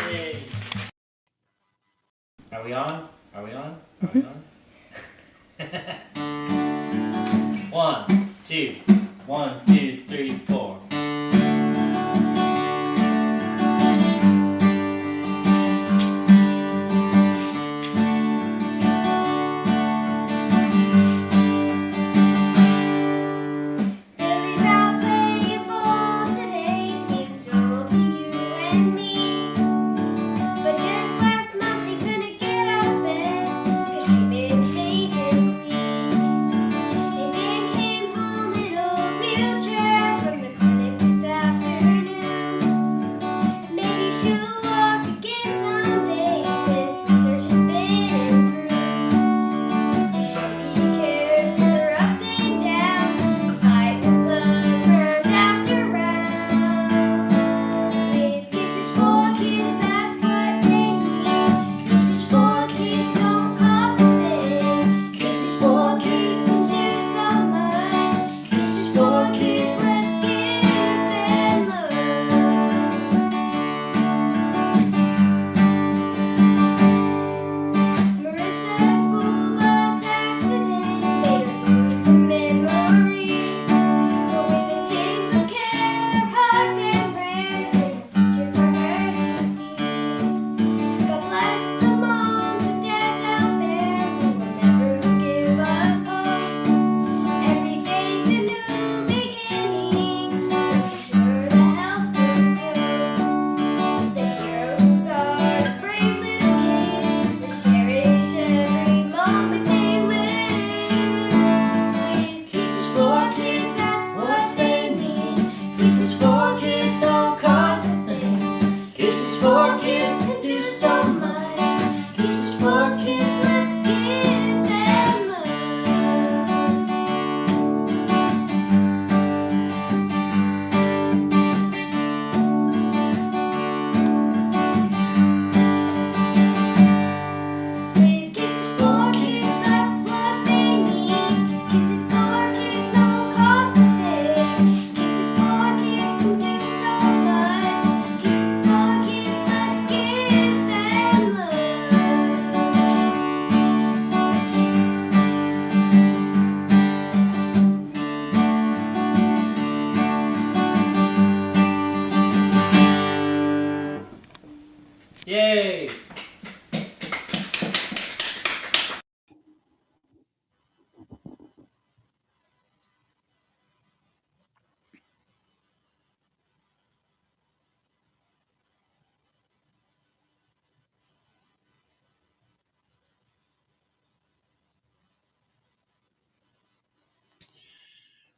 Hey. Are we on? Are we on? Are we on? 1, 2, 1, 2, 3, 4. Billy's out playing ball today, seems normal to you and me. But just last month he couldn't get out of bed, 'cause she made him clean. And Dan came home in a wheelchair from the clinic this afternoon. Maybe she'll walk again someday, since research has been improved. And she'll be cared through her ups and downs, fight the blood burned after round. With kisses for kids, that's what they need. Kisses for kids don't cost a thing. Kisses for kids can do so much. Kisses for kids, let's give them love. Marissa's school bus accident made her lose some memories. But with the chains of care, hugs and prayers, there's a future for her to see. God bless the moms and dads out there who will never give up hope. Every day's a new beginning, there's a cure that helps them cope. The heroes are the brave little kids that cherish every moment they live. With kisses for kids, that's what they mean. Kisses for kids don't cost a thing. Kisses for kids can do so much. Kisses for kids, let's give them love. With kisses for kids, that's what they need. Kisses for kids don't cost a thing. Kisses for kids can do so much. Kisses for kids, let's give them love. Yay!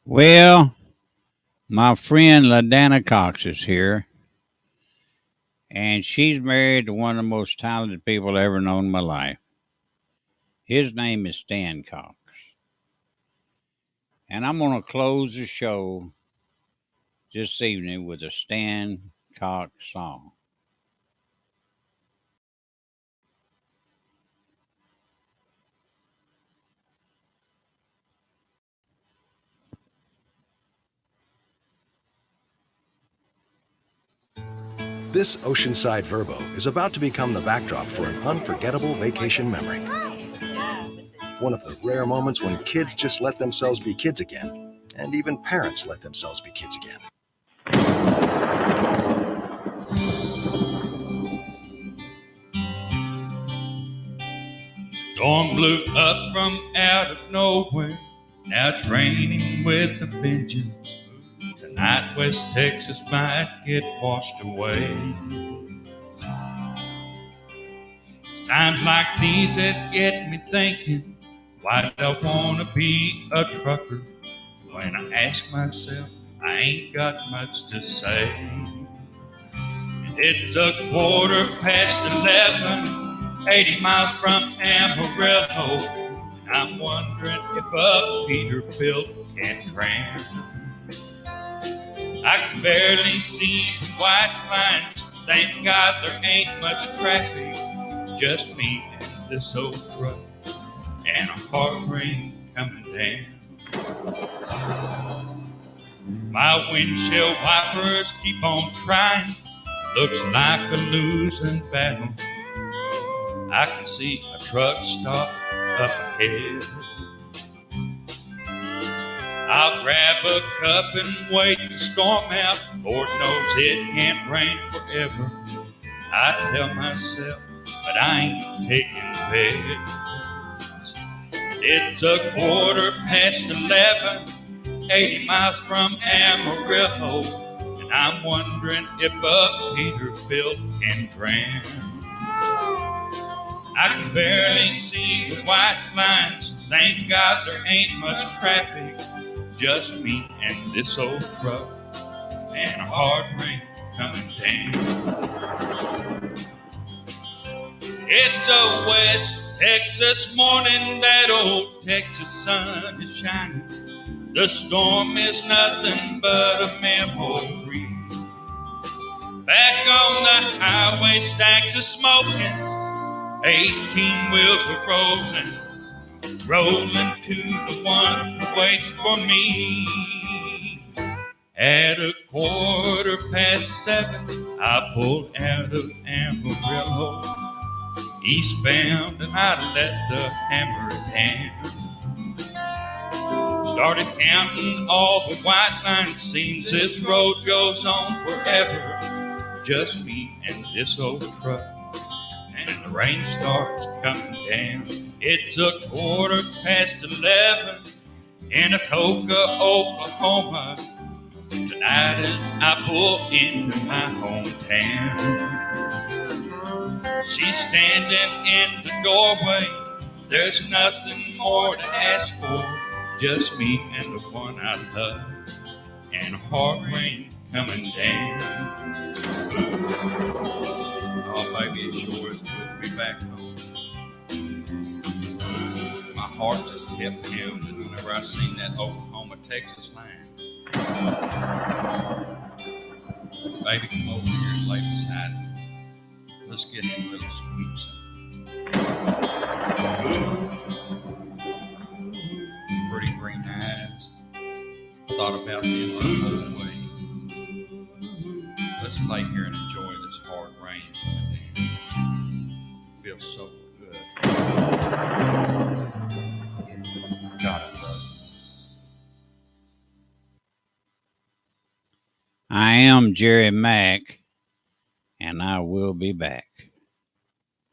Well, my friend LaDana Cox is here, and she's married to one of the most talented people I ever known in my life. His name is Stan Cox. And I'm going to close the show this evening with a Stan Cox song. This oceanside Verbo is about to become the backdrop for an unforgettable vacation memory. One of the rare moments when kids just let themselves be kids again, and even parents let themselves be kids again. Storm blew up from out of nowhere. Now it's raining with a vengeance. Tonight West Texas might get washed away. It's times like these that get me thinking, why do I want to be a trucker? When I ask myself, I ain't got much to say. It's a 11:15, 80 miles from Amarillo. I'm wondering if a Peterbilt can cram. I can barely see the white lines. Thank God there ain't much traffic. Just me and this old truck and a hard rain coming down. My windshield wipers keep on trying. Looks like a losing battle. I can see a truck stop up ahead. I'll grab a cup and wait the storm out. Lord knows it can't rain forever. I tell myself, but I ain't taking bets. It's a 11:15, 80 miles from Amarillo, and I'm wondering if a Peterbilt can cram. I can barely see the white lines. Thank God there ain't much traffic. Just me and this old truck and a hard rain coming down. It's a West Texas morning, that old Texas sun is shining. The storm is nothing but a memory. Back on the highway, stacks of smoking, 18 wheels are rolling. Rolling to the one who waits for me. At 7:15, I pulled out of Amarillo, eastbound, and I let the hammer down. Started counting all the white lines. Seems this road goes on forever. Just me and this old truck, and the rain starts coming down. It's 11:15 in Atoka, Oklahoma. Tonight as I pull into my hometown. She's standing in the doorway. There's nothing more to ask for. Just me and the one I love. And a hard rain coming down. Oh, baby, it sure is good to be back home. My heart just kept pounding whenever I seen that Oklahoma-Texas line. Baby, come over here and lay beside me. Let's get in a little squeezing. Pretty green eyes. Thought about them the whole way. Let's lay here and enjoy this hard rain coming down. Feels so good. God, I love you. I am Jerry Mack, and I will be back.